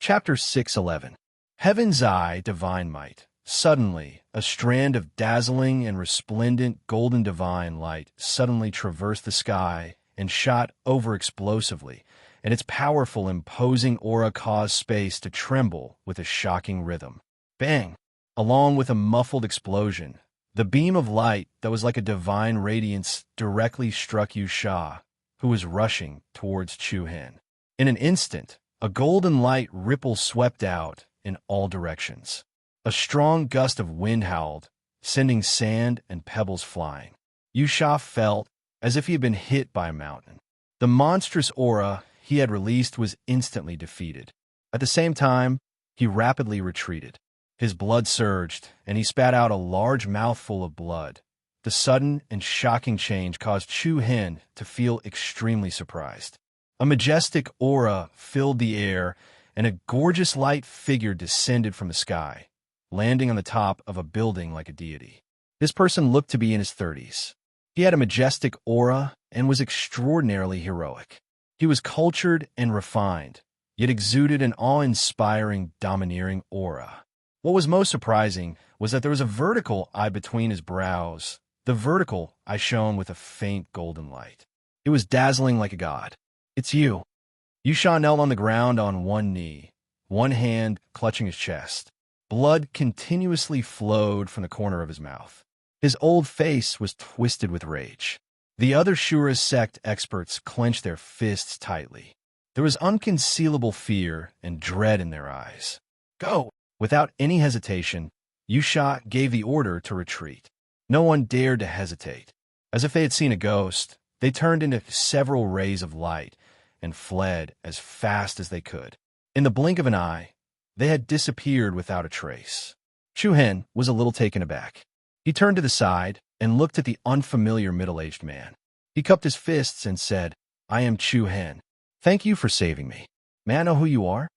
Chapter 611. Heaven's Eye, Divine Might. Suddenly, a strand of dazzling and resplendent golden divine light suddenly traversed the sky and shot over explosively, and its powerful, imposing aura caused space to tremble with a shocking rhythm. Bang! Along with a muffled explosion, the beam of light that was like a divine radiance directly struck Yu Sha, who was rushing towards Chu Hen. In an instant, a golden light ripple swept out in all directions. A strong gust of wind howled, sending sand and pebbles flying. Yu Sha felt as if he had been hit by a mountain. The monstrous aura he had released was instantly defeated. At the same time, he rapidly retreated. His blood surged, and he spat out a large mouthful of blood. The sudden and shocking change caused Chu Hen to feel extremely surprised. A majestic aura filled the air, and a gorgeous light figure descended from the sky, landing on the top of a building like a deity. This person looked to be in his 30s. He had a majestic aura and was extraordinarily heroic. He was cultured and refined, yet exuded an awe-inspiring, domineering aura. What was most surprising was that there was a vertical eye between his brows. The vertical eye shone with a faint golden light. It was dazzling like a god. "It's you." Yu Sha knelt on the ground on one knee, one hand clutching his chest. Blood continuously flowed from the corner of his mouth. His old face was twisted with rage. The other Shura sect experts clenched their fists tightly. There was unconcealable fear and dread in their eyes. "Go!" Without any hesitation, Yu Sha gave the order to retreat. No one dared to hesitate. As if they had seen a ghost, they turned into several rays of light and fled as fast as they could. In the blink of an eye, they had disappeared without a trace. Chu Hen was a little taken aback. He turned to the side and looked at the unfamiliar middle-aged man. He cupped his fists and said, "I am Chu Hen. Thank you for saving me. May I know who you are?"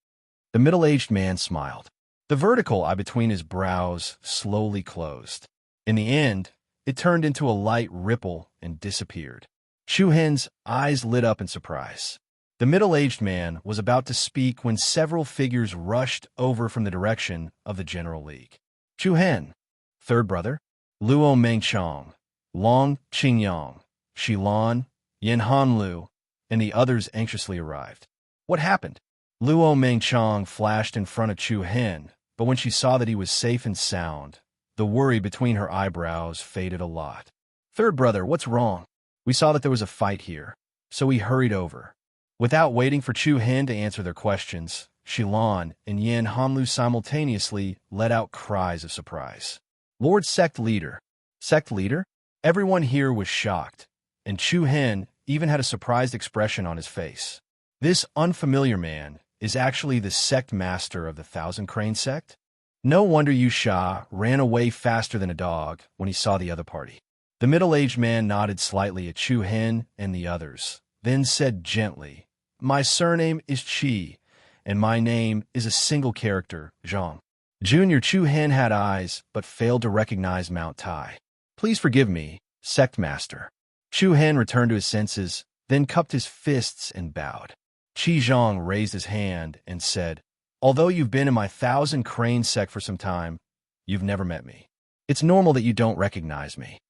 The middle-aged man smiled. The vertical eye between his brows slowly closed. In the end, it turned into a light ripple and disappeared. Chu Hen's eyes lit up in surprise. The middle-aged man was about to speak when several figures rushed over from the direction of the General League. Chu Hen, third brother, Luo Mengchong, Long Qingyang, Shilan, Yin Hanlu, and the others anxiously arrived. What happened? Luo Mengchong flashed in front of Chu Hen, but when she saw that he was safe and sound, the worry between her eyebrows faded a lot. "Third brother, what's wrong? We saw that there was a fight here, so we hurried over." Without waiting for Chu Hen to answer their questions, Shilan and Yin Hanlu simultaneously let out cries of surprise. "Lord Sect Leader." Sect Leader? Everyone here was shocked, and Chu Hen even had a surprised expression on his face. This unfamiliar man is actually the sect master of the Thousand Crane sect? No wonder Yu Sha ran away faster than a dog when he saw the other party. The middle-aged man nodded slightly at Chu Hen and the others, then said gently, "My surname is Qi, and my name is a single character, Zhang." Junior Chu Hen had eyes, but failed to recognize Mount Tai. "Please forgive me, Sect Master." Chu Hen returned to his senses, then cupped his fists and bowed. Qi Zhang raised his hand and said, "Although you've been in my Thousand Crane sect for some time, you've never met me. It's normal that you don't recognize me."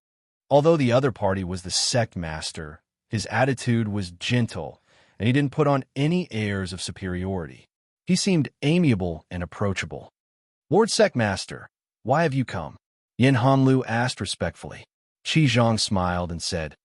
Although the other party was the sect master, his attitude was gentle, and he didn't put on any airs of superiority. He seemed amiable and approachable. "Lord Sect Master, why have you come?" Yin Hanlu asked respectfully. Qi Zhang smiled and said,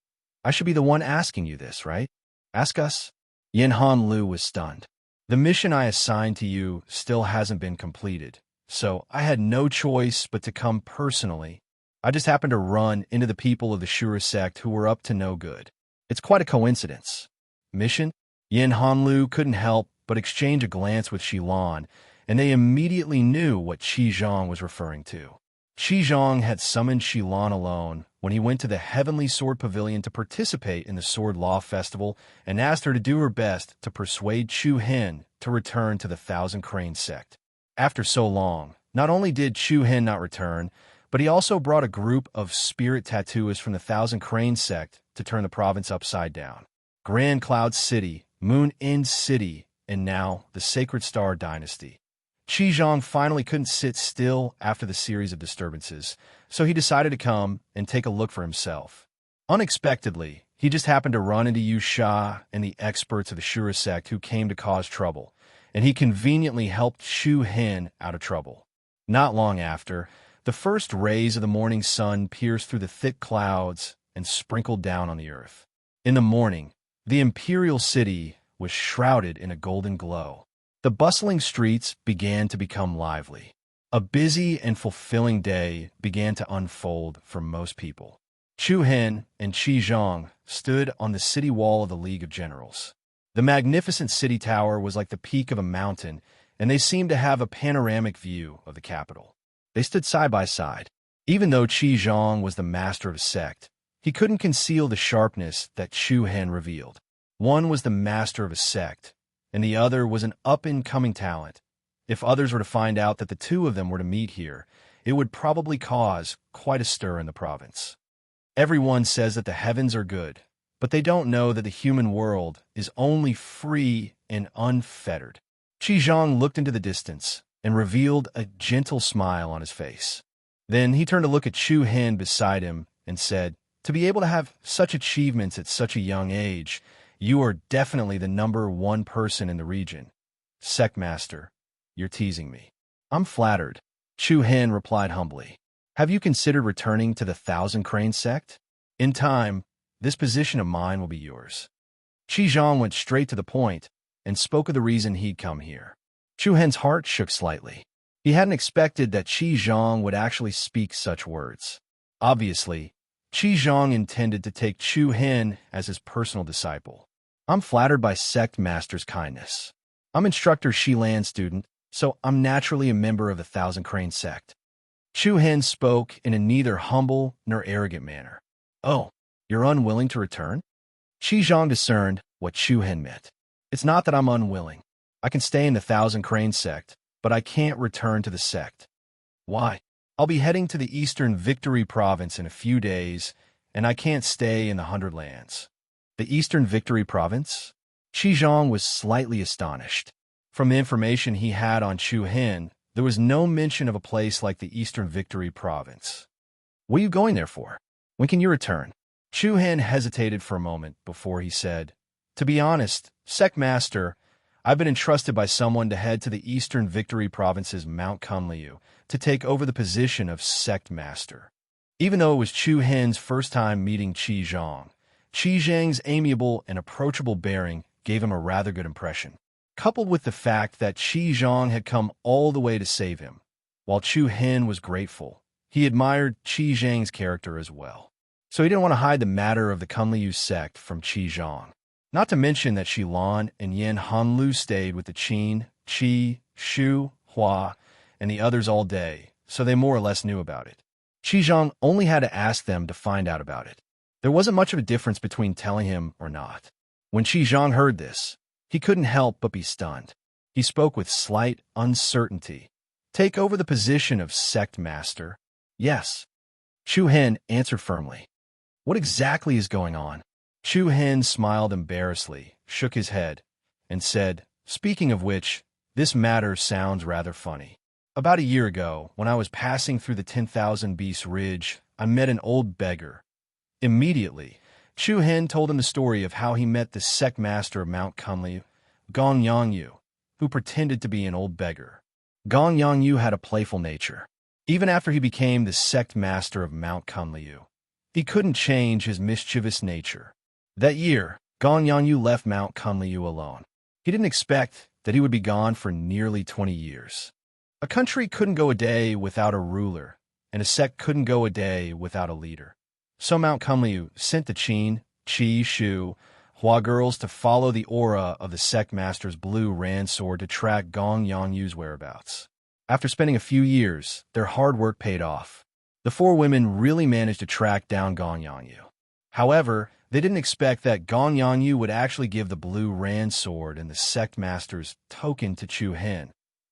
"I should be the one asking you this, right? Ask us." Yin Hanlu was stunned. "The mission I assigned to you still hasn't been completed, so I had no choice but to come personally. I just happened to run into the people of the Shura sect who were up to no good. It's quite a coincidence." "Mission?" Yin Hanlu couldn't help but exchange a glance with Shilan, and they immediately knew what Qi Zhang was referring to. Qi Zhang had summoned Shilan alone when he went to the Heavenly Sword Pavilion to participate in the Sword Law Festival and asked her to do her best to persuade Chu Hen to return to the Thousand Crane sect. After so long, not only did Chu Hen not return, but he also brought a group of spirit tattooists from the Thousand Crane sect to turn the province upside down. Grand Cloud City, Moon End City, and now the Sacred Star Dynasty. Qi Zhang finally couldn't sit still after the series of disturbances, so he decided to come and take a look for himself. Unexpectedly, he just happened to run into Yu Sha and the experts of the Shura sect who came to cause trouble, and he conveniently helped Shu Hen out of trouble. Not long after, the first rays of the morning sun pierced through the thick clouds and sprinkled down on the earth. In the morning, the imperial city was shrouded in a golden glow. The bustling streets began to become lively. A busy and fulfilling day began to unfold for most people. Chu Hen and Qi Zhang stood on the city wall of the League of Generals. The magnificent city tower was like the peak of a mountain, and they seemed to have a panoramic view of the capital. They stood side by side. Even though Qi Zhang was the master of a sect, he couldn't conceal the sharpness that Chu Hen revealed. One was the master of a sect, and the other was an up-and-coming talent. If others were to find out that the two of them were to meet here, it would probably cause quite a stir in the province. Everyone says that the heavens are good, but they don't know that the human world is only free and unfettered. Qi Zhang looked into the distance and revealed a gentle smile on his face. Then he turned to look at Chu Hen beside him and said, "To be able to have such achievements at such a young age, you are definitely the #1 person in the region. Sect Master, you're teasing me." "I'm flattered," Chu Hen replied humbly. "Have you considered returning to the Thousand Crane sect? In time, this position of mine will be yours." Qi Zhang went straight to the point and spoke of the reason he'd come here. Chu Hen's heart shook slightly. He hadn't expected that Qi Zhang would actually speak such words. Obviously, Qi Zhang intended to take Chu Hen as his personal disciple. "I'm flattered by Sect Master's kindness. I'm Instructor Shilan's student, so I'm naturally a member of the Thousand Crane sect." Chu Hen spoke in a neither humble nor arrogant manner. "Oh, you're unwilling to return?" Qi Zhang discerned what Chu Hen meant. "It's not that I'm unwilling. I can stay in the Thousand Crane sect, but I can't return to the sect." "Why?" "I'll be heading to the Eastern Victory Province in a few days, and I can't stay in the Hundred Lands." "The Eastern Victory Province?" Qi Zhang was slightly astonished. From the information he had on Chu Hen, there was no mention of a place like the Eastern Victory Province. "What are you going there for? When can you return?" Chu Hen hesitated for a moment before he said, "To be honest, Sect Master, I've been entrusted by someone to head to the Eastern Victory Province's Mount Kunliu to take over the position of Sect Master." Even though it was Chu Hen's first time meeting Qi Zhang, Qi Zhang's amiable and approachable bearing gave him a rather good impression. Coupled with the fact that Qi Zhang had come all the way to save him, while Chu Hen was grateful, he admired Qi Zhang's character as well. So he didn't want to hide the matter of the Kunliu sect from Qi Zhang. Not to mention that Xilan and Yan Hanlu stayed with the Qin, Qi, Shu, Hua, and the others all day, so they more or less knew about it. Qi Zhang only had to ask them to find out about it. There wasn't much of a difference between telling him or not. When Qi Zhang heard this, he couldn't help but be stunned. He spoke with slight uncertainty. "Take over the position of Sect Master?" "Yes." Chu Hen answered firmly. "What exactly is going on?" Chu Hen smiled embarrassedly, shook his head, and said, "Speaking of which, this matter sounds rather funny. About a year ago, when I was passing through the 10,000 Beast Ridge, I met an old beggar." Immediately, Chu Hen told him the story of how he met the sect master of Mount Kunliu, Gong Yangyu, who pretended to be an old beggar. Gong Yangyu had a playful nature. Even after he became the sect master of Mount Kunliu, he couldn't change his mischievous nature. That year, Gong Yangyu left Mount Kunliu alone. He didn't expect that he would be gone for nearly 20 years. A country couldn't go a day without a ruler, and a sect couldn't go a day without a leader. So Mount Kunliu sent the Qin, Qi, Shu, Hua girls to follow the aura of the sect master's blue ran sword to track Gong Yangyu's whereabouts. After spending a few years, their hard work paid off. The four women really managed to track down Gong Yangyu. However, they didn't expect that Gong Yangyu would actually give the blue ran sword and the sect master's token to Chu Hen,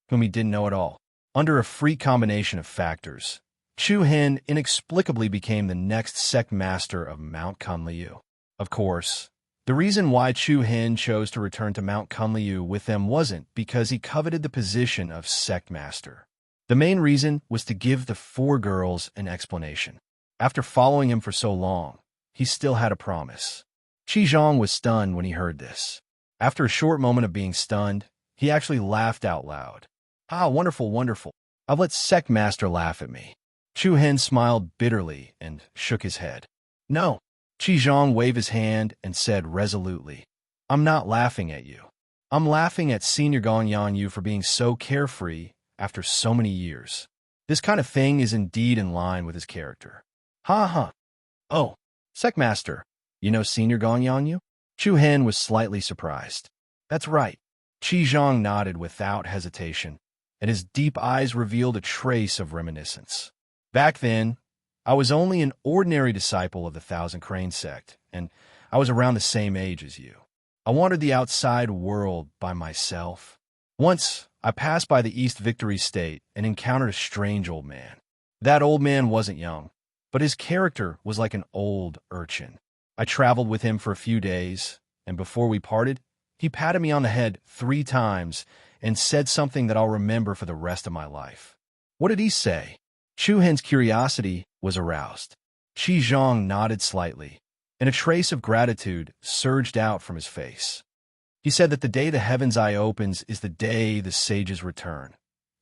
whom he didn't know at all. Under a freak combination of factors, Chu Hen inexplicably became the next sect master of Mount Kunliu. Of course, The reason why Chu Hen chose to return to Mount Kunliu with them wasn't because he coveted the position of sect master. The main reason was to give the four girls an explanation. After following him for so long, he still had a promise. Qi Zhang was stunned when he heard this. After a short moment of being stunned, he actually laughed out loud. Ah, wonderful, wonderful. I've let sect master laugh at me. Chu Hen smiled bitterly and shook his head. No. Qi Zhang waved his hand and said resolutely, I'm not laughing at you. I'm laughing at Senior Gong Yanyu for being so carefree after so many years. This kind of thing is indeed in line with his character. Ha ha. Oh, Secmaster, you know Senior Gong Yanyu? Chu Hen was slightly surprised. That's right. Qi Zhang nodded without hesitation, and his deep eyes revealed a trace of reminiscence. Back then, I was only an ordinary disciple of the Thousand Crane sect, and I was around the same age as you. I wandered the outside world by myself. Once, I passed by the East Victory State and encountered a strange old man. That old man wasn't young, but his character was like an old urchin. I traveled with him for a few days, and before we parted, he patted me on the head 3 times and said something that I'll remember for the rest of my life. What did he say? Chu Hen's curiosity was aroused. Qi Zhang nodded slightly, and a trace of gratitude surged out from his face. He said that the day the heaven's eye opens is the day the sages return.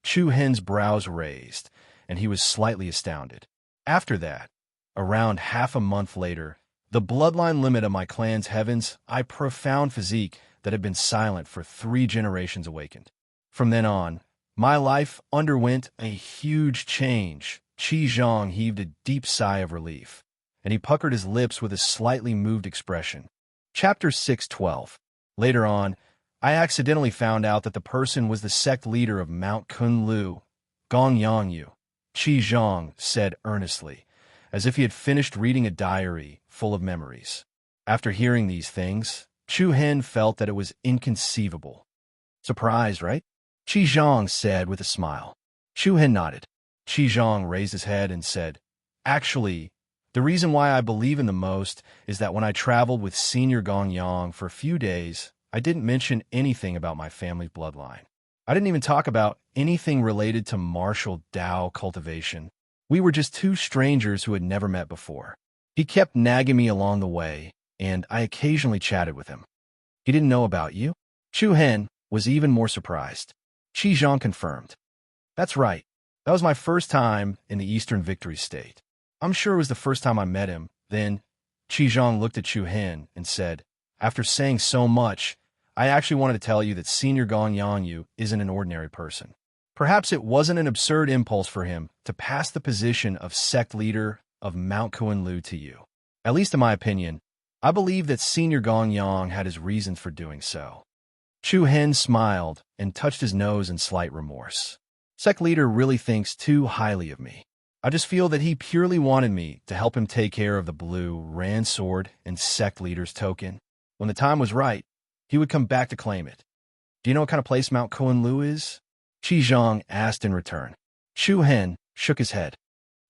Chu Hen's brows raised, and he was slightly astounded. After that, around half a month later, the bloodline limit of my clan's heaven's eye profound physique that had been silent for 3 generations awakened. From then on, my life underwent a huge change. Qi Zhang heaved a deep sigh of relief, and he puckered his lips with a slightly moved expression. Chapter 6:12. Later on, I accidentally found out that the person was the sect leader of Mount Kunlu, Gong Yangyu. Qi Zhang said earnestly, as if he had finished reading a diary full of memories. After hearing these things, Chu Hen felt that it was inconceivable. Surprised, right? Qi Zhang said with a smile. Chu Hen nodded. Qi Zhang raised his head and said, Actually, the reason why I believe in the most is that when I traveled with Senior Gong Yang for a few days, I didn't mention anything about my family's bloodline. I didn't even talk about anything related to martial Dao cultivation. We were just 2 strangers who had never met before. He kept nagging me along the way, and I occasionally chatted with him. He didn't know about you? Chu Hen was even more surprised. Qi Zhang confirmed. That's right. That was my first time in the Eastern Victory State. I'm sure it was the first time I met him. Then, Qi Zhang looked at Chu Hen and said, After saying so much, I actually wanted to tell you that Senior Gong Yanyu isn't an ordinary person. Perhaps it wasn't an absurd impulse for him to pass the position of sect leader of Mount Kunlu to you. At least in my opinion, I believe that Senior Gong Yang had his reasons for doing so. Chu Hen smiled and touched his nose in slight remorse. Sect leader really thinks too highly of me. I just feel that he purely wanted me to help him take care of the blue Ran sword and sect leader's token. When the time was right, he would come back to claim it. Do you know what kind of place Mount Kunlu is? Qi Zhang asked in return. Chu Hen shook his head.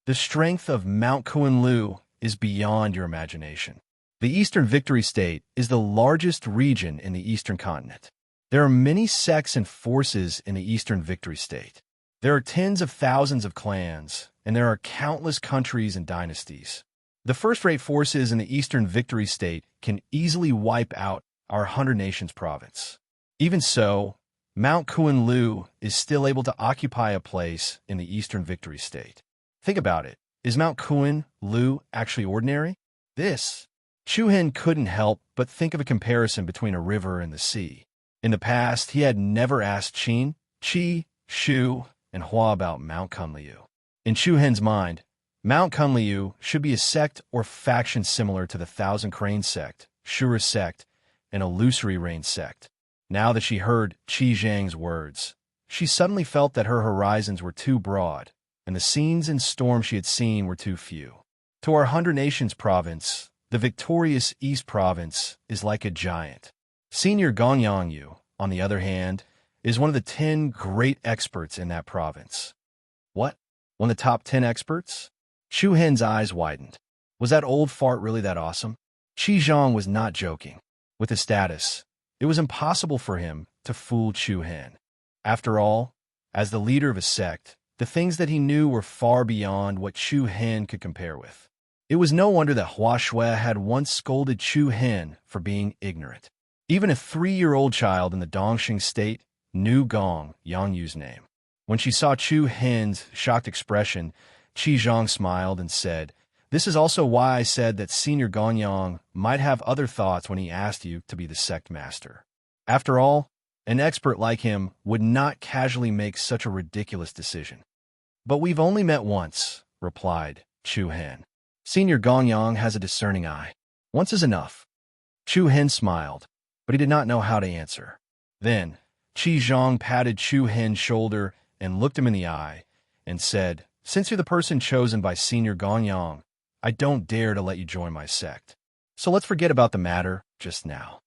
The strength of Mount Kunlu is beyond your imagination. The Eastern Victory State is the largest region in the Eastern continent. There are many sects and forces in the Eastern Victory State. There are tens of thousands of clans, and there are countless countries and dynasties. The first-rate forces in the Eastern Victory State can easily wipe out our 100 Nations province. Even so, Mount Kunlu is still able to occupy a place in the Eastern Victory State. Think about it. Is Mount Kunlu actually ordinary? Chu Hen couldn't help but think of a comparison between a river and the sea. In the past, he had never asked Qin, Qi, Shu, and Hua about Mount Kunliu. In Chu Hen's mind, Mount Kunliu should be a sect or faction similar to the Thousand Crane sect, Shura sect, and Illusory Rain sect. Now that she heard Qi Zhang's words, she suddenly felt that her horizons were too broad, and the scenes and storms she had seen were too few. To our 100 Nations province, the victorious East province is like a giant. Senior Gong Yangyu, on the other hand, is one of the 10 great experts in that province. What? One of the top 10 experts? Chu Hen's eyes widened. Was that old fart really that awesome? Qi Zhang was not joking. With his status, it was impossible for him to fool Chu Hen. After all, as the leader of a sect, the things that he knew were far beyond what Chu Hen could compare with. It was no wonder that Hua Shui had once scolded Chu Hen for being ignorant. Even a 3-year-old child in the Dongxing state knew Gong Yangyu's name. When she saw Chu Hen's shocked expression, Qi Zhang smiled and said, "This is also why I said that Senior Gonyang might have other thoughts when he asked you to be the sect master. After all, an expert like him would not casually make such a ridiculous decision." "But we've only met once," replied Chu Hen. "Senior Gonyang has a discerning eye. Once is enough." Chu Hen smiled, but he did not know how to answer. Then, Qi Zhang patted Chu Hen's shoulder and looked him in the eye and said, "Since you're the person chosen by Senior Gonyang, I don't dare to let you join my sect. So let's forget about the matter just now."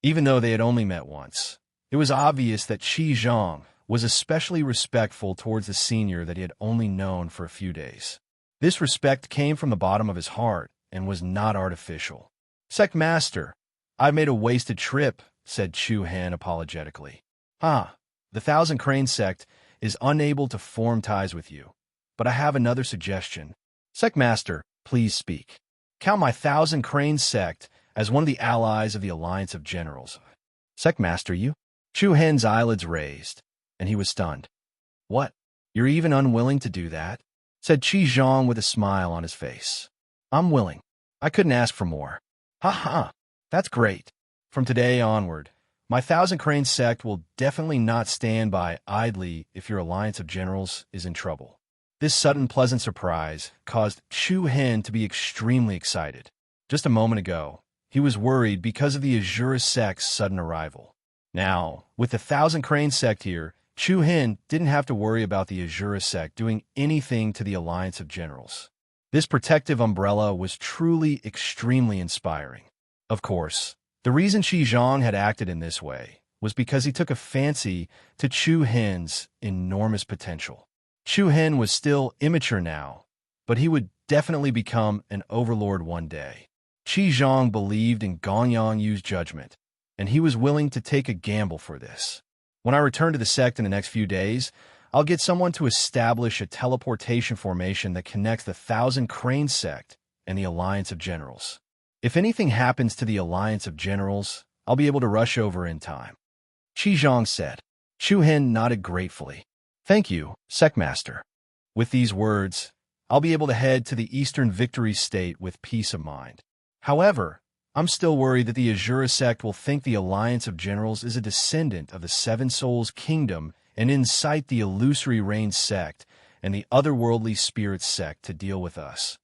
Even though they had only met once, it was obvious that Qi Zhang was especially respectful towards the senior that he had only known for a few days. This respect came from the bottom of his heart and was not artificial. "Sect master, I've made a wasted trip," said Chu Hen apologetically. The Thousand Crane sect is unable to form ties with you, but I have another suggestion." "Sect master, please speak." "Count my Thousand Crane sect as one of the allies of the Alliance of Generals." "Sect master, you?" Chu Hen's eyelids raised, and he was stunned. "What? You're even unwilling to do that?" said Qi Zhang with a smile on his face. "I'm willing. I couldn't ask for more." "Ha ha! That's great. From today onward, my Thousand Crane sect will definitely not stand by idly if your Alliance of Generals is in trouble." This sudden pleasant surprise caused Chu Hen to be extremely excited. Just a moment ago, he was worried because of the Azura sect's sudden arrival. Now, with the Thousand Crane sect here, Chu Hen didn't have to worry about the Azura sect doing anything to the Alliance of Generals. This protective umbrella was truly extremely inspiring. Of course, the reason Qi Zhang had acted in this way was because he took a fancy to Chu Hen's enormous potential. Chu Hen was still immature now, but he would definitely become an overlord one day. Qi Zhang believed in Gong Yangyu's judgment, and he was willing to take a gamble for this. "When I return to the sect in the next few days, I'll get someone to establish a teleportation formation that connects the Thousand Crane sect and the Alliance of Generals. If anything happens to the Alliance of Generals, I'll be able to rush over in time." Qi Zhang said. Chu Hen nodded gratefully. "Thank you, Sect Master. With these words, I'll be able to head to the Eastern Victory State with peace of mind. However, I'm still worried that the Azura sect will think the Alliance of Generals is a descendant of the Seven Souls Kingdom and incite the Illusory Reign sect and the Otherworldly Spirits sect to deal with us."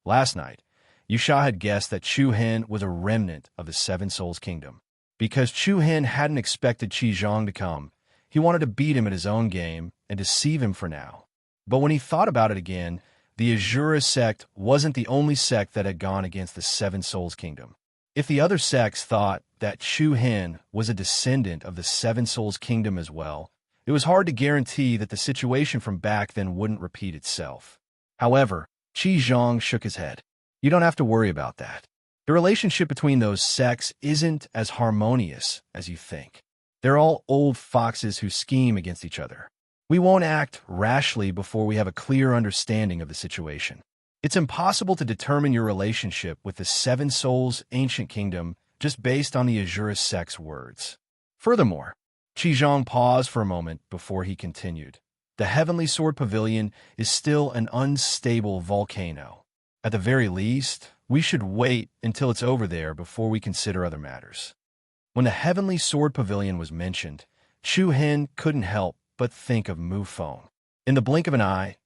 Last night, Yusha had guessed that Chu Hen was a remnant of the Seven Souls Kingdom. Because Chu Hen hadn't expected Qi Zhang to come, he wanted to beat him at his own game and deceive him for now. But when he thought about it again, the Azura sect wasn't the only sect that had gone against the Seven Souls Kingdom. If the other sects thought that Chu Hen was a descendant of the Seven Souls Kingdom as well, it was hard to guarantee that the situation from back then wouldn't repeat itself. However, Qi Zhang shook his head. "You don't have to worry about that. The relationship between those sects isn't as harmonious as you think. They're all old foxes who scheme against each other. We won't act rashly before we have a clear understanding of the situation. It's impossible to determine your relationship with the Seven Souls Ancient Kingdom just based on the Azura sect's words." Furthermore, Qi Zhang paused for a moment before he continued. "The Heavenly Sword Pavilion is still an unstable volcano. At the very least, we should wait until it's over there before we consider other matters." When the Heavenly Sword Pavilion was mentioned, Chu Hen couldn't help but think of Mu Feng. In the blink of an eye,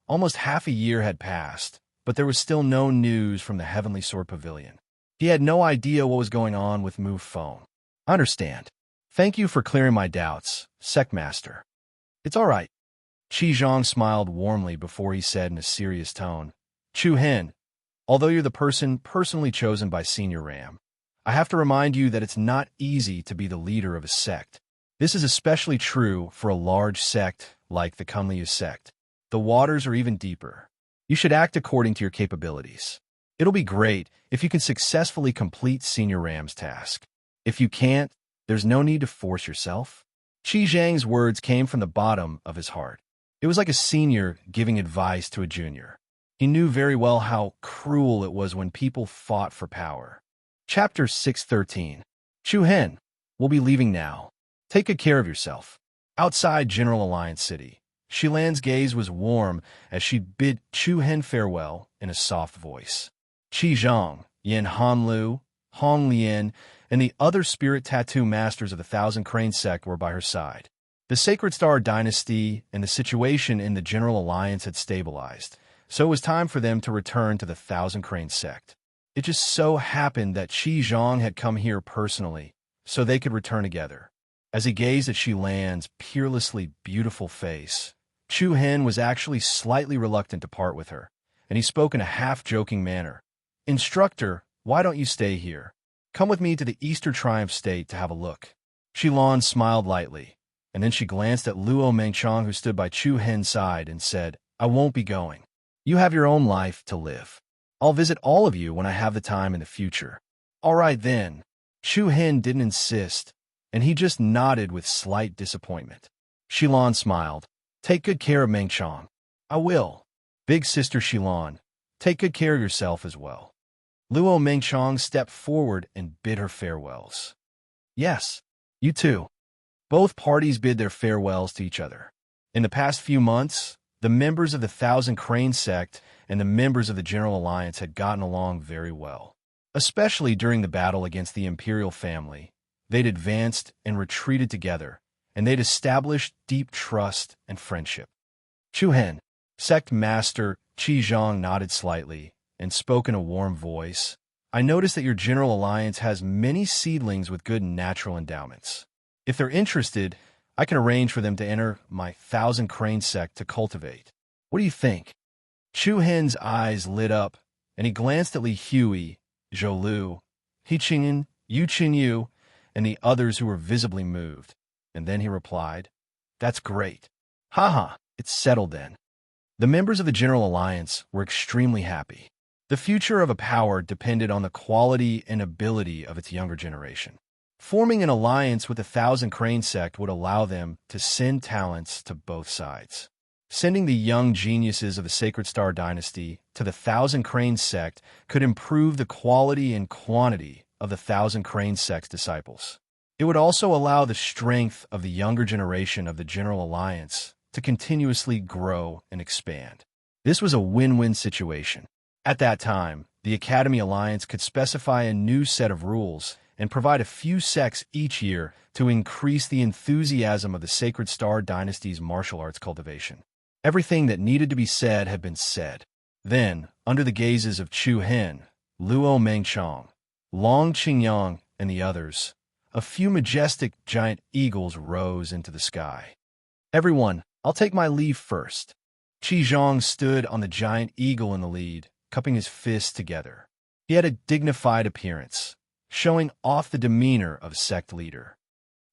almost half a year had passed, but there was still no news from the Heavenly Sword Pavilion. He had no idea what was going on with Mu Feng. "I understand. Thank you for clearing my doubts, Sect Master." "It's all right." Qi Zhang smiled warmly before he said in a serious tone, "Chu Hen, although you're the person personally chosen by Senior Ram, I have to remind you that it's not easy to be the leader of a sect. This is especially true for a large sect like the Kunliu sect. The waters are even deeper. You should act according to your capabilities. It'll be great if you can successfully complete Senior Ram's task." If you can't, there's no need to force yourself. Qi Zhang's words came from the bottom of his heart. It was like a senior giving advice to a junior. He knew very well how cruel it was when people fought for power. Chapter 613. Chu Hen, we'll be leaving now. Take good care of yourself. Outside General Alliance City, Shilan's gaze was warm as she bid Chu Hen farewell in a soft voice. Qi Zhang, Yin Hanlu, Hong Lian, and the other spirit tattoo masters of the Thousand Crane sect were by her side. The Sacred Star dynasty and the situation in the General Alliance had stabilized, so it was time for them to return to the Thousand Crane sect. It just so happened that Qi Zhang had come here personally, so they could return together. As he gazed at Shilan's peerlessly beautiful face, Chu Hen was actually slightly reluctant to part with her, and he spoke in a half-joking manner. "Instructor, why don't you stay here? Come with me to the Easter Triumph State to have a look." Shilan smiled lightly, and then she glanced at Luo Mengchong, who stood by Chu Hen's side, and said, "I won't be going. You have your own life to live. I'll visit all of you when I have the time in the future." "All right then." Chu Hen didn't insist, and he just nodded with slight disappointment. Shilan smiled. "Take good care of Mengchong." "I will." "Big sister Shilan, take good care of yourself as well." Luo Mengchong stepped forward and bid her farewells. "Yes, you too." Both parties bid their farewells to each other. In the past few months, the members of the Thousand Crane sect and the members of the General Alliance had gotten along very well. Especially during the battle against the Imperial family, they'd advanced and retreated together, and they'd established deep trust and friendship. Chu Hen, Sect Master Qi Zhang nodded slightly and spoke in a warm voice. "I noticed that your General Alliance has many seedlings with good natural endowments. If they're interested, I can arrange for them to enter my Thousand Crane sect to cultivate. What do you think?" Chu Hen's eyes lit up, and he glanced at Li Hui, Zhou Lu, He Qingyan, Yu Qinyu, and the others who were visibly moved, and then he replied, "That's great. Haha, it's settled then." The members of the General Alliance were extremely happy. The future of a power depended on the quality and ability of its younger generation. Forming an alliance with the Thousand Crane sect would allow them to send talents to both sides. Sending the young geniuses of the Sacred Star dynasty to the Thousand Crane sect could improve the quality and quantity of the Thousand Crane sect's disciples. It would also allow the strength of the younger generation of the General Alliance to continuously grow and expand. This was a win-win situation. At that time, the Academy Alliance could specify a new set of rules and provide a few sects each year to increase the enthusiasm of the Sacred Star dynasty's martial arts cultivation. Everything that needed to be said had been said. Then, under the gazes of Chu Hen, Luo Mengchong, Long Qingyang, and the others, a few majestic giant eagles rose into the sky. "Everyone, I'll take my leave first." Qi Zhang stood on the giant eagle in the lead, cupping his fists together. He had a dignified appearance, showing off the demeanor of a sect leader.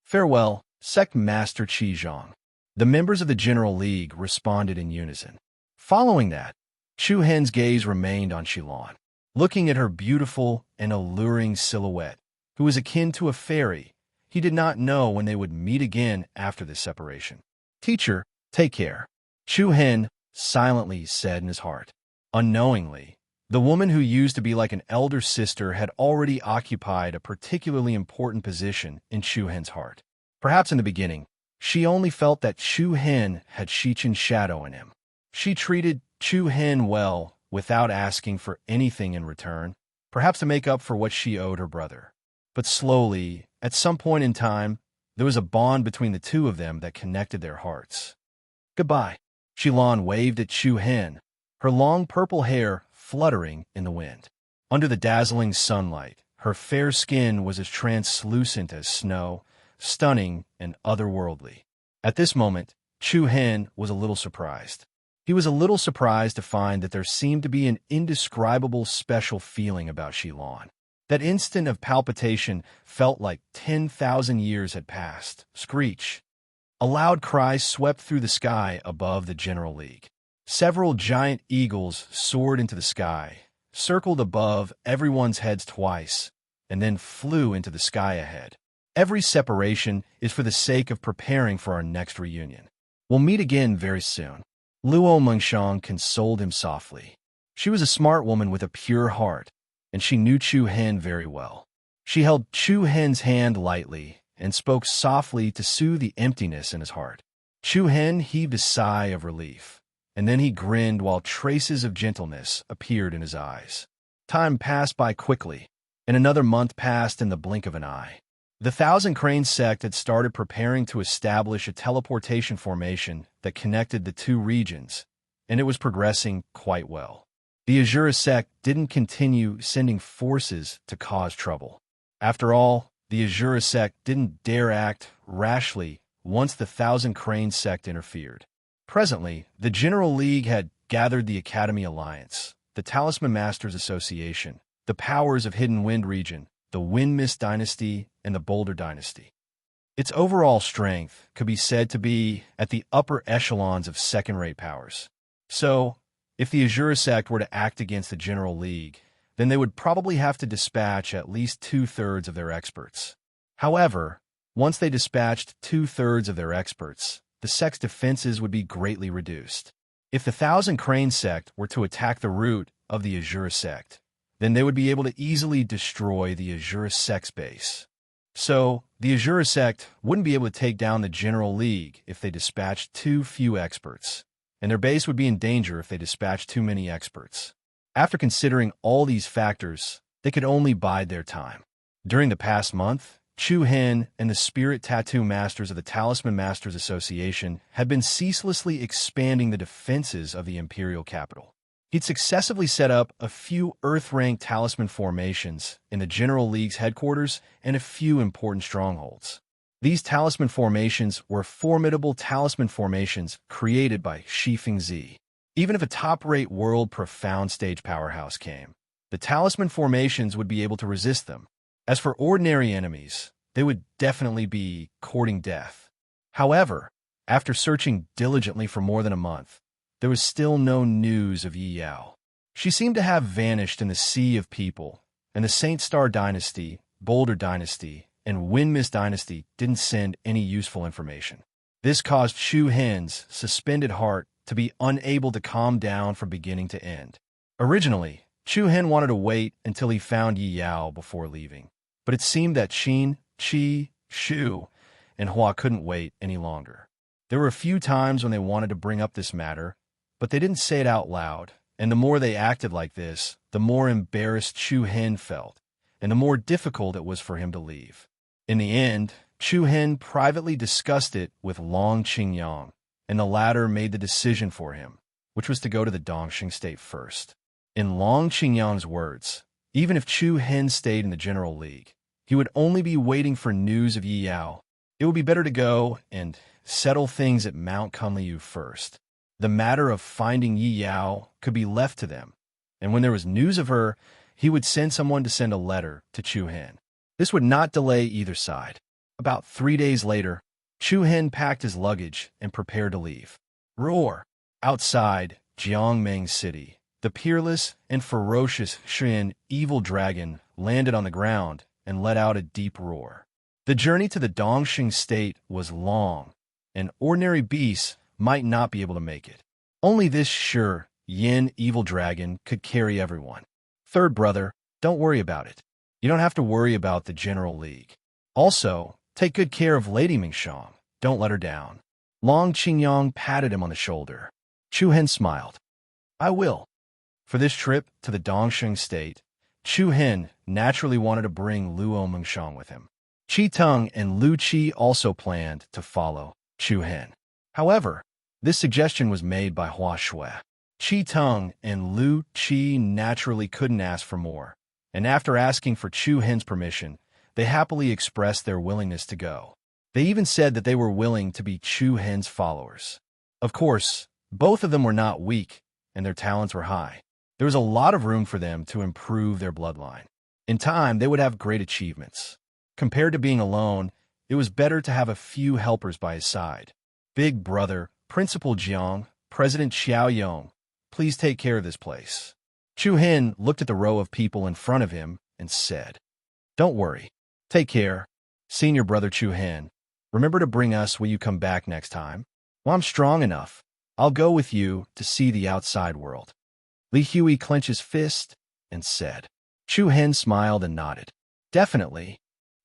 "Farewell, Sect Master Qi Zhang." The members of the General League responded in unison. Following that, Chu Hen's gaze remained on Shilan, looking at her beautiful and alluring silhouette, who was akin to a fairy. He did not know when they would meet again after this separation. "Teacher, take care," Chu Hen silently said in his heart. Unknowingly, the woman who used to be like an elder sister had already occupied a particularly important position in Chu Hen's heart. Perhaps in the beginning, she only felt that Chu Hen had Shichin's shadow in him. She treated Chu Hen well without asking for anything in return, perhaps to make up for what she owed her brother. But slowly, at some point in time, there was a bond between the two of them that connected their hearts. "Goodbye." Shilan waved at Chu Hen, her long purple hair fluttering in the wind. Under the dazzling sunlight, her fair skin was as translucent as snow, stunning and otherworldly. At this moment, Chu Hen was a little surprised. He was a little surprised to find that there seemed to be an indescribable special feeling about Shilan. That instant of palpitation felt like 10,000 years had passed. Screech. A loud cry swept through the sky above the General League. Several giant eagles soared into the sky, circled above everyone's heads twice, and then flew into the sky ahead. Every separation is for the sake of preparing for our next reunion. We'll meet again very soon. Luo Mengshang consoled him softly. She was a smart woman with a pure heart, and she knew Chu Hen very well. She held Chu Hen's hand lightly and spoke softly to soothe the emptiness in his heart. Chu Hen heaved a sigh of relief, and then he grinned while traces of gentleness appeared in his eyes. Time passed by quickly, and another month passed in the blink of an eye. The Thousand Cranes sect had started preparing to establish a teleportation formation that connected the two regions, and it was progressing quite well. The Azura sect didn't continue sending forces to cause trouble. After all, the Azura sect didn't dare act rashly once the Thousand Cranes sect interfered. Presently, the General League had gathered the Academy Alliance, the Talisman Masters Association, the powers of Hidden Wind region, the Wind Mist Dynasty, and the Boulder Dynasty. Its overall strength could be said to be at the upper echelons of second-rate powers. So, if the Azura sect were to act against the General League, then they would probably have to dispatch at least two-thirds of their experts. However, once they dispatched two-thirds of their experts, the sect's defenses would be greatly reduced. If the Thousand Crane sect were to attack the root of the Azura sect, then they would be able to easily destroy the Azura sect's base. So, the Azura sect wouldn't be able to take down the General League if they dispatched too few experts, and their base would be in danger if they dispatched too many experts. After considering all these factors, they could only bide their time. During the past month, Chu Hen and the Spirit Tattoo Masters of the Talisman Masters Association had been ceaselessly expanding the defenses of the Imperial capital. He'd successively set up a few Earth-rank talisman formations in the General League's headquarters and a few important strongholds. These talisman formations were formidable talisman formations created by Shi Fengzi. Even if a top-rate world profound stage powerhouse came, the talisman formations would be able to resist them. As for ordinary enemies, they would definitely be courting death. However, after searching diligently for more than a month, there was still no news of Yi Yao. She seemed to have vanished in the sea of people, and the Saint Star Dynasty, Boulder Dynasty, and Wind Mist Dynasty didn't send any useful information. This caused Chu Hen's suspended heart to be unable to calm down from beginning to end. Originally, Chu Hen wanted to wait until he found Yi Yao before leaving, but it seemed that Xin, Qi, Shu, and Hua couldn't wait any longer. There were a few times when they wanted to bring up this matter, but they didn't say it out loud, and the more they acted like this, the more embarrassed Chu Hen felt, and the more difficult it was for him to leave. In the end, Chu Hen privately discussed it with Long Qingyang, and the latter made the decision for him, which was to go to the Dongxing state first. In Long Qingyang's words, even if Chu Hen stayed in the General League, he would only be waiting for news of Yi Yao. It would be better to go and settle things at Mount Kunliu first. The matter of finding Yi Yao could be left to them, and when there was news of her, he would send someone to send a letter to Chu Hen. This would not delay either side. About 3 days later, Chu Hen packed his luggage and prepared to leave. Roar! Outside Jiangmeng City, the peerless and ferocious Shen evil dragon landed on the ground and let out a deep roar. The journey to the Dongxing state was long, and ordinary beasts might not be able to make it. Only this sure Yin evil dragon could carry everyone. Third brother, don't worry about it. You don't have to worry about the General League. Also, take good care of Lady Mingshang. Don't let her down. Long Qingyang patted him on the shoulder. Chu Hen smiled. I will. For this trip to the Dongxing state, Chu Hen naturally wanted to bring Luo Mengshang with him. Qi Teng and Lu Qi also planned to follow Chu Hen. However, this suggestion was made by Hua Shui. Qi Teng and Lu Qi naturally couldn't ask for more, and after asking for Chu Hen's permission, they happily expressed their willingness to go. They even said that they were willing to be Chu Hen's followers. Of course, both of them were not weak, and their talents were high. There was a lot of room for them to improve their bloodline. In time, they would have great achievements. Compared to being alone, it was better to have a few helpers by his side. Big brother, Principal Jiang, President Xiao Yong, please take care of this place. Chu Hen looked at the row of people in front of him and said, Don't worry. Take care. Senior brother Chu Hen. Remember to bring us when you come back next time. Well, I'm strong enough. I'll go with you to see the outside world. Li Hui clenched his fist and said. Chu Hen smiled and nodded. Definitely.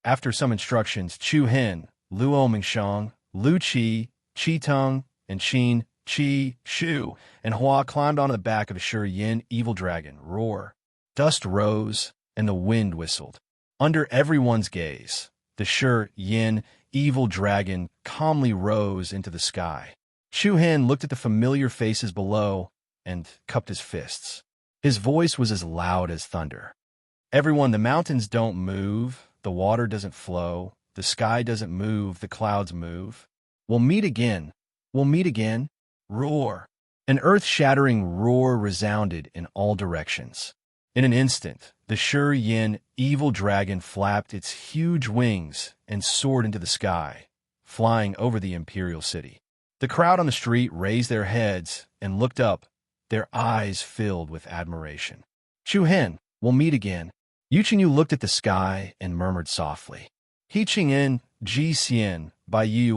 After some instructions, Chu Hen, Luo Mingshang, Lu Qi, Qi Teng, and Qin, Qi, Shu, and Hua climbed onto the back of a Shi Yin evil dragon. Roar. Dust rose, and the wind whistled. Under everyone's gaze, the Shi Yin evil dragon calmly rose into the sky. Chu Hen looked at the familiar faces below and cupped his fists. His voice was as loud as thunder. Everyone, the mountains don't move, the water doesn't flow, the sky doesn't move, the clouds move. We'll meet again. We'll meet again. Roar. An earth-shattering roar resounded in all directions. In an instant, the Shi Yin evil dragon flapped its huge wings and soared into the sky, flying over the imperial city. The crowd on the street raised their heads and looked up, their eyes filled with admiration. Chu Hen, we'll meet again. Yu Qingyu looked at the sky and murmured softly. He Qing'en, Ji Xian, Bai Yue,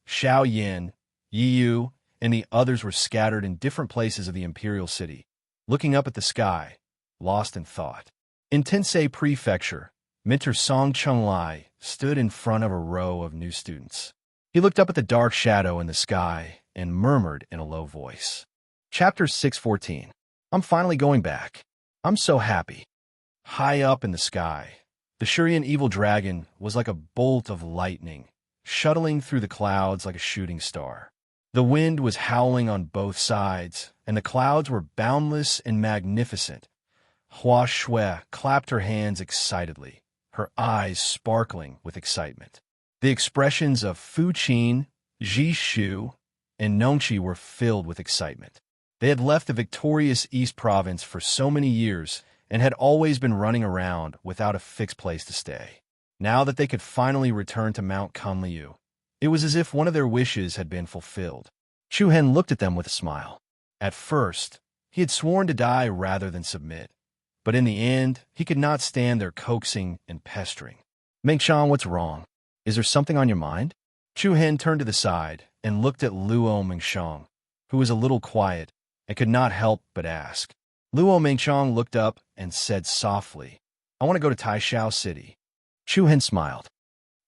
Xiao Yin, Yi Yu, and the others were scattered in different places of the imperial city, looking up at the sky, lost in thought. In Tensei Prefecture, Mentor Song Chunglai stood in front of a row of new students. He looked up at the dark shadow in the sky and murmured in a low voice. Chapter 614. I'm finally going back. I'm so happy. High up in the sky, the Shurian evil dragon was like a bolt of lightning, shuttling through the clouds like a shooting star. The wind was howling on both sides, and the clouds were boundless and magnificent. Hua Shui clapped her hands excitedly, her eyes sparkling with excitement. The expressions of Fu Qin, Ji Shu, and Nongqi were filled with excitement. They had left the victorious East Province for so many years and had always been running around without a fixed place to stay. Now that they could finally return to Mount Kunliu, it was as if one of their wishes had been fulfilled. Chu Hen looked at them with a smile. At first, he had sworn to die rather than submit, but in the end, he could not stand their coaxing and pestering. Mingshang, what's wrong? Is there something on your mind? Chu Hen turned to the side and looked at Luo Mingshang, who was a little quiet and could not help but ask. Luo Mingshang looked up and said softly, I want to go to Taishao City. Chu Hen smiled.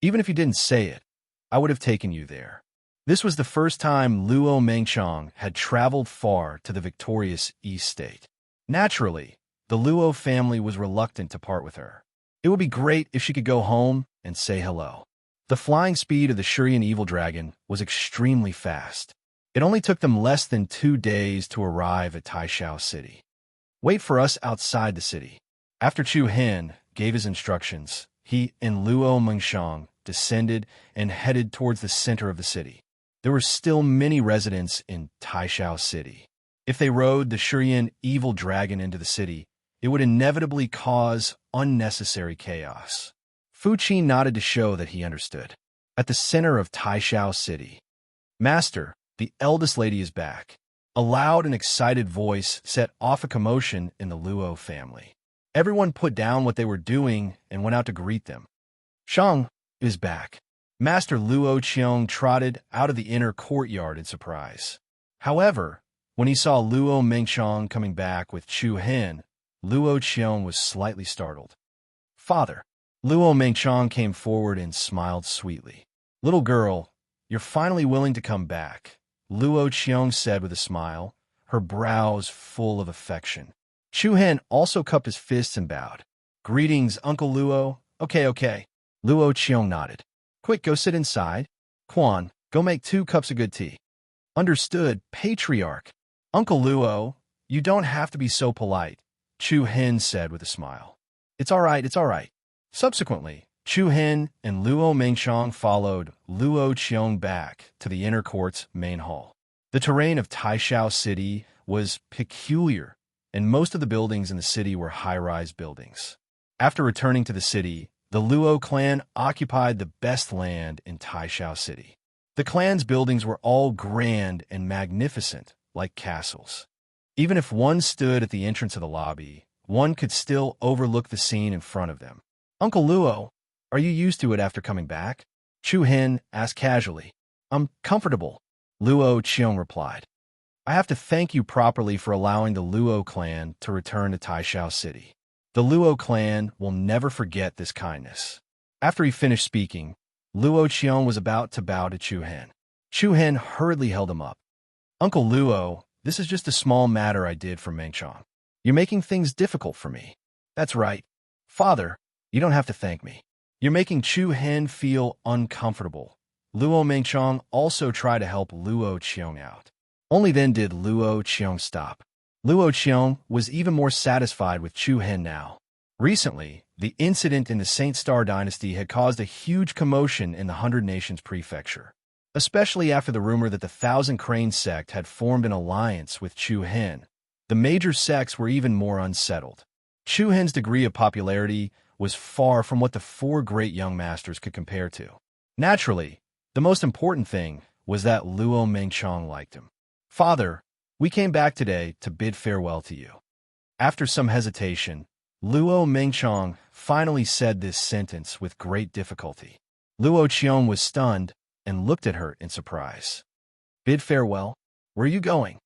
Even if you didn't say it, I would have taken you there. This was the first time Luo Mingshang had traveled far to the victorious East State. Naturally, the Luo family was reluctant to part with her. It would be great if she could go home and say hello. The flying speed of the Shurian evil dragon was extremely fast. It only took them less than 2 days to arrive at Taishao City. Wait for us outside the city. After Chu Hen gave his instructions, he and Luo Mingshang descended and headed towards the center of the city. There were still many residents in Taishao City. If they rode the Shurian evil dragon into the city, it would inevitably cause unnecessary chaos. Fu Qi nodded to show that he understood. At the center of Taishao City, Master, the eldest lady is back. A loud and excited voice set off a commotion in the Luo family. Everyone put down what they were doing and went out to greet them. Shang is back. Master Luo Qiong trotted out of the inner courtyard in surprise. However, when he saw Luo Mingshang coming back with Chu Hen, Luo Qiong was slightly startled. Father. Luo Mingshang came forward and smiled sweetly. Little girl, you're finally willing to come back, Luo Qiong said with a smile, her brows full of affection. Chu Hen also cupped his fists and bowed. Greetings, Uncle Luo. Okay. Luo Qiong nodded. Quick, go sit inside. Quan, go make 2 cups of good tea. Understood, Patriarch. Uncle Luo, you don't have to be so polite, Chu Hen said with a smile. It's all right. Subsequently, Chu Hen and Luo Mingshang followed Luo Qiong back to the inner court's main hall. The terrain of Taishao City was peculiar, and most of the buildings in the city were high-rise buildings. After returning to the city, the Luo clan occupied the best land in Taishao City. The clan's buildings were all grand and magnificent, like castles. Even if one stood at the entrance of the lobby, one could still overlook the scene in front of them. Uncle Luo, are you used to it after coming back? Chu Hen asked casually. I'm comfortable, Luo Qiong replied. I have to thank you properly for allowing the Luo clan to return to Taishao City. The Luo clan will never forget this kindness. After he finished speaking, Luo Qiong was about to bow to Chu Hen. Chu Hen hurriedly held him up. Uncle Luo, this is just a small matter I did for Mengchong. You're making things difficult for me. That's right. Father, you don't have to thank me. You're making Chu Hen feel uncomfortable. Luo Mengchong also tried to help Luo Qiong out. Only then did Luo Qiong stop. Luo Qiong was even more satisfied with Chu Hen now. Recently, the incident in the Saint Star dynasty had caused a huge commotion in the 100 Nations prefecture, especially after the rumor that the Thousand Crane sect had formed an alliance with Chu Hen. The major sects were even more unsettled. Chu Hen's degree of popularity was far from what the four great young masters could compare to. Naturally, the most important thing was that Luo Mengchong liked him. Father, we came back today to bid farewell to you. After some hesitation, Luo Mengchong finally said this sentence with great difficulty. Luo Qiong was stunned and looked at her in surprise. Bid farewell? Where are you going?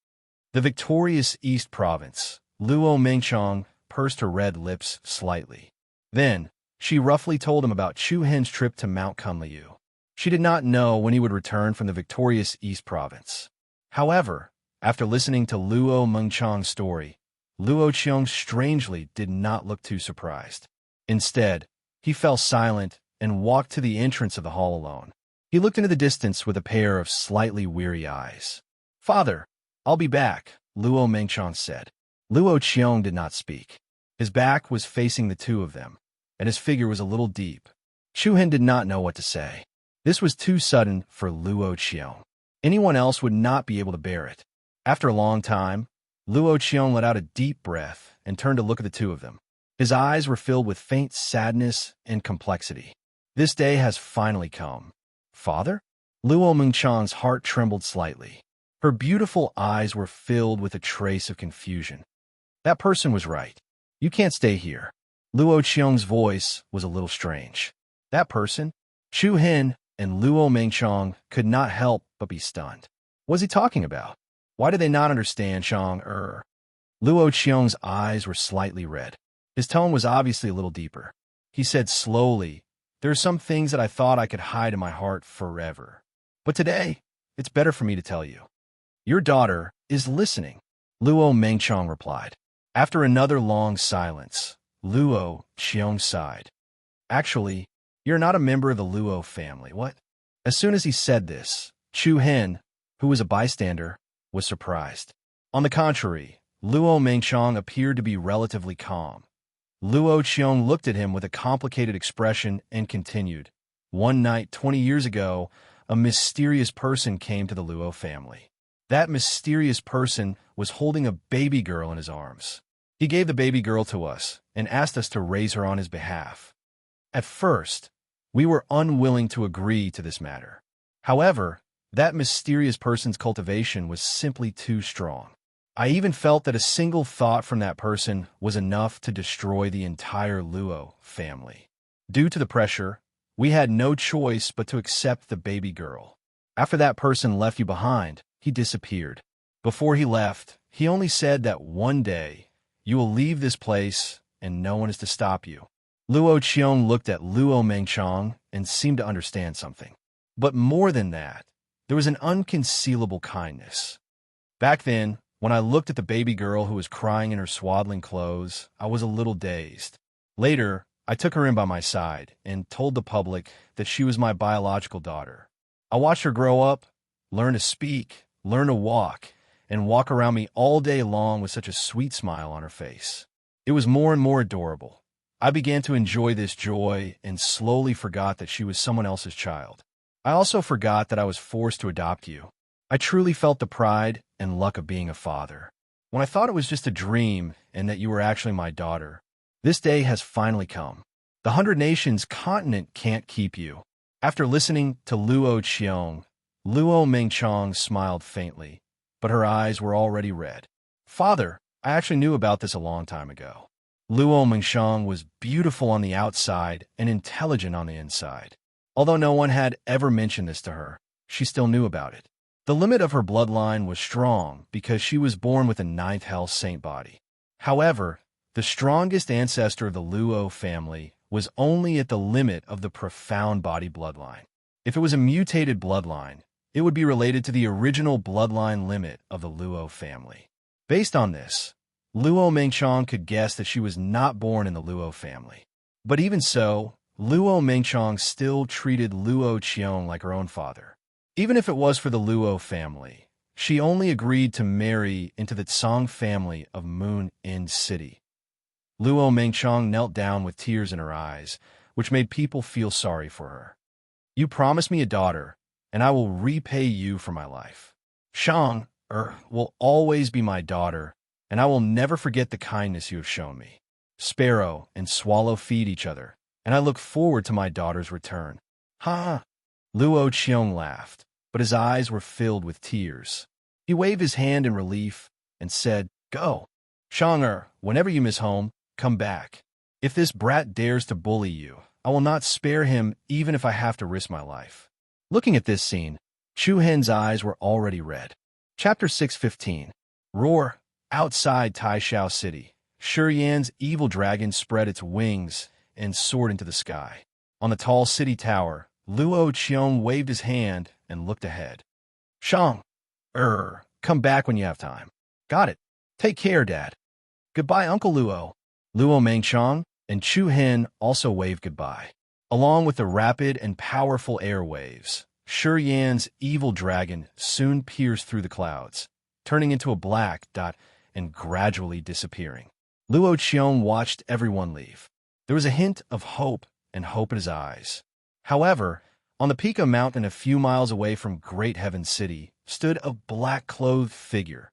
The victorious East Province. Luo Mengchong pursed her red lips slightly. Then, she roughly told him about Chu Hen's trip to Mount Kunliu. She did not know when he would return from the victorious East Province. However, after listening to Luo Mengchong's story, Luo Qiong strangely did not look too surprised. Instead, he fell silent and walked to the entrance of the hall alone. He looked into the distance with a pair of slightly weary eyes. Father, I'll be back, Luo Mengchong said. Luo Qiong did not speak. His back was facing the two of them, and his figure was a little deep. Chu Hen did not know what to say. This was too sudden for Luo Qiong. Anyone else would not be able to bear it. After a long time, Luo Qiong let out a deep breath and turned to look at the two of them. His eyes were filled with faint sadness and complexity. This day has finally come. Father? Luo Mengchong's heart trembled slightly. Her beautiful eyes were filled with a trace of confusion. That person was right. You can't stay here. Luo Qiong's voice was a little strange. That person? Chu Hen and Luo Mengchong could not help but be stunned. What was he talking about? Why did they not understand Luo Qiong's eyes were slightly red. His tone was obviously a little deeper. He said slowly, there are some things that I thought I could hide in my heart forever. But today, it's better for me to tell you. Your daughter is listening, Luo Mengchong replied. After another long silence, Luo Qiong sighed. Actually, you're not a member of the Luo family, what? As soon as he said this, Chu Hen, who was a bystander, was surprised. On the contrary, Luo Mengchong appeared to be relatively calm. Luo Qiong looked at him with a complicated expression and continued. One night 20 years ago, a mysterious person came to the Luo family. That mysterious person was holding a baby girl in his arms. He gave the baby girl to us and asked us to raise her on his behalf. At first, we were unwilling to agree to this matter. However, that mysterious person's cultivation was simply too strong. I even felt that a single thought from that person was enough to destroy the entire Luo family. Due to the pressure, we had no choice but to accept the baby girl. After that person left you behind, he disappeared. Before he left, he only said that one day, you will leave this place and no one is to stop you. Luo Qiong looked at Luo Mengchong and seemed to understand something. But more than that, there was an unconcealable kindness. Back then, when I looked at the baby girl who was crying in her swaddling clothes, I was a little dazed. Later, I took her in by my side and told the public that she was my biological daughter. I watched her grow up, learn to speak, learn to walk, and walk around me all day long with such a sweet smile on her face. It was more and more adorable. I began to enjoy this joy and slowly forgot that she was someone else's child. I also forgot that I was forced to adopt you. I truly felt the pride and luck of being a father. When I thought it was just a dream and that you were actually my daughter, this day has finally come. The 100 Nations continent can't keep you. After listening to Luo Qiong, Luo Mengchong smiled faintly, but her eyes were already red. Father, I actually knew about this a long time ago. Luo Mengshang was beautiful on the outside and intelligent on the inside. Although no one had ever mentioned this to her, she still knew about it. The limit of her bloodline was strong because she was born with a ninth health saint body. However, the strongest ancestor of the Luo family was only at the limit of the profound body bloodline. If it was a mutated bloodline, it would be related to the original bloodline limit of the Luo family. Based on this, Luo Mengchong could guess that she was not born in the Luo family. But even so, Luo Mengchong still treated Luo Qiong like her own father. Even if it was for the Luo family, she only agreed to marry into the Tsang family of Moon End City. Luo Mengchong knelt down with tears in her eyes, which made people feel sorry for her. "You promised me a daughter, and I will repay you for my life. Shang will always be my daughter, and I will never forget the kindness you have shown me. Sparrow and Swallow feed each other, and I look forward to my daughter's return." Ha! Luo Qiong laughed, but his eyes were filled with tears. He waved his hand in relief and said, "Go. Shang, whenever you miss home, come back. If this brat dares to bully you, I will not spare him even if I have to risk my life." Looking at this scene, Chu Hen's eyes were already red. Chapter 6:15. Roar. Outside Taishao City, Shi Yan's evil dragon spread its wings and soared into the sky. On the tall city tower, Luo Qiong waved his hand and looked ahead. "Shang, come back when you have time." "Got it. Take care, Dad." "Goodbye, Uncle Luo." Luo Mengchong and Chu Hen also waved goodbye. Along with the rapid and powerful air waves, Shi Yan's evil dragon soon pierced through the clouds, turning into a black dot and gradually disappearing. Luo Qiong watched everyone leave. There was a hint of hope in his eyes. However, on the peak of a mountain a few miles away from Great Heaven City stood a black-clothed figure.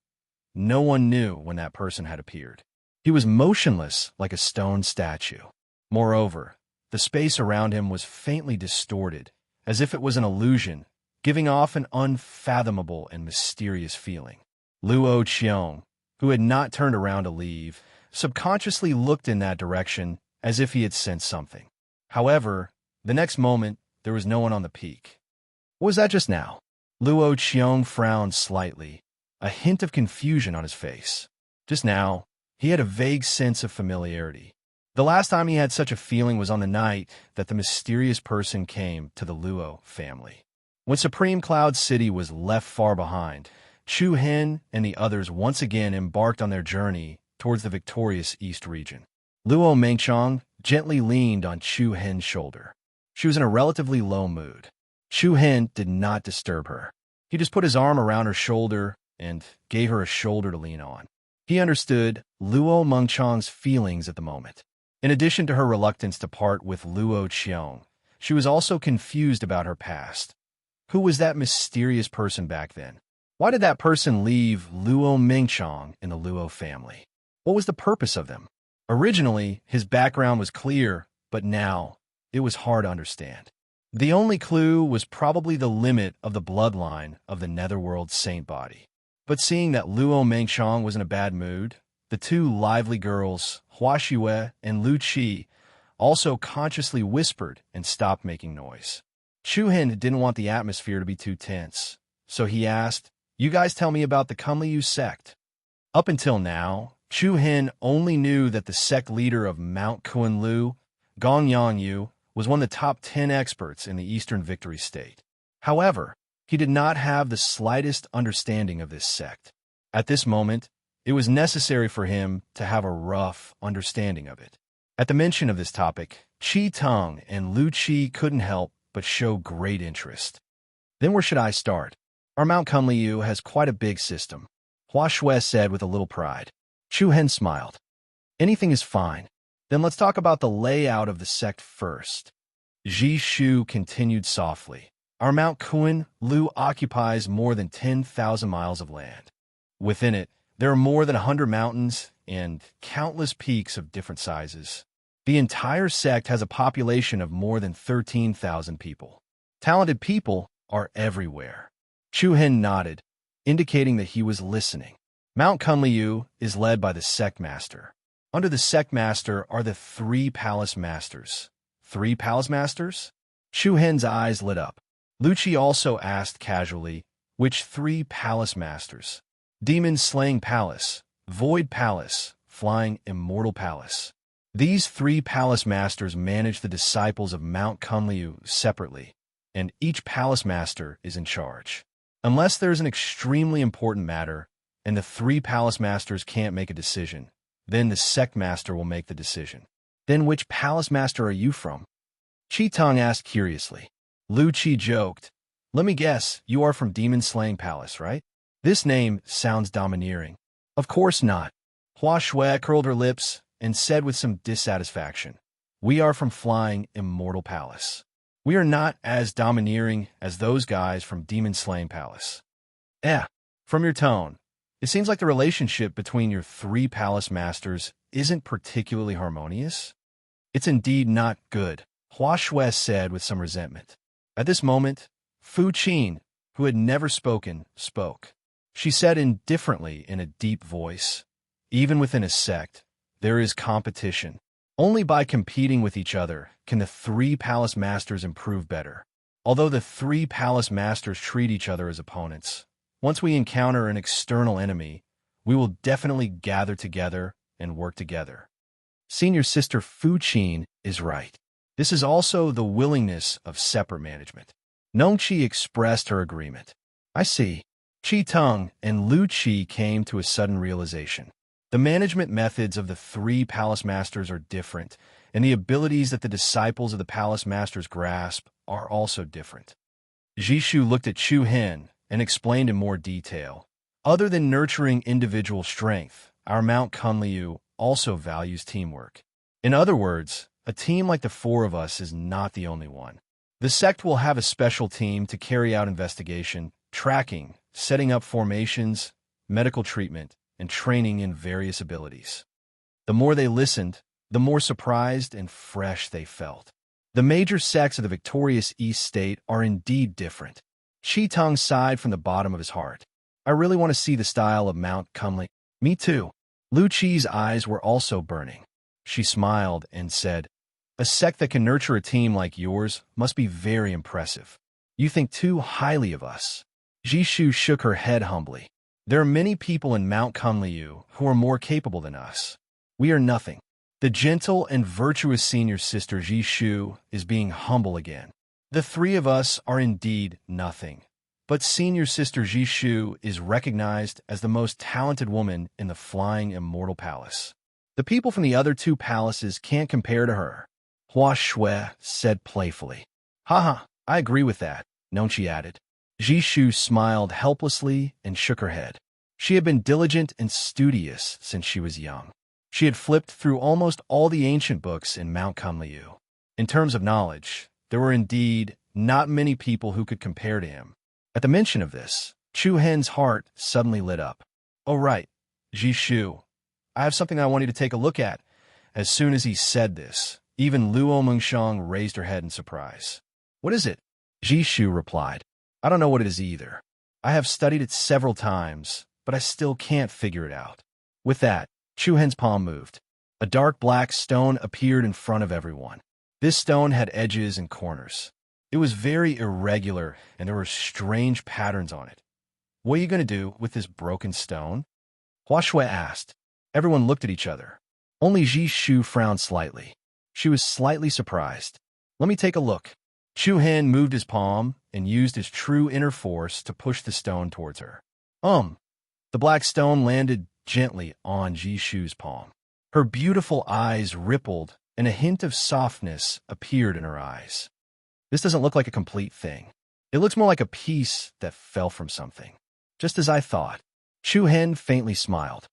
No one knew when that person had appeared. He was motionless like a stone statue. Moreover, the space around him was faintly distorted, as if it was an illusion, giving off an unfathomable and mysterious feeling. Luo Qiong, who had not turned around to leave, subconsciously looked in that direction as if he had sensed something. However, the next moment, there was no one on the peak. What was that just now? Luo Qiong frowned slightly, a hint of confusion on his face. Just now, he had a vague sense of familiarity. The last time he had such a feeling was on the night that the mysterious person came to the Luo family. When Supreme Cloud City was left far behind, Chu Hen and the others once again embarked on their journey towards the victorious East region. Luo Mengchong gently leaned on Chu Hen's shoulder. She was in a relatively low mood. Chu Hen did not disturb her. He just put his arm around her shoulder and gave her a shoulder to lean on. He understood Luo Mengchong's feelings at the moment. In addition to her reluctance to part with Luo Qiong, she was also confused about her past. Who was that mysterious person back then? Why did that person leave Luo Mengchong in the Luo family? What was the purpose of them? Originally, his background was clear, but now it was hard to understand. The only clue was probably the limit of the bloodline of the Netherworld saint body. But seeing that Luo Mengchong was in a bad mood, the two lively girls, Hua Xue and Lu Qi, also consciously whispered and stopped making noise. Chu Hen didn't want the atmosphere to be too tense, so he asked, "You guys tell me about the Kunliu sect." Up until now, Chu Hen only knew that the sect leader of Mount Kunlu, Gong Yangyu, was one of the top 10 experts in the Eastern Victory State. However, he did not have the slightest understanding of this sect. At this moment, it was necessary for him to have a rough understanding of it. At the mention of this topic, Qi Tong and Lu Qi couldn't help but show great interest. "Then where should I start? Our Mount Kunliu has quite a big system," Hua Xue said with a little pride. Chu Hen smiled. "Anything is fine. Then let's talk about the layout of the sect first." Ji Shu continued softly. "Our Mount Kunlu occupies more than 10,000 miles of land. Within it, there are more than 100 mountains and countless peaks of different sizes. The entire sect has a population of more than 13,000 people. Talented people are everywhere." Chu Hen nodded, indicating that he was listening. Mount Kunliu is led by the sect master. Under the sect master are the three palace masters. Three palace masters? Chu Hen's eyes lit up. Lucci also asked casually, which three palace masters? Demon Slaying Palace, Void Palace, Flying Immortal Palace. These three palace masters manage the disciples of Mount Kunliu separately, and each palace master is in charge. Unless there's an extremely important matter, and the three palace masters can't make a decision, then the sect master will make the decision. Then which palace master are you from? Chi Tong asked curiously. Lu Qi joked, let me guess, you are from Demon Slaying Palace, right? This name sounds domineering. Of course not. Hua Shui curled her lips and said with some dissatisfaction, we are from Flying Immortal Palace. We are not as domineering as those guys from Demon Slaying Palace. From your tone, it seems like the relationship between your three palace masters isn't particularly harmonious. It's indeed not good, Hua Shui said with some resentment. At this moment, Fu Qin, who had never spoken, spoke. She said indifferently in a deep voice, even within a sect, there is competition. Only by competing with each other can the three palace masters improve better. Although the three palace masters treat each other as opponents, once we encounter an external enemy, we will definitely gather together and work together. Senior Sister Fu Qin is right. This is also the willingness of separate management. Nongqi expressed her agreement. I see. Qi Tong and Lu Qi came to a sudden realization. The management methods of the three palace masters are different, and the abilities that the disciples of the palace masters grasp are also different. Jishu looked at Chu Hen and explained in more detail. Other than nurturing individual strength, our Mount Kunliu also values teamwork. In other words, a team like the four of us is not the only one. The sect will have a special team to carry out investigation, tracking, setting up formations, medical treatment, and training in various abilities. The more they listened, the more surprised and fresh they felt. The major sects of the victorious East State are indeed different. Qi Tong sighed from the bottom of his heart. I really want to see the style of Mount Kunli. Me too. Lu Qi's eyes were also burning. She smiled and said, a sect that can nurture a team like yours must be very impressive. You think too highly of us. Jishu shook her head humbly. There are many people in Mount Kunliu who are more capable than us. We are nothing. The gentle and virtuous senior sister Jishu is being humble again. The three of us are indeed nothing. But senior sister Jishu is recognized as the most talented woman in the Flying Immortal Palace. The people from the other two palaces can't compare to her, Hua Shui said playfully. Haha, I agree with that, Nongqi added. Jishu smiled helplessly and shook her head. She had been diligent and studious since she was young. She had flipped through almost all the ancient books in Mount Kunliu. In terms of knowledge, there were indeed not many people who could compare to him. At the mention of this, Chu Hen's heart suddenly lit up. Oh right, Jishu, I have something I want you to take a look at. As soon as he said this, even Luo Mengshang raised her head in surprise. What is it? Jishu replied. I don't know what it is either. I have studied it several times, but I still can't figure it out. With that, Chu Hen's palm moved. A dark black stone appeared in front of everyone. This stone had edges and corners. It was very irregular, and there were strange patterns on it. What are you going to do with this broken stone? Hua Shui asked. Everyone looked at each other. Only Jishu frowned slightly. She was slightly surprised. Let me take a look. Chu Hen moved his palm and used his true inner force to push the stone towards her. The black stone landed gently on Jishu's palm. Her beautiful eyes rippled, and a hint of softness appeared in her eyes. This doesn't look like a complete thing. It looks more like a piece that fell from something. Just as I thought. Chu Hen faintly smiled.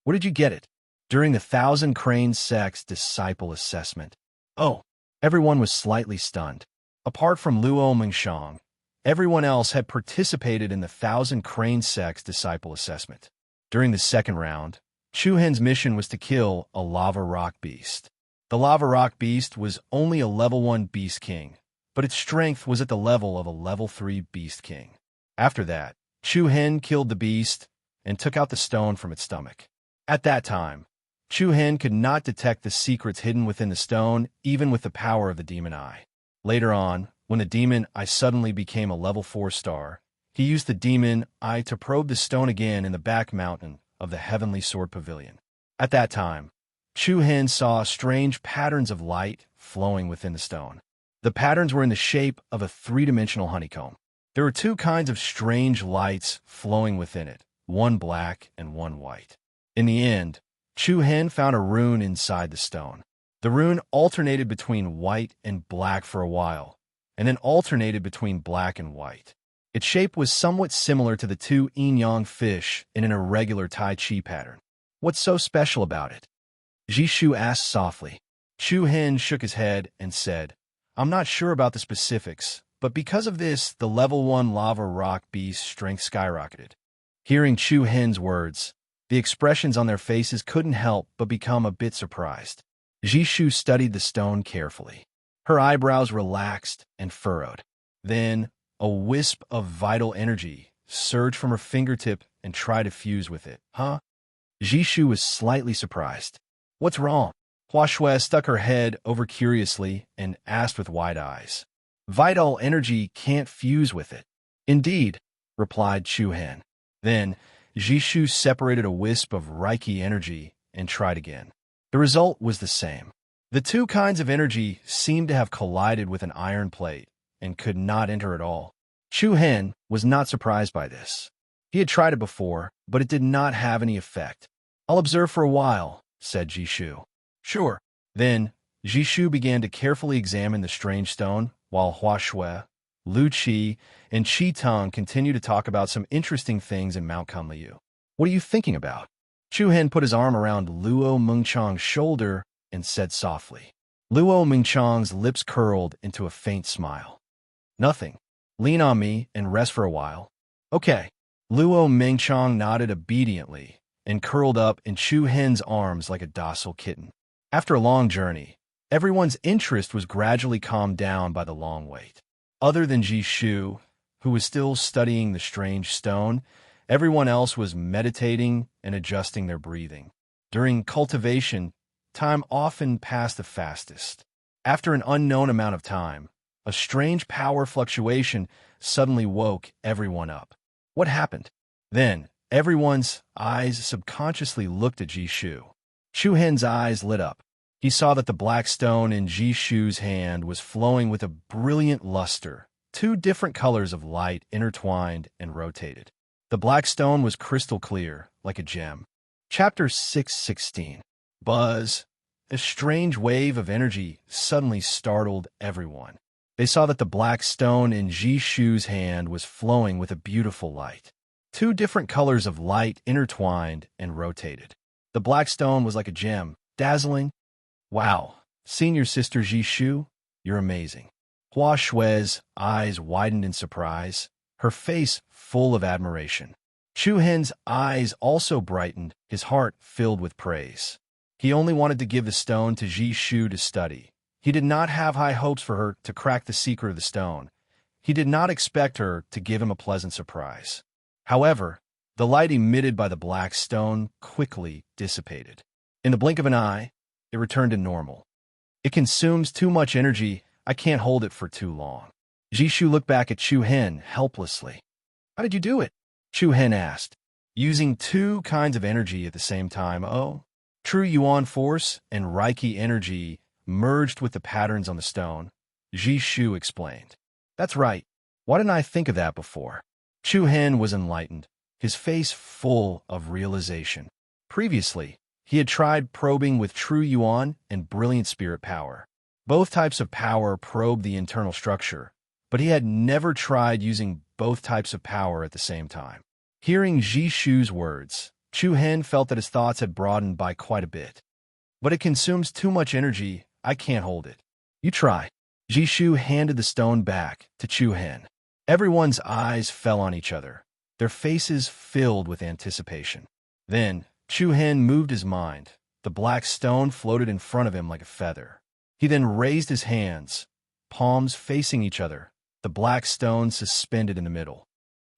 Where did you get it? During the Thousand Crane Sect's disciple assessment. Oh, everyone was slightly stunned. Apart from Luo Mengshang, everyone else had participated in the Thousand Crane Sect's disciple assessment. During the second round, Chu Hen's mission was to kill a lava rock beast. The lava rock beast was only a level 1 beast king, but its strength was at the level of a level 3 beast king. After that, Chu Hen killed the beast and took out the stone from its stomach. At that time, Chu Hen could not detect the secrets hidden within the stone, even with the power of the demon eye. Later on, when the demon eye suddenly became a level 4 star, he used the demon eye to probe the stone again in the back mountain of the Heavenly Sword Pavilion. At that time, Chu Hen saw strange patterns of light flowing within the stone. The patterns were in the shape of a three-dimensional honeycomb. There were two kinds of strange lights flowing within it, one black and one white. In the end, Chu Hen found a rune inside the stone. The rune alternated between white and black for a while, and then alternated between black and white. Its shape was somewhat similar to the two yin-yang fish in an irregular Tai Chi pattern. What's so special about it? Jishu asked softly. Chu Hen shook his head and said, I'm not sure about the specifics, but because of this, the level 1 lava rock beast's strength skyrocketed. Hearing Chu Hen's words, the expressions on their faces couldn't help but become a bit surprised. Jishu studied the stone carefully. Her eyebrows relaxed and furrowed. Then, a wisp of vital energy surged from her fingertip and tried to fuse with it. Huh? Jishu was slightly surprised. What's wrong? Hua Shui stuck her head over curiously and asked with wide eyes. Vital energy can't fuse with it. Indeed, replied Chu Hen. Then, Jishu separated a wisp of Reiki energy and tried again. The result was the same. The two kinds of energy seemed to have collided with an iron plate and could not enter at all. Chu Hen was not surprised by this. He had tried it before, but it did not have any effect. I'll observe for a while, said Jishu. Sure. Then, Jishu began to carefully examine the strange stone, while Hua Shui, Lu Qi, and Qi Tong continued to talk about some interesting things in Mount Kunliu. What are you thinking about? Chu Hen put his arm around Luo Mengchang's shoulder and said softly. Luo Mengchang's lips curled into a faint smile. Nothing. Lean on me and rest for a while. Okay. Luo Mengchang nodded obediently and curled up in Chu Hen's arms like a docile kitten. After a long journey, everyone's interest was gradually calmed down by the long wait. Other than Jishu, who was still studying the strange stone, everyone else was meditating and adjusting their breathing. During cultivation, time often passed the fastest. After an unknown amount of time, a strange power fluctuation suddenly woke everyone up. What happened? Then, everyone's eyes subconsciously looked at Jishu. Chu Hen's eyes lit up. He saw that the black stone in Jishu's hand was flowing with a brilliant luster. Two different colors of light intertwined and rotated. The black stone was crystal clear, like a gem. Chapter 6:16. Buzz. A strange wave of energy suddenly startled everyone. They saw that the black stone in Jishu's hand was flowing with a beautiful light. Two different colors of light intertwined and rotated. The black stone was like a gem, dazzling. Wow, senior sister Jishu, you're amazing. Hua Shui's eyes widened in surprise, her face full of admiration. Chu Hen's eyes also brightened, his heart filled with praise. He only wanted to give the stone to Jishu to study. He did not have high hopes for her to crack the secret of the stone. He did not expect her to give him a pleasant surprise. However, the light emitted by the black stone quickly dissipated. In the blink of an eye, it returned to normal. It consumes too much energy. I can't hold it for too long. Jishu looked back at Chu Hen helplessly. How did you do it? Chu Hen asked. Using two kinds of energy at the same time. Oh, true Yuan force and Reiki energy merged with the patterns on the stone. Jishu explained. That's right. Why didn't I think of that before? Chu Hen was enlightened, his face full of realization. Previously, he had tried probing with true Yuan and brilliant spirit power. Both types of power probed the internal structure, but he had never tried using both types of power at the same time. Hearing Jishu's words, Chu Hen felt that his thoughts had broadened by quite a bit. But it consumes too much energy. I can't hold it. You try. Jishu handed the stone back to Chu Hen. Everyone's eyes fell on each other, their faces filled with anticipation. Then, Chu Hen moved his mind. The black stone floated in front of him like a feather. He then raised his hands, palms facing each other, the black stone suspended in the middle.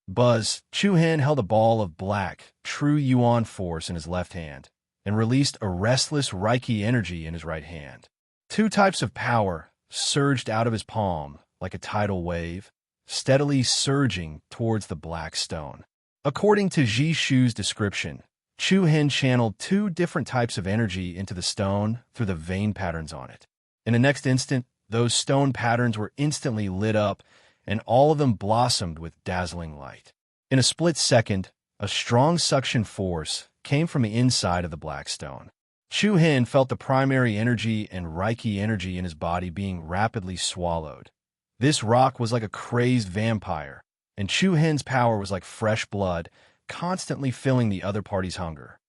Buzz, Chu Hen held a ball of black, true Yuan force in his left hand, and released a restless Reiki energy in his right hand. Two types of power surged out of his palm like a tidal wave, steadily surging towards the black stone. According to Jishu's description, Chu Hen channeled two different types of energy into the stone through the vein patterns on it. In the next instant, those stone patterns were instantly lit up, and all of them blossomed with dazzling light. In a split second, a strong suction force came from the inside of the black stone. Chu Hen felt the primary energy and Reiki energy in his body being rapidly swallowed. This rock was like a crazed vampire, and Chu Hen's power was like fresh blood, constantly filling the other party's hunger.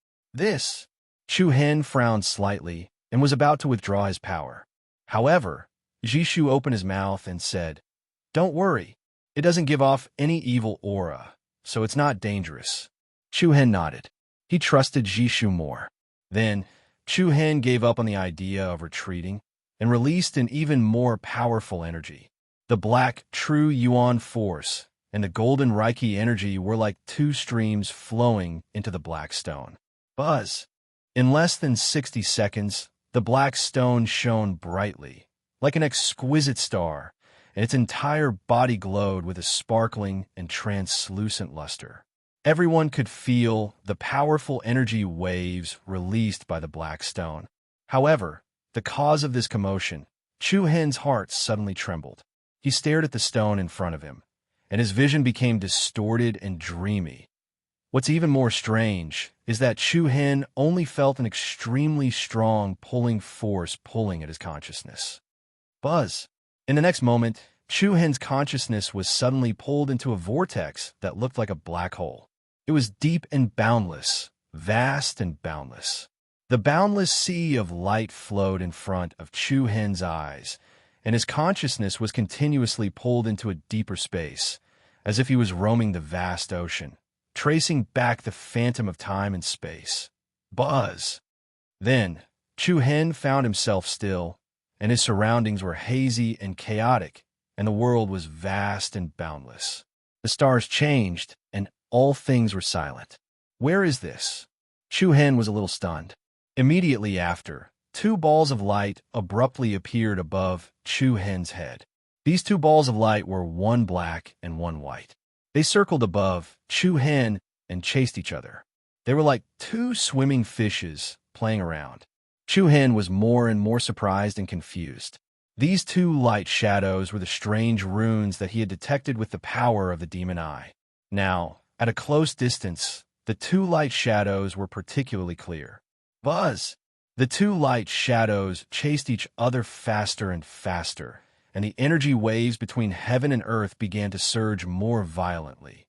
Chu Hen frowned slightly and was about to withdraw his power. However, Jishu opened his mouth and said, "Don't worry, it doesn't give off any evil aura, so it's not dangerous." Chu Hen nodded. He trusted Jishu more. Then, Chu Hen gave up on the idea of retreating and released an even more powerful energy. The black, true Yuan force and the golden Reiki energy were like two streams flowing into the black stone. Buzz! In less than 60 seconds, the black stone shone brightly, like an exquisite star, and its entire body glowed with a sparkling and translucent luster. Everyone could feel the powerful energy waves released by the black stone. However, the cause of this commotion, Chu Hen's heart suddenly trembled. He stared at the stone in front of him, and his vision became distorted and dreamy. What's even more strange is that Chu Hen only felt an extremely strong pulling force pulling at his consciousness. Buzz! In the next moment, Chu Hen's consciousness was suddenly pulled into a vortex that looked like a black hole. It was deep and boundless, vast and boundless. The boundless sea of light flowed in front of Chu Hen's eyes, and his consciousness was continuously pulled into a deeper space, as if he was roaming the vast ocean, tracing back the phantom of time and space. Buzz! Then, Chu Hen found himself still, and his surroundings were hazy and chaotic, and the world was vast and boundless. The stars changed, and all things were silent. Where is this? Chu Hen was a little stunned. Immediately after, two balls of light abruptly appeared above Chu Hen's head. These two balls of light were one black and one white. They circled above Chu Hen and chased each other. They were like two swimming fishes playing around. Chu Hen was more and more surprised and confused. These two light shadows were the strange runes that he had detected with the power of the demon eye. Now, at a close distance, the two light shadows were particularly clear. Buzz! The two light shadows chased each other faster and faster, and the energy waves between heaven and earth began to surge more violently.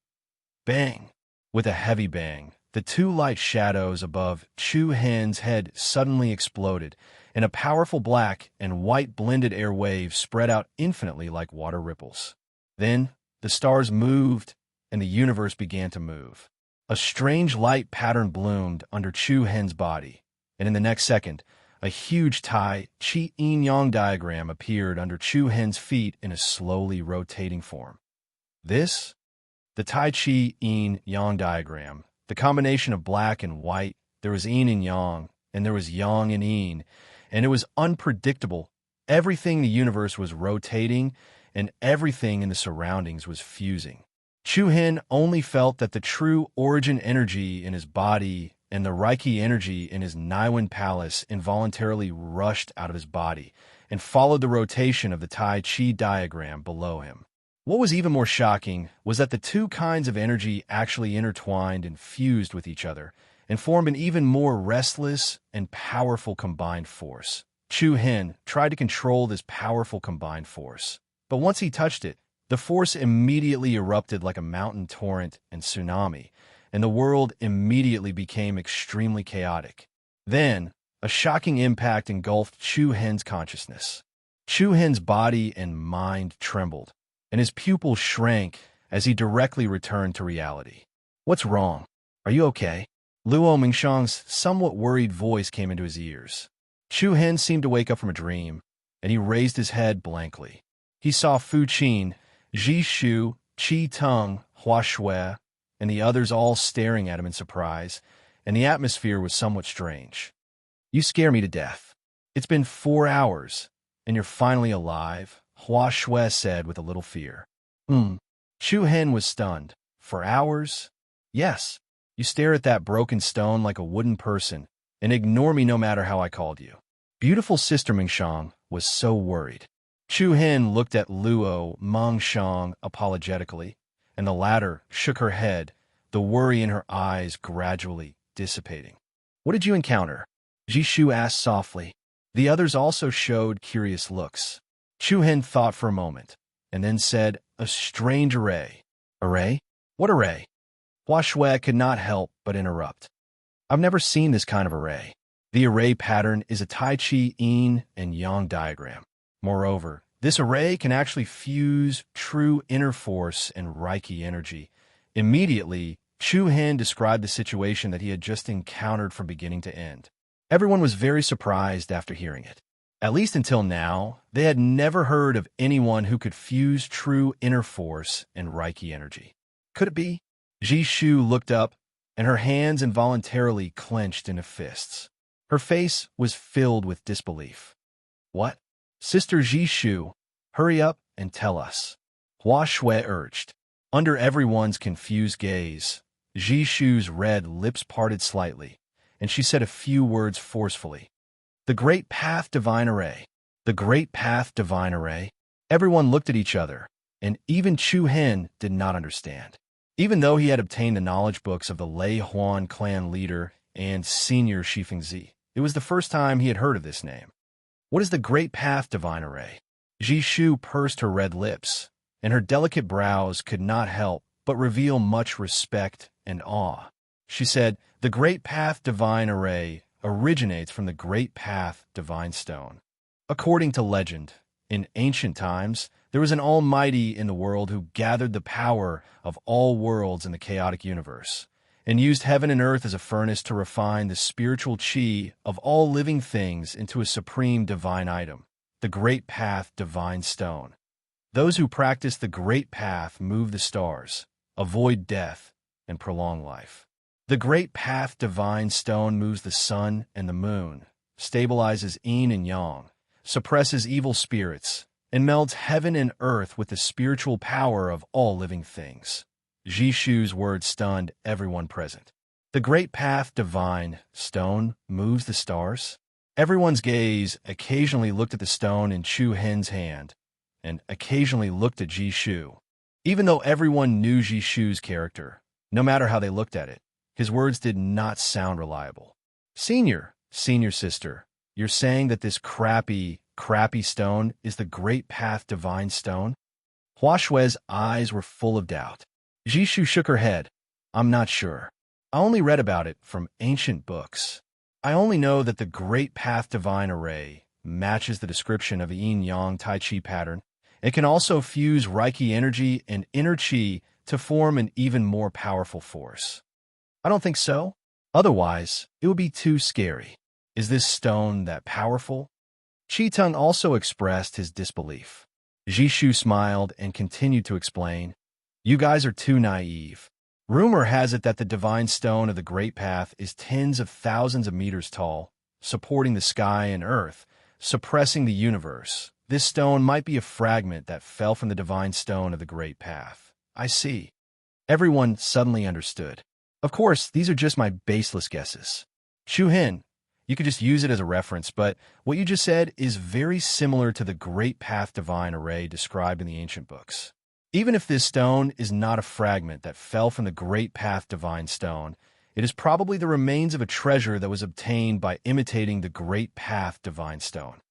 Bang! With a heavy bang, the two light shadows above Chu Hen's head suddenly exploded, and a powerful black and white blended air wave spread out infinitely like water ripples. Then, the stars moved, and the universe began to move. A strange light pattern bloomed under Chu Hen's body, and in the next second, a huge Tai Chi yin-yang diagram appeared under Chu Hen's feet in a slowly rotating form. This? The Tai Chi yin-yang diagram, the combination of black and white, there was yin and yang, and there was yang and yin, and it was unpredictable. Everything in the universe was rotating, and everything in the surroundings was fusing. Chu Hen only felt that the true origin energy in his body and the Reiki energy in his Niwen palace involuntarily rushed out of his body and followed the rotation of the Tai Chi diagram below him. What was even more shocking was that the two kinds of energy actually intertwined and fused with each other and formed an even more restless and powerful combined force. Chu Hen tried to control this powerful combined force, but once he touched it, the force immediately erupted like a mountain torrent and tsunami, and the world immediately became extremely chaotic. Then, a shocking impact engulfed Chu Hen's consciousness. Chu Hen's body and mind trembled, and his pupils shrank as he directly returned to reality. "What's wrong? Are you okay?" Luo Mingshang's somewhat worried voice came into his ears. Chu Hen seemed to wake up from a dream, and he raised his head blankly. He saw Fu Qin, Ji Shu, Qi Teng, Hua Shui, and the others all staring at him in surprise, and the atmosphere was somewhat strange. "You scare me to death. It's been 4 hours, and you're finally alive," Hua Shui said with a little fear. Chu Hen was stunned. "For hours?" "Yes. You stare at that broken stone like a wooden person, and ignore me no matter how I called you." Beautiful Sister Mingshang was so worried. Chu Hen looked at Luo Mengshang apologetically, and the latter shook her head, the worry in her eyes gradually dissipating. "What did you encounter?" Jishu asked softly. The others also showed curious looks. Chu Hen thought for a moment, and then said, "A strange array." "Array? What array?" Hua Shui could not help but interrupt. "I've never seen this kind of array. The array pattern is a Tai Chi yin and yang diagram. Moreover, this array can actually fuse true inner force and Reiki energy." Immediately, Chu Hen described the situation that he had just encountered from beginning to end. Everyone was very surprised after hearing it. At least until now, they had never heard of anyone who could fuse true inner force and Reiki energy. Could it be? Jishu looked up, and her hands involuntarily clenched into fists. Her face was filled with disbelief. "What? Sister Jishu, hurry up and tell us," Hua Shui urged. Under everyone's confused gaze, Jishu's red lips parted slightly, and she said a few words forcefully. "The Great Path Divine Array. The Great Path Divine Array." Everyone looked at each other, and even Chu Hen did not understand. Even though he had obtained the knowledge books of the Lei Huan clan leader and senior Shifengzi, it was the first time he had heard of this name. "What is the Great Path Divine Array?" Jishu pursed her red lips, and her delicate brows could not help but reveal much respect and awe. She said, "The Great Path Divine Array originates from the Great Path Divine Stone. According to legend, in ancient times, there was an almighty in the world who gathered the power of all worlds in the chaotic universe, and used heaven and earth as a furnace to refine the spiritual chi of all living things into a supreme divine item, the Great Path Divine Stone. Those who practice the Great Path move the stars, avoid death, and prolong life. The Great Path Divine Stone moves the sun and the moon, stabilizes yin and yang, suppresses evil spirits, and melds heaven and earth with the spiritual power of all living things." Jishu's words stunned everyone present. "The Great Path Divine Stone moves the stars?" Everyone's gaze occasionally looked at the stone in Chu Hen's hand, and occasionally looked at Jishu. Even though everyone knew Jishu's character, no matter how they looked at it, his words did not sound reliable. Senior sister, you're saying that this crappy stone is the Great Path Divine Stone?" Hua Shui's eyes were full of doubt. Jishu shook her head. "I'm not sure. I only read about it from ancient books. I only know that the Great Path Divine Array matches the description of a yin-yang Tai Chi pattern. It can also fuse Reiki energy and inner Chi to form an even more powerful force." "I don't think so. Otherwise, it would be too scary. Is this stone that powerful?" Chi-Tung also expressed his disbelief. Jishu smiled and continued to explain, "You guys are too naive. Rumor has it that the divine stone of the Great Path is tens of thousands of meters tall, supporting the sky and earth, suppressing the universe. This stone might be a fragment that fell from the divine stone of the Great Path." "I see." Everyone suddenly understood. "Of course, these are just my baseless guesses. Chu Hen, you could just use it as a reference, but what you just said is very similar to the Great Path Divine Array described in the ancient books. Even if this stone is not a fragment that fell from the Great Path Divine Stone, it is probably the remains of a treasure that was obtained by imitating the Great Path Divine Stone."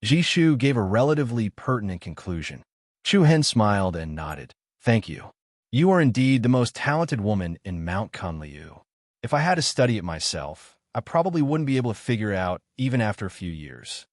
Jishu gave a relatively pertinent conclusion. Chu Hen smiled and nodded. "Thank you. You are indeed the most talented woman in Mount Kunliu. If I had to study it myself, I probably wouldn't be able to figure it out even after a few years."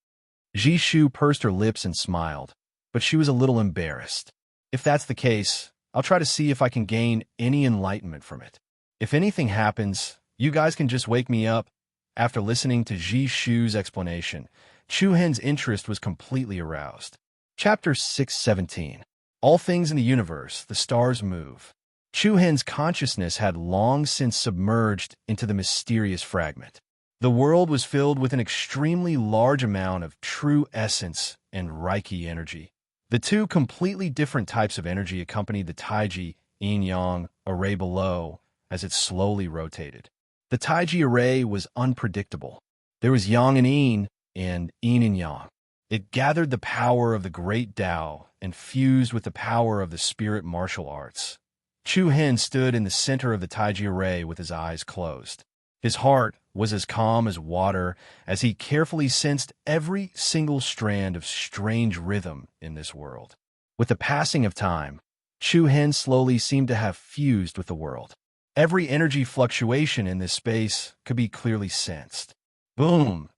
Jishu pursed her lips and smiled, but she was a little embarrassed. "If that's the case, I'll try to see if I can gain any enlightenment from it. If anything happens, you guys can just wake me up." After listening to Jishu's explanation, Chu Hen's interest was completely aroused. Chapter 617. All things in the universe, the stars move. Chu Hen's consciousness had long since submerged into the mysterious fragment. The world was filled with an extremely large amount of true essence and Reiki energy. The two completely different types of energy accompanied the Taiji yin-yang array below as it slowly rotated. The Taiji array was unpredictable. There was yang and yin and yang. It gathered the power of the great Tao and fused with the power of the spirit martial arts. Chu Hen stood in the center of the Taiji array with his eyes closed. His heart was as calm as water as he carefully sensed every single strand of strange rhythm in this world. With the passing of time, Chu Hen slowly seemed to have fused with the world. Every energy fluctuation in this space could be clearly sensed. Boom!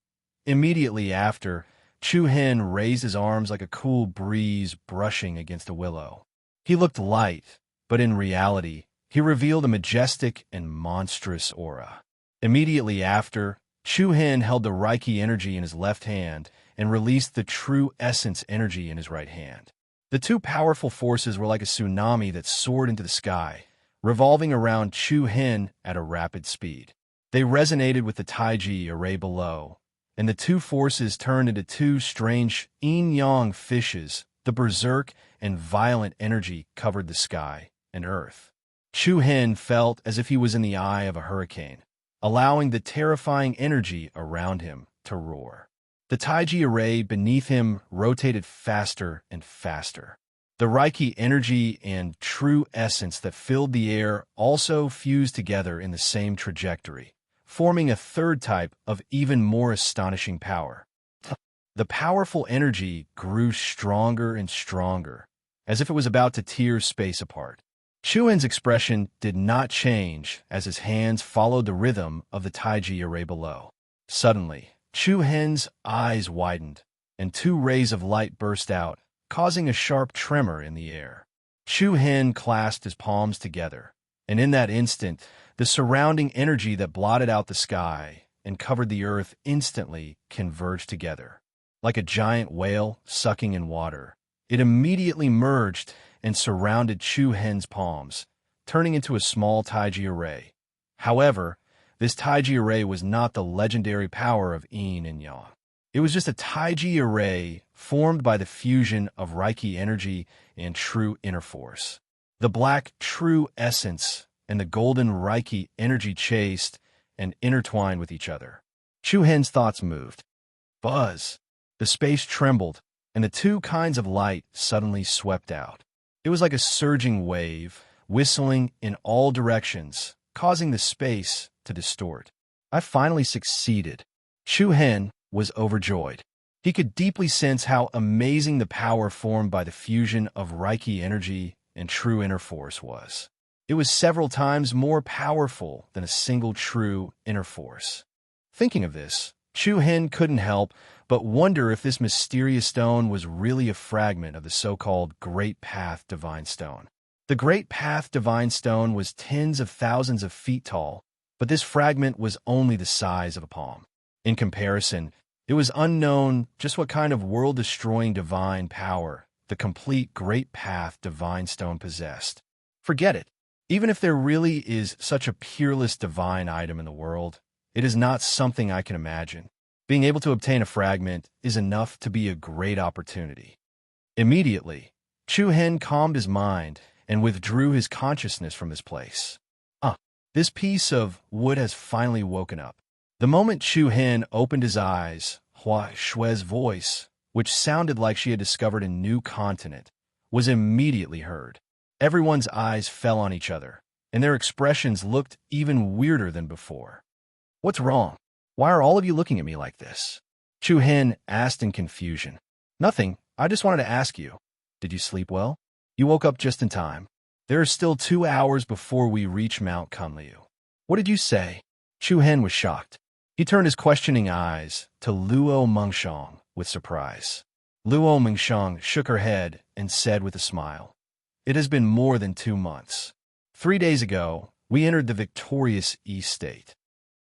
Immediately after, Chu Hen raised his arms like a cool breeze brushing against a willow. He looked light, but in reality, he revealed a majestic and monstrous aura. Immediately after, Chu Hen held the Reiki energy in his left hand and released the true essence energy in his right hand. The two powerful forces were like a tsunami that soared into the sky, revolving around Chu Hen at a rapid speed. They resonated with the Taiji array below, and the two forces turned into two strange yin-yang fishes. The berserk and violent energy covered the sky and earth. Chu Hen felt as if he was in the eye of a hurricane, allowing the terrifying energy around him to roar. The Taiji array beneath him rotated faster and faster. The Reiki energy and true essence that filled the air also fused together in the same trajectory, forming a third type of even more astonishing power. The powerful energy grew stronger and stronger, as if it was about to tear space apart. Chu Hen's expression did not change as his hands followed the rhythm of the Taiji array below. Suddenly, Chu Hen's eyes widened, and two rays of light burst out, causing a sharp tremor in the air. Chu Hen clasped his palms together, and in that instant, the surrounding energy that blotted out the sky and covered the earth instantly converged together. Like a giant whale sucking in water, it immediately merged and surrounded Chu Hen's palms, turning into a small Taiji array. However, this Taiji array was not the legendary power of yin and yang. It was just a Taiji array formed by the fusion of Reiki energy and true inner force. The black true essence and the golden Reiki energy chased and intertwined with each other. Chu Hen's thoughts moved. Buzz! The space trembled, and the two kinds of light suddenly swept out. It was like a surging wave, whistling in all directions, causing the space to distort. I finally succeeded. Chu Hen was overjoyed. He could deeply sense how amazing the power formed by the fusion of Reiki energy and true inner force was. It was several times more powerful than a single true inner force. Thinking of this, Chu Hen couldn't help but wonder if this mysterious stone was really a fragment of the so-called Great Path Divine Stone. The Great Path Divine Stone was tens of thousands of feet tall, but this fragment was only the size of a palm. In comparison, it was unknown just what kind of world-destroying divine power the complete Great Path Divine Stone possessed. Forget it. Even if there really is such a peerless divine item in the world, it is not something I can imagine. Being able to obtain a fragment is enough to be a great opportunity. Immediately, Chu Hen calmed his mind and withdrew his consciousness from this place. This piece of wood has finally woken up. The moment Chu Hen opened his eyes, Hua Shui's voice, which sounded like she had discovered a new continent, was immediately heard. Everyone's eyes fell on each other, and their expressions looked even weirder than before. What's wrong? Why are all of you looking at me like this? Chu Hen asked in confusion. Nothing. I just wanted to ask you. Did you sleep well? You woke up just in time. There are still 2 hours before we reach Mount Kunliu. What did you say? Chu Hen was shocked. He turned his questioning eyes to Luo Mengshang with surprise. Luo Mengshang shook her head and said with a smile, It has been more than 2 months. 3 days ago, we entered the victorious East State.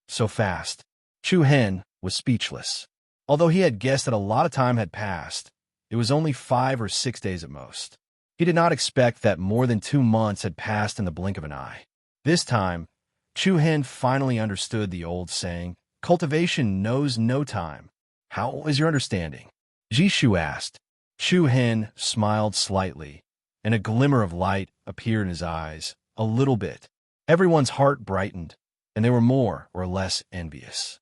So fast. Chu Hen was speechless. Although he had guessed that a lot of time had passed, it was only 5 or 6 days at most. He did not expect that more than 2 months had passed in the blink of an eye. This time, Chu Hen finally understood the old saying, cultivation knows no time. How is your understanding? Jishu asked. Chu Hen smiled slightly, and a glimmer of light appeared in his eyes, a little bit. Everyone's heart brightened, and they were more or less envious.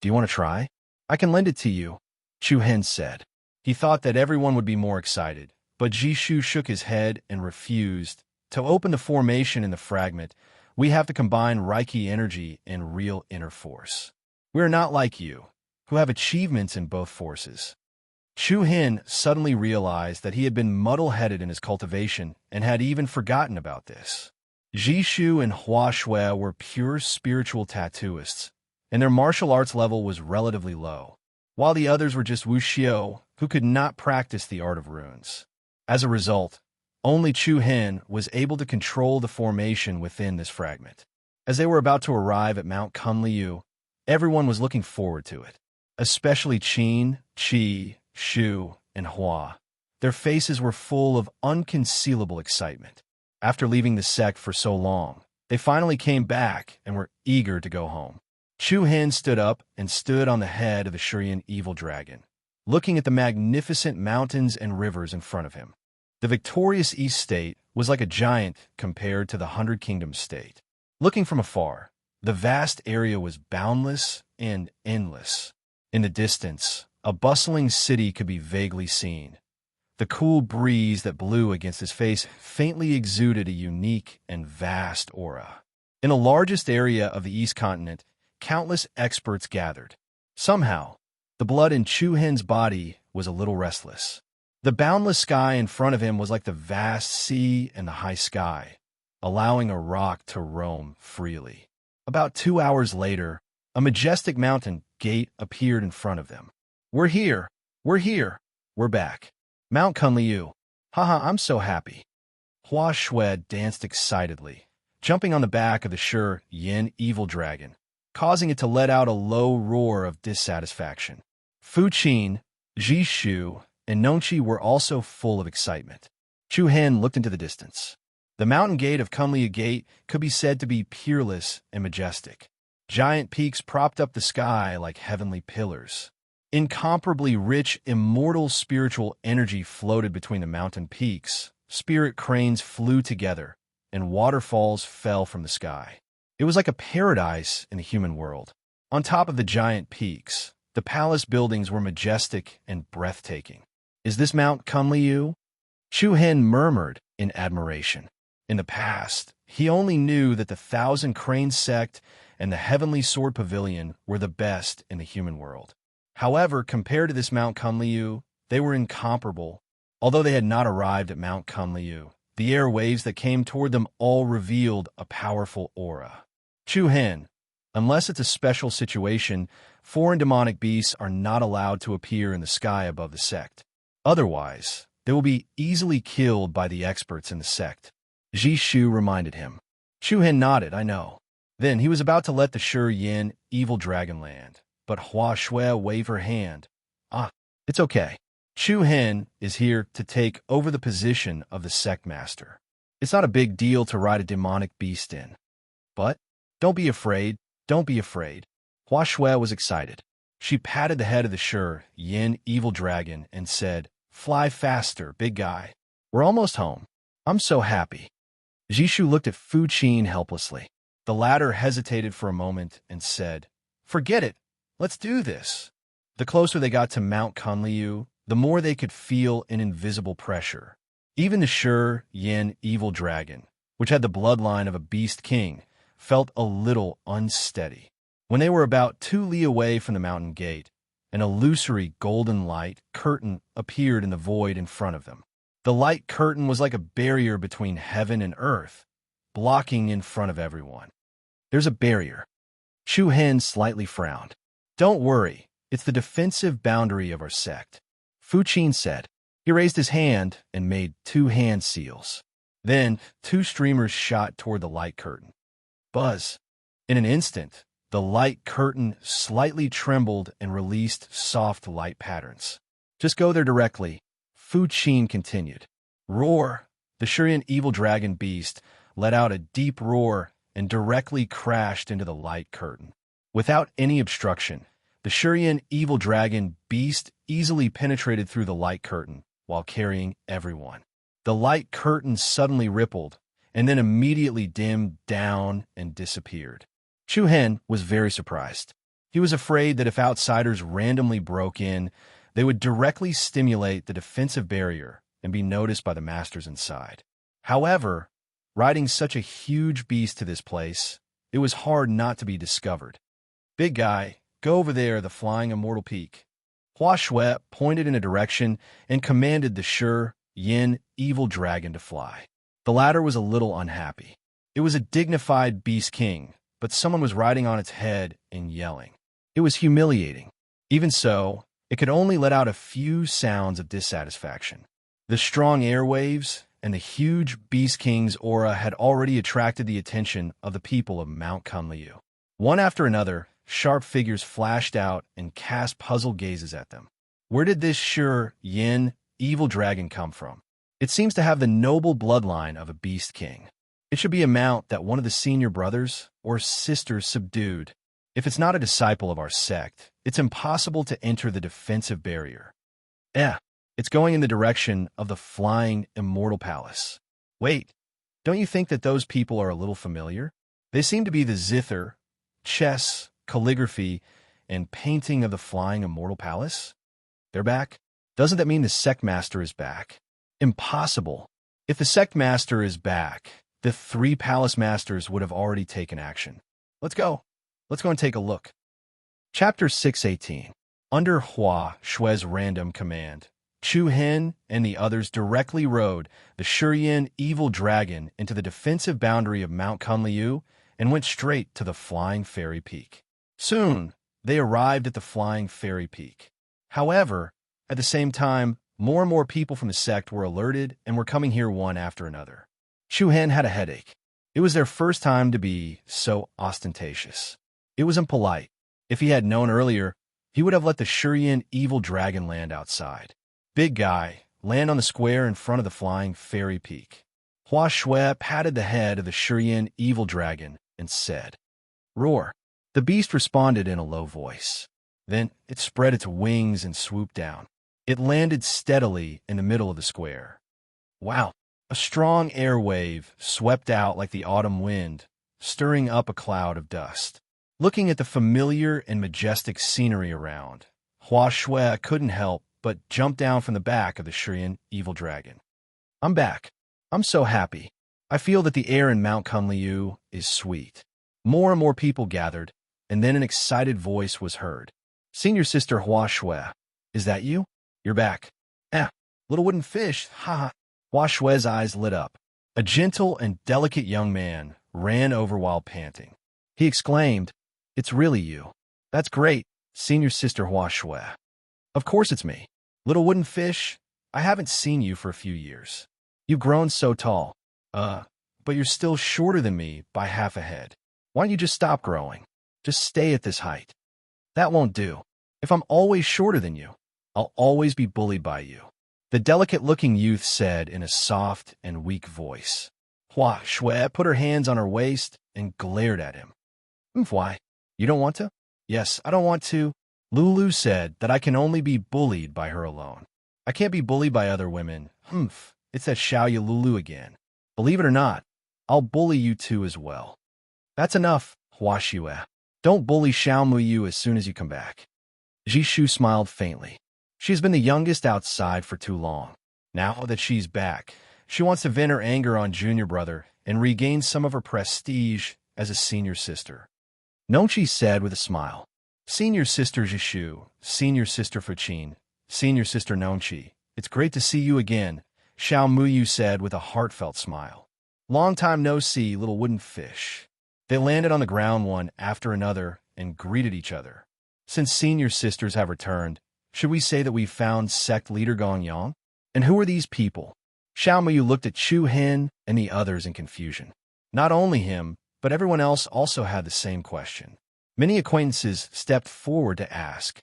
Do you want to try? I can lend it to you, Chu Hen said. He thought that everyone would be more excited, but Jishu shook his head and refused. To open the formation in the fragment, we have to combine Reiki energy and real inner force. We are not like you, who have achievements in both forces. Chu Hen suddenly realized that he had been muddle-headed in his cultivation and had even forgotten about this. Jishu and Hua Shui were pure spiritual tattooists, and their martial arts level was relatively low, while the others were just wuxiu, who could not practice the art of runes. As a result, only Chu Hen was able to control the formation within this fragment. As they were about to arrive at Mount Kunliu, everyone was looking forward to it, especially Qin, Qi, Shu, and Hua. Their faces were full of unconcealable excitement. After leaving the sect for so long, they finally came back and were eager to go home. Chu Hen stood up and stood on the head of the Shurian evil dragon, looking at the magnificent mountains and rivers in front of him. The victorious East State was like a giant compared to the 100 Kingdoms state. Looking from afar, the vast area was boundless and endless. In the distance, a bustling city could be vaguely seen. The cool breeze that blew against his face faintly exuded a unique and vast aura. In the largest area of the East Continent, countless experts gathered. Somehow, the blood in Chu Hen's body was a little restless. The boundless sky in front of him was like the vast sea and the high sky, allowing a rock to roam freely. About 2 hours later, a majestic mountain gate appeared in front of them. We're here! We're here! We're back! Mount Kunliu! Haha, I'm so happy! Hua Shui danced excitedly, jumping on the back of the Sure Yin evil dragon, causing it to let out a low roar of dissatisfaction. Fu Qin, Jishu, and Nongqi were also full of excitement. Chu Hen looked into the distance. The mountain gate of Kunliu Gate could be said to be peerless and majestic. Giant peaks propped up the sky like heavenly pillars. Incomparably rich, immortal spiritual energy floated between the mountain peaks. Spirit cranes flew together, and waterfalls fell from the sky. It was like a paradise in the human world. On top of the giant peaks, the palace buildings were majestic and breathtaking. Is this Mount Kunliu? Chu Hen murmured in admiration. In the past, he only knew that the Thousand Cranes sect and the Heavenly Sword Pavilion were the best in the human world. However, compared to this Mount Kunliu, they were incomparable. Although they had not arrived at Mount Kunliu, the air waves that came toward them all revealed a powerful aura. Chu Hen, unless it's a special situation, foreign demonic beasts are not allowed to appear in the sky above the sect. Otherwise, they will be easily killed by the experts in the sect. Jishu reminded him. Chu Hen nodded, I know. Then he was about to let the Sure Yin evil dragon land, but Hua Shui waved her hand. It's okay. Chu Hen is here to take over the position of the sect master. It's not a big deal to ride a demonic beast in. But don't be afraid. Don't be afraid. Hua Shui was excited. She patted the head of the Sure Yin evil dragon and said, Fly faster, big guy. We're almost home. I'm so happy. Jishu looked at Fu Qin helplessly. The latter hesitated for a moment and said, Forget it. Let's do this. The closer they got to Mount Kunliu, the more they could feel an invisible pressure. Even the Sure Yin evil dragon, which had the bloodline of a beast king, felt a little unsteady. When they were about 2 li away from the mountain gate, an illusory golden light curtain appeared in the void in front of them. The light curtain was like a barrier between heaven and earth, blocking in front of everyone. There's a barrier. Chu Hen slightly frowned. Don't worry, it's the defensive boundary of our sect. Fu Qin said. He raised his hand and made 2 hand seals. Then 2 streamers shot toward the light curtain. Buzz. In an instant, the light curtain slightly trembled and released soft light patterns. Just go there directly, Fu Qin continued. Roar, the Shurian evil dragon beast let out a deep roar and directly crashed into the light curtain. Without any obstruction, the Shurian evil dragon beast easily penetrated through the light curtain while carrying everyone. The light curtain suddenly rippled and then immediately dimmed down and disappeared. Chu Hen was very surprised. He was afraid that if outsiders randomly broke in, they would directly stimulate the defensive barrier and be noticed by the masters inside. However, riding such a huge beast to this place, it was hard not to be discovered. "Big guy, go over there, the flying immortal peak." Hua Shui pointed in a direction and commanded the Shur Yin evil dragon to fly. The latter was a little unhappy. It was a dignified beast king, but someone was riding on its head and yelling. It was humiliating. Even so, it could only let out a few sounds of dissatisfaction. The strong airwaves and the huge beast king's aura had already attracted the attention of the people of Mount Kunliu. One after another, sharp figures flashed out and cast puzzled gazes at them. Where did this Shur Yin evil dragon come from? It seems to have the noble bloodline of a beast king. It should be a mount that one of the senior brothers or sisters subdued. If it's not a disciple of our sect, it's impossible to enter the defensive barrier. It's going in the direction of the flying immortal palace. Wait, don't you think that those people are a little familiar? They seem to be the zither, chess, calligraphy, and painting of the flying immortal palace. They're back? Doesn't that mean the sect master is back? Impossible. If the sect master is back, the 3 palace masters would have already taken action. Let's go. Let's go and take a look. Chapter 618. Under Hua Shui's random command, Chu Hen and the others directly rode the Shurian evil dragon into the defensive boundary of Mount Kunliu and went straight to the Flying Fairy Peak. Soon, they arrived at the Flying Fairy Peak. However, at the same time, more and more people from the sect were alerted and were coming here one after another. Chu Hen had a headache. It was their first time to be so ostentatious. It was impolite. If he had known earlier, he would have let the Shurian evil dragon land outside. "Big guy, land on the square in front of the Flying Fairy Peak." Hua Shui patted the head of the Shurian evil dragon and said, "Roar." The beast responded in a low voice. Then it spread its wings and swooped down. It landed steadily in the middle of the square. Wow! A strong air wave swept out like the autumn wind, stirring up a cloud of dust. Looking at the familiar and majestic scenery around, Hua Shui couldn't help but jump down from the back of the Shurian evil dragon. "I'm back. I'm so happy. I feel that the air in Mount Kunliu is sweet." More and more people gathered, and then an excited voice was heard. "Senior Sister Hua Shui, is that you? You're back." Little wooden fish, haha." Hua Shui's eyes lit up. A gentle and delicate young man ran over while panting. He exclaimed, "It's really you. That's great, Senior Sister Hua Shui." "Of course it's me. Little wooden fish, I haven't seen you for a few years. You've grown so tall. But you're still shorter than me by half a head. Why don't you just stop growing? Just stay at this height." "That won't do. If I'm always shorter than you, I'll always be bullied by you," the delicate-looking youth said in a soft and weak voice. Hua Shui put her hands on her waist and glared at him. "Why? You don't want to?" "Yes, I don't want to. Lulu said that I can only be bullied by her alone. I can't be bullied by other women. It's that Xiaoya Lulu again. Believe it or not, I'll bully you too as well." "That's enough, Hua Shui. Don't bully Xiao Muyu as soon as you come back." Jishu smiled faintly. She's been the youngest outside for too long. Now that she's back, she wants to vent her anger on junior brother and regain some of her prestige as a senior sister. Nonchi said with a smile, "Senior Sister Jishu, Senior Sister Fuqin, Senior Sister Nonchi, it's great to see you again," Xiao Muyu said with a heartfelt smile. "Long time no see, little wooden fish." They landed on the ground one after another and greeted each other. "Since senior sisters have returned, should we say that we found sect leader Gong Yang? And who are these people?" Xiao Muyu looked at Chu Hen and the others in confusion. Not only him, but everyone else also had the same question. Many acquaintances stepped forward to ask,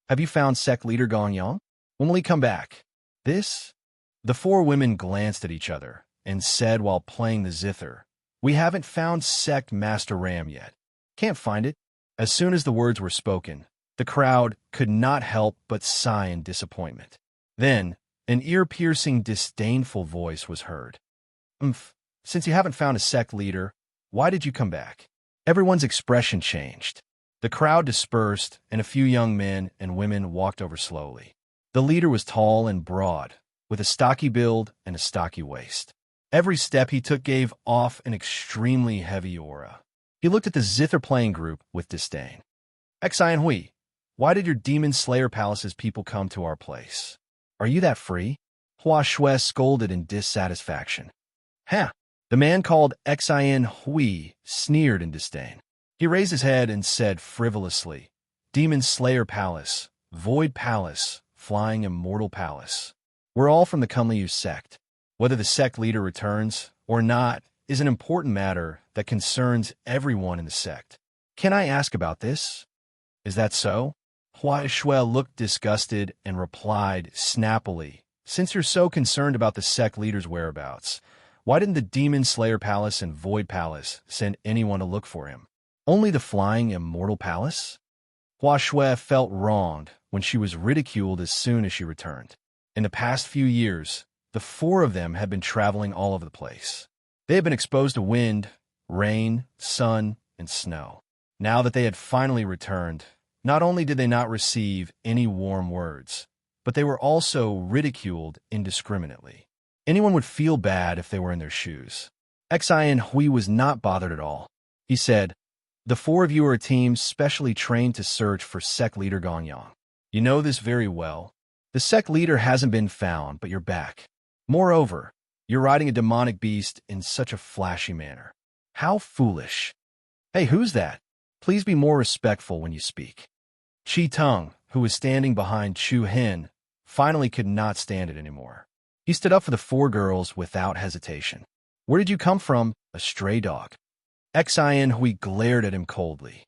"Have you found sect leader Gong Yang? When will he come back?" The 4 women glanced at each other, and said while playing the zither, "We haven't found Sect Master Ram yet. Can't find it." As soon as the words were spoken, the crowd could not help but sigh in disappointment. Then, an ear-piercing, disdainful voice was heard. Since you haven't found a sect leader, why did you come back?" Everyone's expression changed. The crowd dispersed, and a few young men and women walked over slowly. The leader was tall and broad, with a stocky build and a stocky waist. Every step he took gave off an extremely heavy aura. He looked at the zither playing group with disdain. "Xian Hui, why did your Demon Slayer Palace's people come to our place? Are you that free?" Hua Shui scolded in dissatisfaction. "Huh!" The man called Xian Hui sneered in disdain. He raised his head and said frivolously, "Demon Slayer Palace, Void Palace, Flying Immortal Palace. We're all from the Kunliu sect. Whether the sect leader returns or not is an important matter that concerns everyone in the sect. Can I ask about this? Is that so?" Hua Shui looked disgusted and replied snappily, "Since you're so concerned about the sect leader's whereabouts, why didn't the Demon Slayer Palace and Void Palace send anyone to look for him? Only the Flying Immortal Palace?" Hua Shui felt wronged when she was ridiculed as soon as she returned. In the past few years, the four of them had been traveling all over the place. They had been exposed to wind, rain, sun, and snow. Now that they had finally returned, not only did they not receive any warm words, but they were also ridiculed indiscriminately. Anyone would feel bad if they were in their shoes. Xian Hui was not bothered at all. He said, "The four of you are a team specially trained to search for sect leader Gongyang. You know this very well. The sect leader hasn't been found, but you're back. Moreover, you're riding a demonic beast in such a flashy manner. How foolish. Hey, who's that? Please be more respectful when you speak." Chi Tung, who was standing behind Chu Hen, finally could not stand it anymore. He stood up for the four girls without hesitation. "Where did you come from, a stray dog?" Xian Hui glared at him coldly.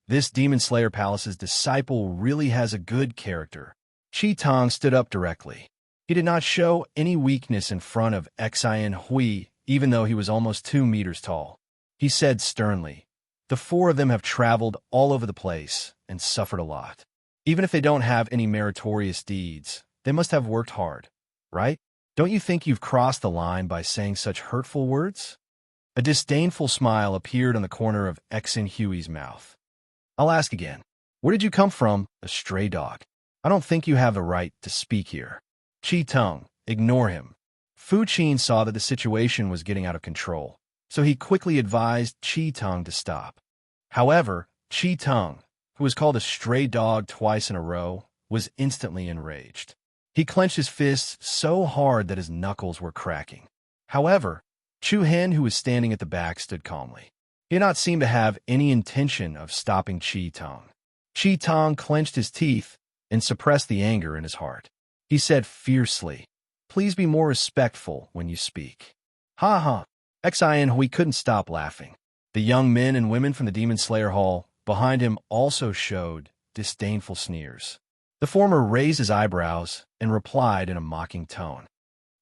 This Demon Slayer Palace's disciple really has a good character." Chi Tung stood up directly. He did not show any weakness in front of Xian Hui, even though he was almost 2 meters tall. He said sternly, "The four of them have traveled all over the place and suffered a lot. Even if they don't have any meritorious deeds, they must have worked hard, right? Don't you think you've crossed the line by saying such hurtful words?" A disdainful smile appeared on the corner of Xian Hui's mouth. "I'll ask again. Where did you come from, a stray dog? I don't think you have the right to speak here." Chi Tung, ignore him. Fu Qin saw that the situation was getting out of control, so he quickly advised Chi Tung to stop. However, Chi Tung, who was called a stray dog twice in a row, was instantly enraged. He clenched his fists so hard that his knuckles were cracking. However, Chu Hen, who was standing at the back, stood calmly. He did not seem to have any intention of stopping Chi Tung. Chi Tung clenched his teeth and suppressed the anger in his heart. He said fiercely, "Please be more respectful when you speak." "Ha ha!" Xian Hui couldn't stop laughing. The young men and women from the Demon Slayer Hall behind him also showed disdainful sneers. The former raised his eyebrows and replied in a mocking tone,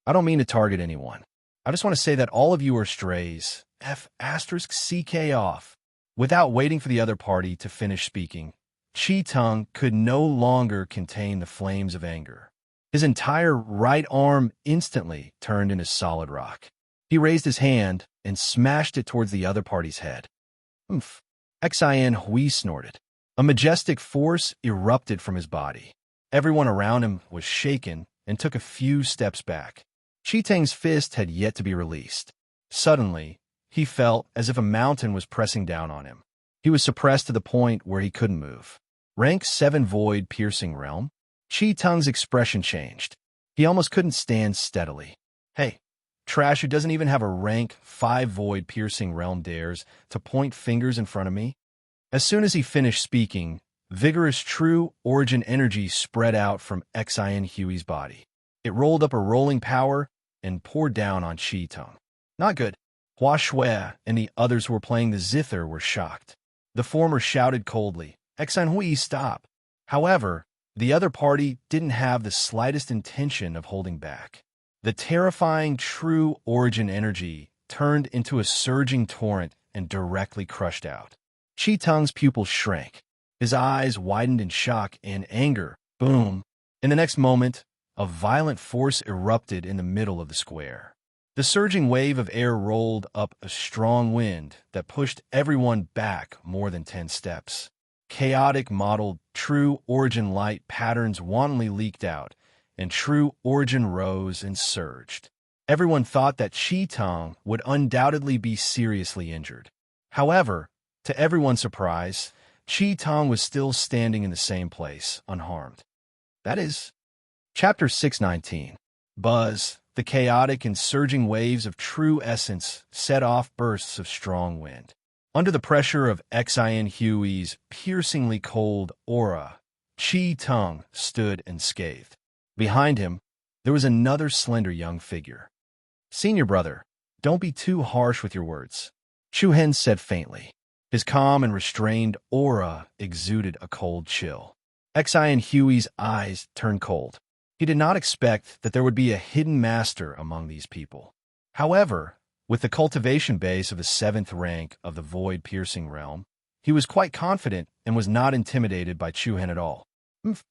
"I don't mean to target anyone. I just want to say that all of you are strays. F***CK off." Without waiting for the other party to finish speaking, Chi Tung could no longer contain the flames of anger. His entire right arm instantly turned into solid rock. He raised his hand and smashed it towards the other party's head. Xian Hui snorted. A majestic force erupted from his body. Everyone around him was shaken and took a few steps back. Chi Tang's fist had yet to be released. Suddenly, he felt as if a mountain was pressing down on him. He was suppressed to the point where he couldn't move. Rank 7 Void Piercing Realm? Chi Tung's expression changed. He almost couldn't stand steadily. Hey, trash who doesn't even have a rank 5 Void Piercing Realm dares to point fingers in front of me? As soon as he finished speaking, vigorous true origin energy spread out from Xian Hui's body. It rolled up a rolling power and poured down on Chi Tung. Not good. Hua Shui and the others who were playing the zither were shocked. The former shouted coldly, "Xian Hui, stop." However, the other party didn't have the slightest intention of holding back. The terrifying true origin energy turned into a surging torrent and directly crushed out. Chi Tung's pupils shrank. His eyes widened in shock and anger. Boom! In the next moment, a violent force erupted in the middle of the square. The surging wave of air rolled up a strong wind that pushed everyone back more than 10 steps. Chaotic mottled true origin light patterns wantonly leaked out, and true origin rose and surged. Everyone thought that Chi Tung would undoubtedly be seriously injured. However, to everyone's surprise, Chi Tung was still standing in the same place, unharmed. That is, Chapter 619. Buzz, the chaotic and surging waves of true essence set off bursts of strong wind. Under the pressure of Xin Hui's piercingly cold aura, Chi Tung stood unscathed. Behind him, there was another slender young figure. "Senior brother, don't be too harsh with your words," Chu Hen said faintly. His calm and restrained aura exuded a cold chill. Xin Hui's eyes turned cold. He did not expect that there would be a hidden master among these people. However, with the cultivation base of the 7th rank of the void-piercing realm, he was quite confident and was not intimidated by Chu Hen at all.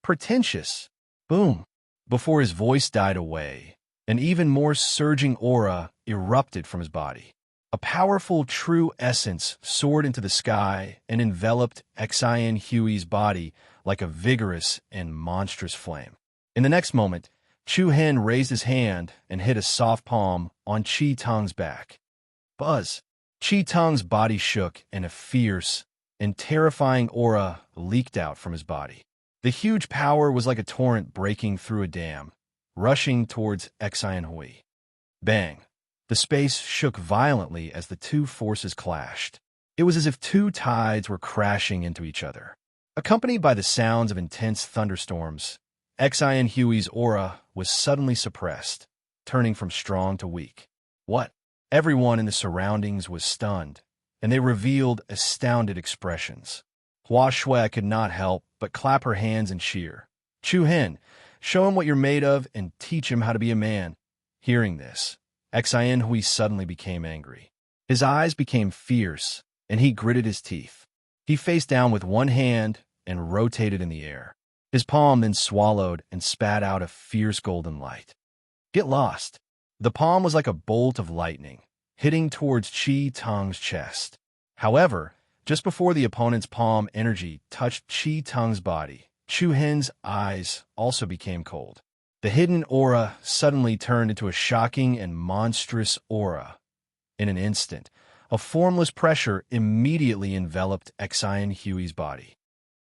Pretentious. Boom. Before his voice died away, an even more surging aura erupted from his body. A powerful true essence soared into the sky and enveloped Xin Hui's body like a vigorous and monstrous flame. In the next moment, Chu Hen raised his hand and hit a soft palm on Chi Tung's back. Buzz! Chi Tung's body shook and a fierce and terrifying aura leaked out from his body. The huge power was like a torrent breaking through a dam, rushing towards Xin Hui. Bang! The space shook violently as the two forces clashed. It was as if two tides were crashing into each other. Accompanied by the sounds of intense thunderstorms, Xin Hui's aura was suddenly suppressed, turning from strong to weak. What? Everyone in the surroundings was stunned, and they revealed astounded expressions. Hua Shui could not help but clap her hands and cheer. "Chu Hen, show him what you're made of and teach him how to be a man." Hearing this, Xin Hui suddenly became angry. His eyes became fierce, and he gritted his teeth. He faced down with one hand and rotated in the air. His palm then swallowed and spat out a fierce golden light. Get lost. The palm was like a bolt of lightning, hitting towards Chi Tung's chest. However, just before the opponent's palm energy touched Chi Tung's body, Chu Hen's eyes also became cold. The hidden aura suddenly turned into a shocking and monstrous aura. In an instant, a formless pressure immediately enveloped Xin Hui's body.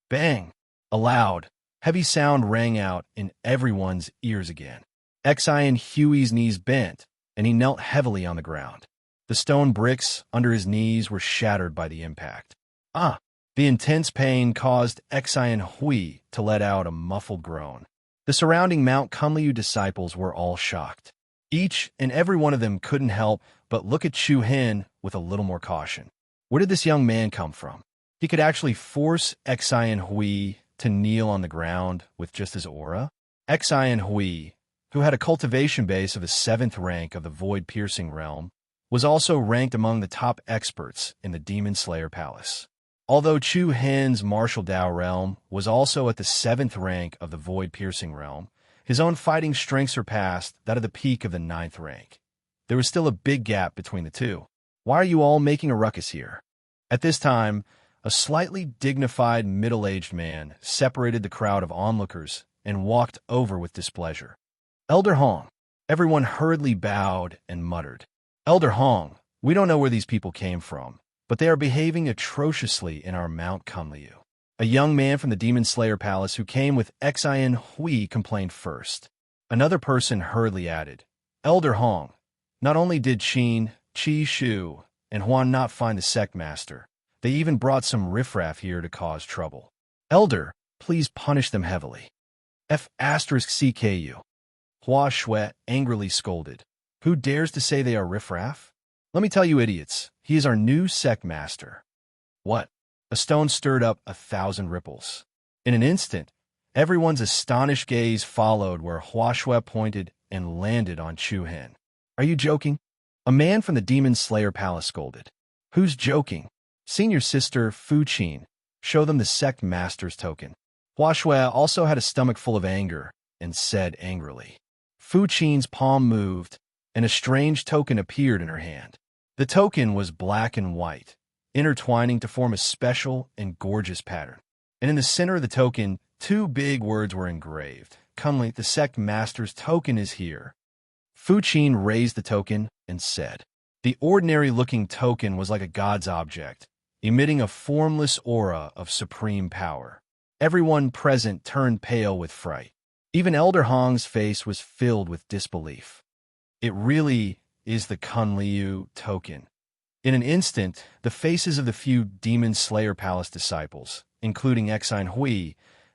Bang! A loud, heavy sound rang out in everyone's ears again. Xin Hui's knees bent, and he knelt heavily on the ground. The stone bricks under his knees were shattered by the impact. The intense pain caused Xin Hui to let out a muffled groan. The surrounding Mount Kunliu disciples were all shocked. Each and every one of them couldn't help but look at Chu Hen with a little more caution. Where did this young man come from? He could actually force Xin Hui to kneel on the ground with just his aura? Xin Hui, who had a cultivation base of the 7th rank of the void-piercing realm, was also ranked among the top experts in the Demon Slayer Palace. Although Chu Hen's martial Dao realm was also at the 7th rank of the void-piercing realm, his own fighting strength surpassed that of the peak of the 9th rank. There was still a big gap between the two. Why are you all making a ruckus here? At this time, a slightly dignified middle-aged man separated the crowd of onlookers and walked over with displeasure. Elder Hong. Everyone hurriedly bowed and muttered. Elder Hong, we don't know where these people came from, but they are behaving atrociously in our Mount Kunliu. A young man from the Demon Slayer Palace who came with Xin Hui complained first. Another person hurriedly added, Elder Hong, not only did Qin, Qi Shu, and Huan not find the sect master, they even brought some riffraff here to cause trouble. Elder, please punish them heavily. F*CKU. Hua Shui angrily scolded. Who dares to say they are riffraff? Let me tell you idiots, he is our new sect master. What? A stone stirred up 1,000 ripples. In an instant, everyone's astonished gaze followed where Hua Shui pointed and landed on Chu Hen. Are you joking? A man from the Demon Slayer Palace scolded. Who's joking? Senior sister Fu Qin. Show them the sect master's token. Hua Shui also had a stomach full of anger and said angrily. Fu Qin's palm moved, and a strange token appeared in her hand. The token was black and white, intertwining to form a special and gorgeous pattern. And in the center of the token, two big words were engraved. Kunli, the sect master's token is here. Fu Qin raised the token and said. The ordinary-looking token was like a god's object, emitting a formless aura of supreme power. Everyone present turned pale with fright. Even Elder Hong's face was filled with disbelief. It really is the Kunliu token. In an instant, the faces of the few Demon Slayer Palace disciples, including Exine Hui,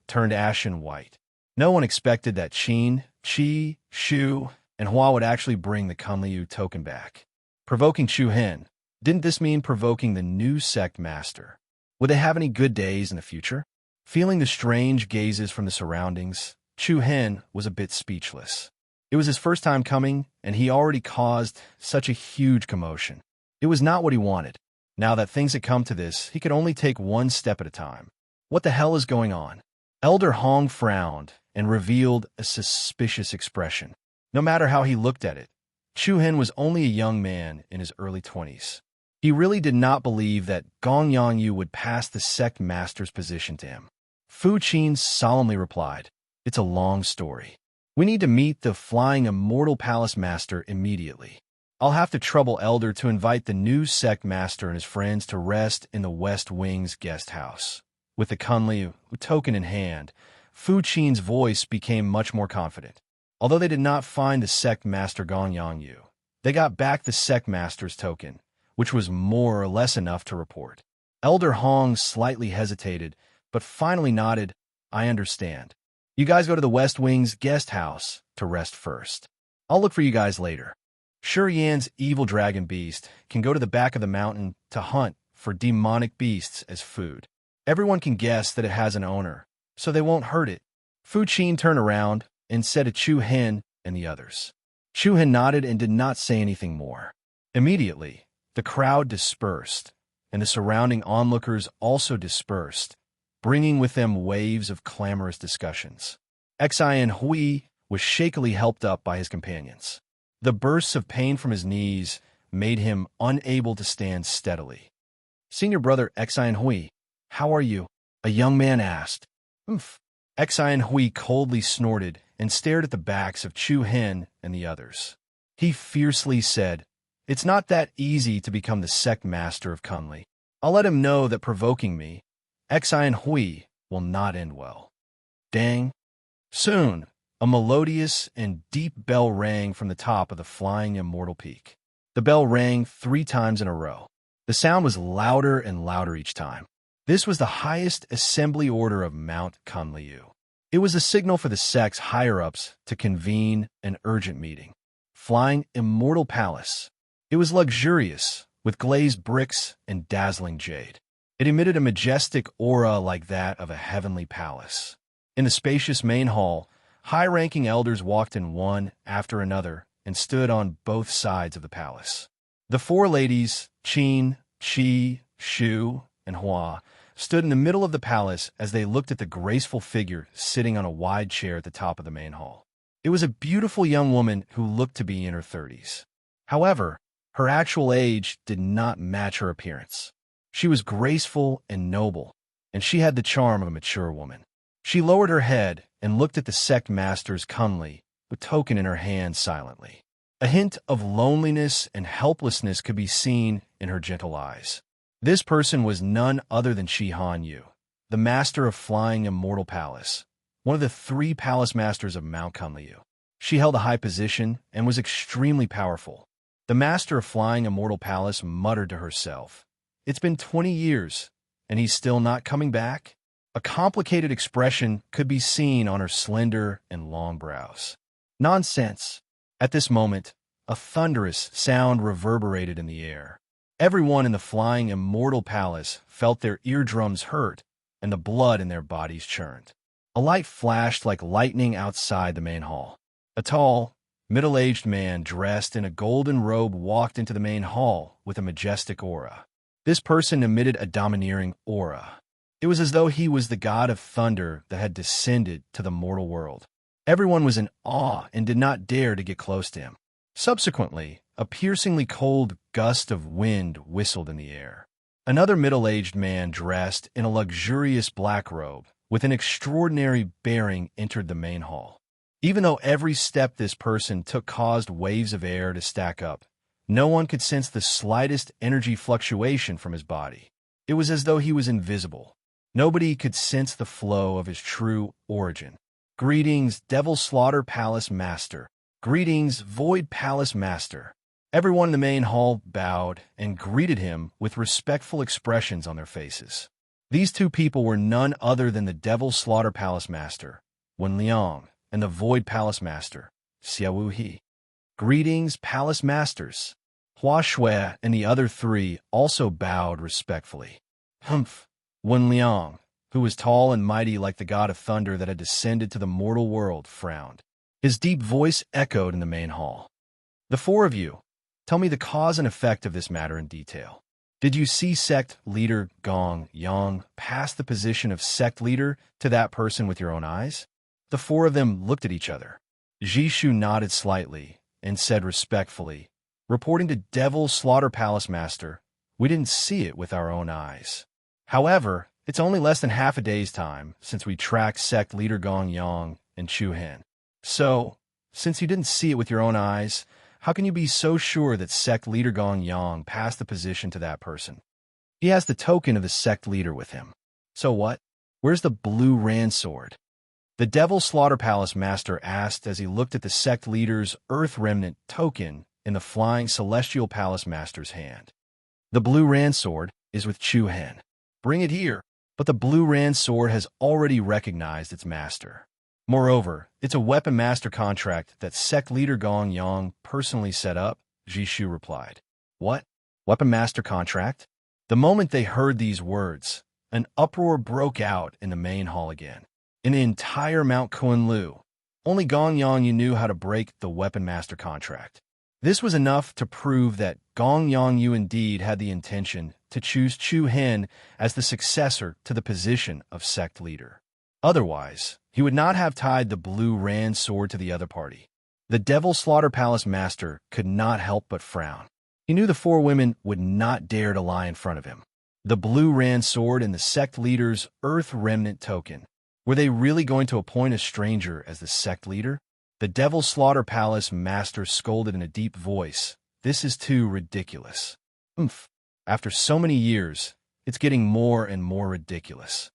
turned ashen white. No one expected that Qin, Qi, Shu, and Hua would actually bring the Kunliu token back. Provoking Chu Hen, didn't this mean provoking the new sect master? Would they have any good days in the future? Feeling the strange gazes from the surroundings, Chu Hen was a bit speechless. It was his first time coming, and he already caused such a huge commotion. It was not what he wanted. Now that things had come to this, he could only take one step at a time. What the hell is going on? Elder Hong frowned and revealed a suspicious expression. No matter how he looked at it, Chu Hen was only a young man in his early 20s. He really did not believe that Gong Yangyu would pass the sect master's position to him. Fu Qin solemnly replied, It's a long story. We need to meet the Flying Immortal Palace Master immediately. I'll have to trouble Elder to invite the new sect master and his friends to rest in the West Wing's guest house. With the Kunliu token in hand, Fu Qin's voice became much more confident. Although they did not find the sect master Gong Yangyu, they got back the sect master's token, which was more or less enough to report. Elder Hong slightly hesitated, but finally nodded, I understand. You guys go to the West Wing's guest house to rest first. I'll look for you guys later. Sure Yan's evil dragon beast can go to the back of the mountain to hunt for demonic beasts as food. Everyone can guess that it has an owner, so they won't hurt it. Fu Qin turned around and said to Chu Hen and the others. Chu Hen nodded and did not say anything more. Immediately, the crowd dispersed, and the surrounding onlookers also dispersed, bringing with them waves of clamorous discussions. Exine Hui was shakily helped up by his companions. The bursts of pain from his knees made him unable to stand steadily. Senior brother Exine Hui, how are you? A young man asked. Oomph. Exine Hui coldly snorted and stared at the backs of Chu Hen and the others. He fiercely said, It's not that easy to become the sect master of Kunli. I'll let him know that provoking me, Exine Hui, will not end well. Dang. Soon, a melodious and deep bell rang from the top of the Flying Immortal Peak. The bell rang 3 times in a row. The sound was louder and louder each time. This was the highest assembly order of Mount Kunliu. It was a signal for the sect's higher-ups to convene an urgent meeting. Flying Immortal Palace. It was luxurious, with glazed bricks and dazzling jade. It emitted a majestic aura like that of a heavenly palace. In the spacious main hall, high-ranking elders walked in one after another and stood on both sides of the palace. The 4 ladies, Qin, Qi, Shu, and Hua, stood in the middle of the palace as they looked at the graceful figure sitting on a wide chair at the top of the main hall. It was a beautiful young woman who looked to be in her 30s. However, her actual age did not match her appearance. She was graceful and noble, and she had the charm of a mature woman. She lowered her head and looked at the sect master's Kunli, the token in her hand silently. A hint of loneliness and helplessness could be seen in her gentle eyes. This person was none other than Shi Han Yu, the master of Flying Immortal Palace, one of the 3 palace masters of Mount Kunliu. She held a high position and was extremely powerful. The master of Flying Immortal Palace muttered to herself, It's been 20 years, and he's still not coming back? A complicated expression could be seen on her slender and long brows. Nonsense. At this moment, a thunderous sound reverberated in the air. Everyone in the Flying Immortal Palace felt their eardrums hurt and the blood in their bodies churned. A light flashed like lightning outside the main hall. A tall, Middle-aged man dressed in a golden robe walked into the main hall with a majestic aura. This person emitted a domineering aura. It was as though he was the god of thunder that had descended to the mortal world. Everyone was in awe and did not dare to get close to him. Subsequently, a piercingly cold gust of wind whistled in the air. Another middle-aged man dressed in a luxurious black robe with an extraordinary bearing entered the main hall. Even though every step this person took caused waves of air to stack up, no one could sense the slightest energy fluctuation from his body. It was as though he was invisible. Nobody could sense the flow of his true origin. Greetings, Devil Slaughter Palace Master. Greetings, Void Palace Master. Everyone in the main hall bowed and greeted him with respectful expressions on their faces. These two people were none other than the Devil Slaughter Palace Master, Wen Liang, and the Void Palace Master, Xia Wu He. Greetings, Palace Masters. Hua Shui and the other three also bowed respectfully. Humph! Wen Liang, who was tall and mighty like the god of thunder that had descended to the mortal world, frowned. His deep voice echoed in the main hall. The four of you, tell me the cause and effect of this matter in detail. Did you see sect leader Gong Yang pass the position of sect leader to that person with your own eyes? The four of them looked at each other. Jishu nodded slightly and said respectfully, reporting to Devil Slaughter Palace Master, we didn't see it with our own eyes. However, it's only less than half a day's time since we tracked sect leader Gong Yang and Chu Hen. So, since you didn't see it with your own eyes, how can you be so sure that sect leader Gong Yang passed the position to that person? He has the token of the sect leader with him. So what? Where's the blue Ran sword? The Devil Slaughter Palace Master asked as he looked at the sect leader's Earth Remnant token in the Flying Celestial Palace Master's hand. The blue Ran sword is with Chu Hen. Bring it here. But the blue Ran sword has already recognized its master. Moreover, it's a weapon master contract that sect leader Gong Yang personally set up, Jishu replied. What? Weapon master contract? The moment they heard these words, an uproar broke out in the main hall again. In the entire Mount Kunlu, only Gong Yang knew how to break the weapon master contract. This was enough to prove that Gong Yang indeed had the intention to choose Chu Hen as the successor to the position of sect leader. Otherwise, he would not have tied the blue Ran sword to the other party. The Devil Slaughter Palace Master could not help but frown. He knew the four women would not dare to lie in front of him. The blue Ran sword and the sect leader's Earth Remnant token. Were they really going to appoint a stranger as the sect leader? The Devil Slaughter Palace Master scolded in a deep voice. This is too ridiculous. After so many years, it's getting more and more ridiculous.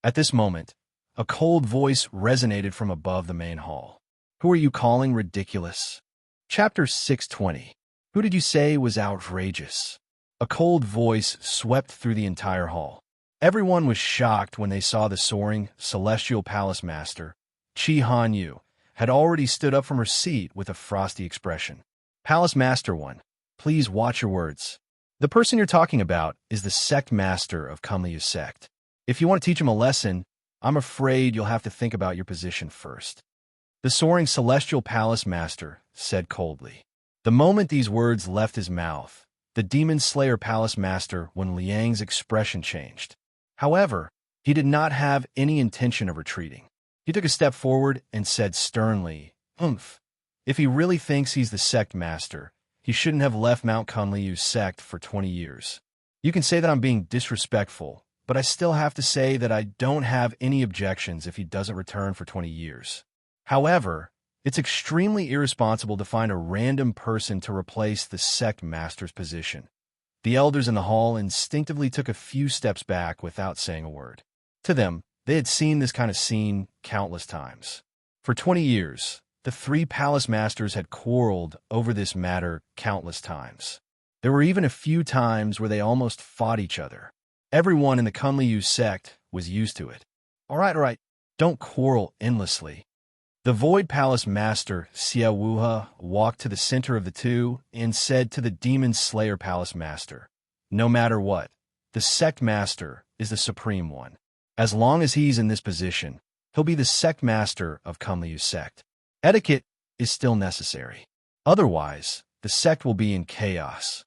At this moment, a cold voice resonated from above the main hall. Who are you calling ridiculous? Chapter 620. Who did you say was outrageous? A cold voice swept through the entire hall. Everyone was shocked when they saw the soaring Celestial Palace Master, Chi Han Yu, had already stood up from her seat with a frosty expression. Palace Master 1, please watch your words. The person you're talking about is the sect master of Kunliu sect. If you want to teach him a lesson, I'm afraid you'll have to think about your position first. The soaring Celestial Palace Master said coldly. The moment these words left his mouth, the Demon Slayer Palace Master Wen Liang's expression changed. However, he did not have any intention of retreating. He took a step forward and said sternly, If he really thinks he's the sect master, he shouldn't have left Mount Kunliu's sect for 20 years. You can say that I'm being disrespectful, but I still have to say that I don't have any objections if he doesn't return for 20 years. However, it's extremely irresponsible to find a random person to replace the sect master's position. The elders in the hall instinctively took a few steps back without saying a word. To them, they had seen this kind of scene countless times. For 20 years, the three palace masters had quarreled over this matter countless times. There were even a few times where they almost fought each other. Everyone in the Kunliu sect was used to it. All right, don't quarrel endlessly. The Void Palace Master, Xia Wuhe, walked to the center of the two and said to the Demon Slayer Palace Master, no matter what, the sect master is the supreme one. As long as he's in this position, he'll be the sect master of Kunliu sect. Etiquette is still necessary. Otherwise, the sect will be in chaos.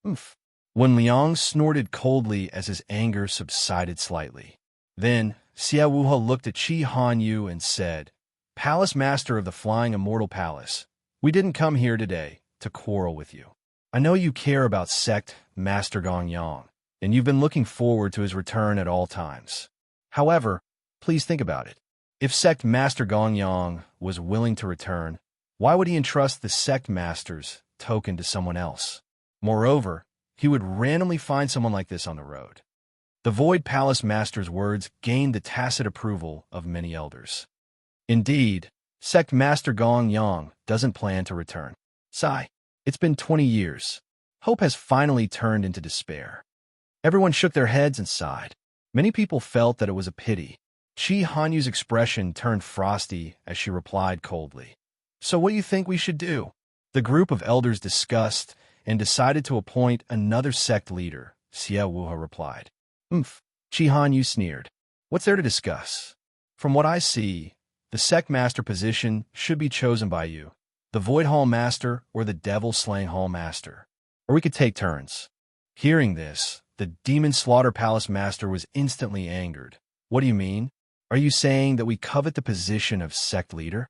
Oomph. When Liang snorted coldly as his anger subsided slightly. Then, Xiao Wuhe looked at Qi Hanyu and said, "Palace Master of the Flying Immortal Palace, we didn't come here today to quarrel with you. I know you care about Sect Master Gongyang, and you've been looking forward to his return at all times. However, please think about it. If Sect Master Gongyang was willing to return, why would he entrust the Sect Master's token to someone else? Moreover, he would randomly find someone like this on the road." The Void Palace Master's words gained the tacit approval of many elders. Indeed, Sect Master Gongyang doesn't plan to return. Sigh. It's been 20 years. Hope has finally turned into despair. Everyone shook their heads and sighed. Many people felt that it was a pity. Qi Hanyu's expression turned frosty as she replied coldly. "So what do you think we should do?" The group of elders discussed and decided to appoint another sect leader, Xiao Wuhe replied. "Umph," Qi Hanyu sneered. "What's there to discuss? From what I see, the sect master position should be chosen by you, the Void Hall Master or the Devil Slaying Hall Master. Or we could take turns." Hearing this, the Demon Slaughter Palace Master was instantly angered. "What do you mean? Are you saying that we covet the position of sect leader?"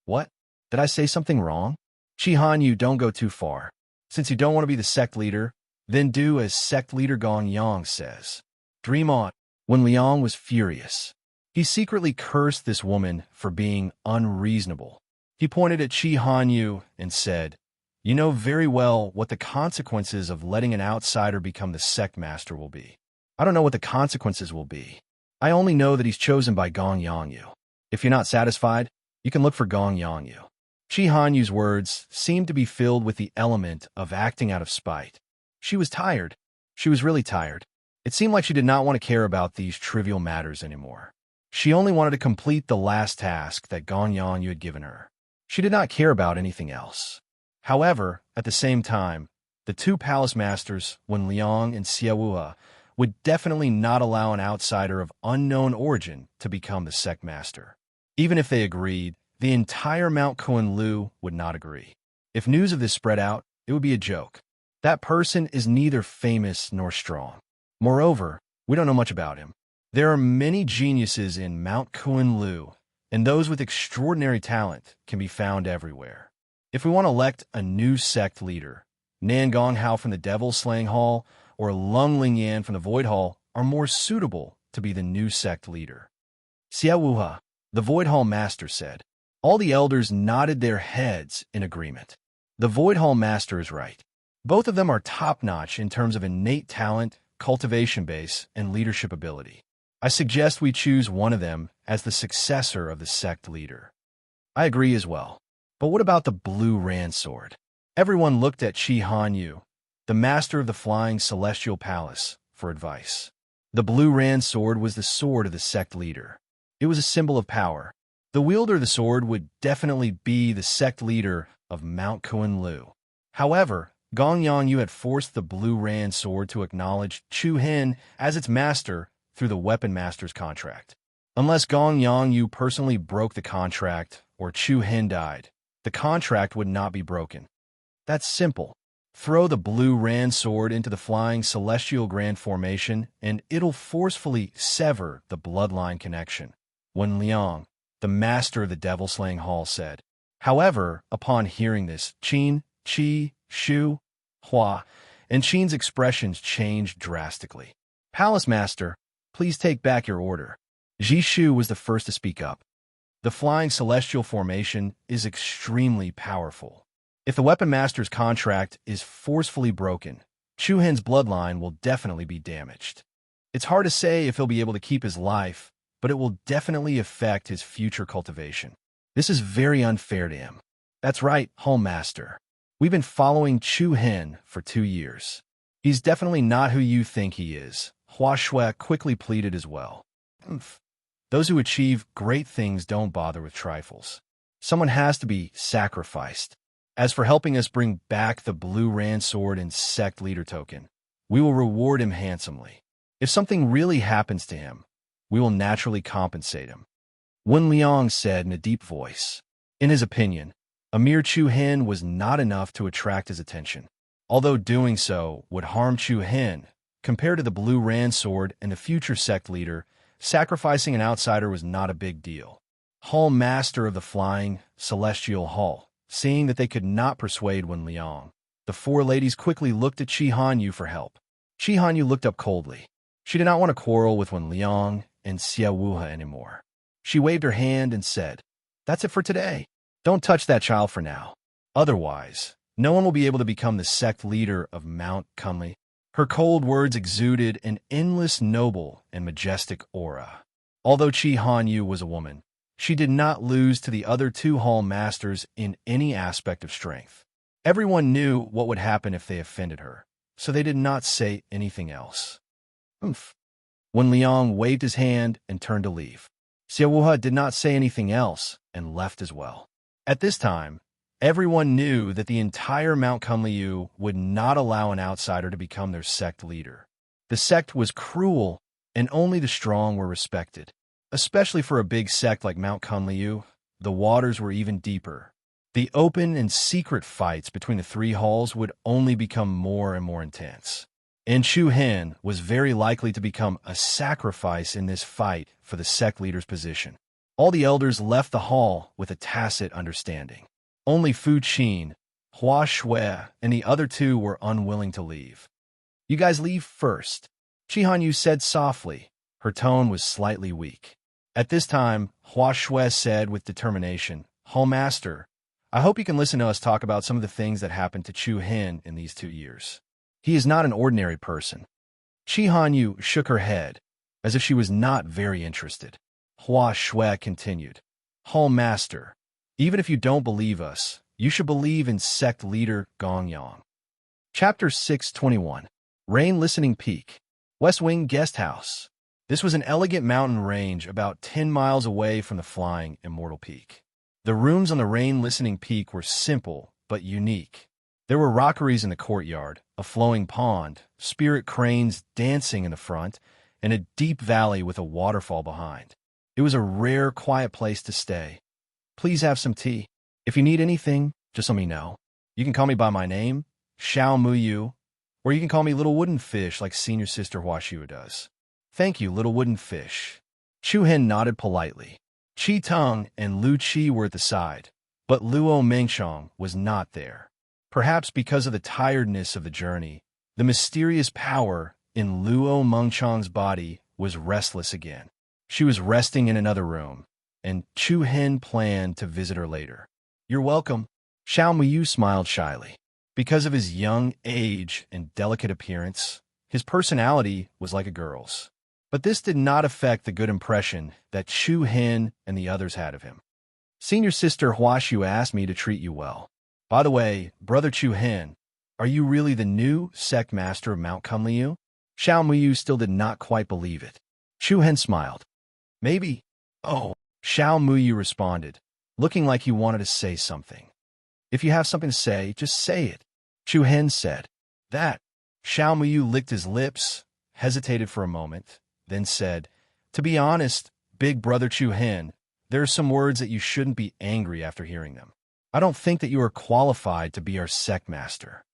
"What? Did I say something wrong?" "Qi Hanyu, don't go too far. Since you don't want to be the sect leader, then do as sect leader Gongyang says. Dream on." When Liang was furious, he secretly cursed this woman for being unreasonable. He pointed at Qi Hanyu and said, "You know very well what the consequences of letting an outsider become the sect master will be. I don't know what the consequences will be. I only know that he's chosen by Gongyang Yu. If you're not satisfied, you can look for Gongyang Yu." Qi Hanyu's words seemed to be filled with the element of acting out of spite. She was tired. She was really tired. It seemed like she did not want to care about these trivial matters anymore. She only wanted to complete the last task that Gongyang Yu had given her. She did not care about anything else. However, at the same time, the two palace masters, Wen Liang and Xiao Wuhe, would definitely not allow an outsider of unknown origin to become the sect master. Even if they agreed, the entire Mount Kunlu would not agree. If news of this spread out, it would be a joke. That person is neither famous nor strong. Moreover, we don't know much about him. There are many geniuses in Mount Kunlu, and those with extraordinary talent can be found everywhere. If we want to elect a new sect leader, Nan Gonghao from the Devil Slaying Hall or Lung Lingyan from the Void Hall are more suitable to be the new sect leader. Xiao Wuhe, the Void Hall Master, said. All the elders nodded their heads in agreement. The Void Hall Master is right. Both of them are top-notch in terms of innate talent, cultivation base, and leadership ability. I suggest we choose one of them as the successor of the sect leader. I agree as well. But what about the Blue Ran Sword? Everyone looked at Qi Hanyu, the master of the Flying Celestial Palace, for advice. The Blue Ran Sword was the sword of the sect leader. It was a symbol of power. The wielder of the sword would definitely be the sect leader of Mount Kunlu. However, Gongyang Yu had forced the Blue Ran Sword to acknowledge Chu Hin as its master through the Weapon Master's contract. Unless Gongyang Yu personally broke the contract or Chu Hin died, the contract would not be broken. That's simple. Throw the Blue Ran Sword into the Flying Celestial Grand Formation, and it'll forcefully sever the bloodline connection. Wen Liang, the master of the Devil Slaying Hall, said. However, upon hearing this, Qin, Qi, Shu, Hua, and Qin's expressions changed drastically. Palace Master, please take back your order. Ji Shu was the first to speak up. The Flying Celestial Formation is extremely powerful. If the Weapon Master's contract is forcefully broken, Chu Hin's bloodline will definitely be damaged. It's hard to say if he'll be able to keep his life, but it will definitely affect his future cultivation. This is very unfair to him. That's right, Hall Master. We've been following Chu Hin for 2 years. He's definitely not who you think he is. Hua Shui quickly pleaded as well. Those who achieve great things don't bother with trifles. Someone has to be sacrificed. As for helping us bring back the Blue Ran Sword and Sect Leader token, we will reward him handsomely. If something really happens to him, we will naturally compensate him. Wen Liang said in a deep voice. In his opinion, A mere Chu Hen was not enough to attract his attention. Although doing so would harm Chu Hen, compared to the Blue Ran Sword and the future sect leader, sacrificing an outsider was not a big deal. Hall Master of the Flying Celestial Hall, seeing that they could not persuade Wen Liang, the four ladies quickly looked at Chi Hanyu for help. Chi Hanyu looked up coldly. She did not want to quarrel with Wen Liang and Xia Wuhe anymore. She waved her hand and said, "That's it for today. Don't touch that child for now. Otherwise, no one will be able to become the sect leader of Mount Kunli." Her cold words exuded an endless noble and majestic aura. Although Chi Hanyu was a woman, she did not lose to the other two hall masters in any aspect of strength. Everyone knew what would happen if they offended her, so they did not say anything else. Oomph. When Liang waved his hand and turned to leave, Xia Wuhe did not say anything else and left as well. At this time, everyone knew that the entire Mount Kunliu would not allow an outsider to become their sect leader. The sect was cruel, and only the strong were respected. Especially for a big sect like Mount Kunliu, the waters were even deeper. The open and secret fights between the three halls would only become more and more intense. And Chu Hen was very likely to become a sacrifice in this fight for the sect leader's position. All the elders left the hall with a tacit understanding. Only Fu Qin, Hua Shui, and the other two were unwilling to leave. "You guys leave first," Chi Hanyu said softly. Her tone was slightly weak. At this time, Hua Shui said with determination, "Hall Master, I hope you can listen to us talk about some of the things that happened to Chu Hen in these 2 years. He is not an ordinary person." Chi Hanyu shook her head, as if she was not very interested. Hua Shui continued, "Hall Master, even if you don't believe us, you should believe in sect leader Gong Yang." Chapter 621. Rain Listening Peak. West Wing Guest House. This was an elegant mountain range about 10 miles away from the flying Immortal Peak. The rooms on the Rain Listening Peak were simple but unique. There were rockeries in the courtyard, a flowing pond, spirit cranes dancing in the front, and a deep valley with a waterfall behind. It was a rare, quiet place to stay. "Please have some tea. If you need anything, just let me know. You can call me by my name, Xiao Muyu, or you can call me Little Wooden Fish like Senior Sister Huashua does." "Thank you, Little Wooden Fish." Chu Hen nodded politely. Chi Tung and Lu Qi were at the side, but Luo Mengshang was not there. Perhaps because of the tiredness of the journey, the mysterious power in Luo Mengshang's body was restless again. She was resting in another room, and Chu Hen planned to visit her later. "You're welcome." Xiao Muyu smiled shyly. Because of his young age and delicate appearance, his personality was like a girl's. But this did not affect the good impression that Chu Hen and the others had of him. "Senior Sister Huashua asked me to treat you well. By the way, Brother Chu Hen, are you really the new sect master of Mount Kunliu?" Xiao Muyu still did not quite believe it. Chu Hen smiled. "Maybe." "Oh," Xiao Muyu responded, looking like he wanted to say something. "If you have something to say, just say it," Chu Hen said. "That." Xiao Muyu licked his lips, hesitated for a moment, then said, "To be honest, Big Brother Chu Hen, there are some words that you shouldn't be angry after hearing them. I don't think that you are qualified to be our sect master."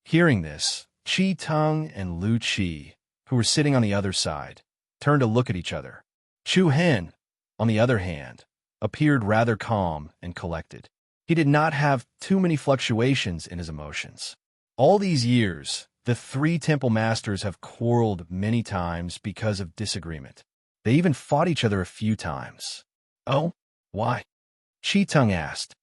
Hearing this, Chi Tung and Lu Qi, who were sitting on the other side, turned to look at each other. Chu Hen, on the other hand, appeared rather calm and collected. He did not have too many fluctuations in his emotions. All these years, the 3 temple masters have quarreled many times because of disagreement. They even fought each other a few times. "Oh, why?" Chi Tung asked.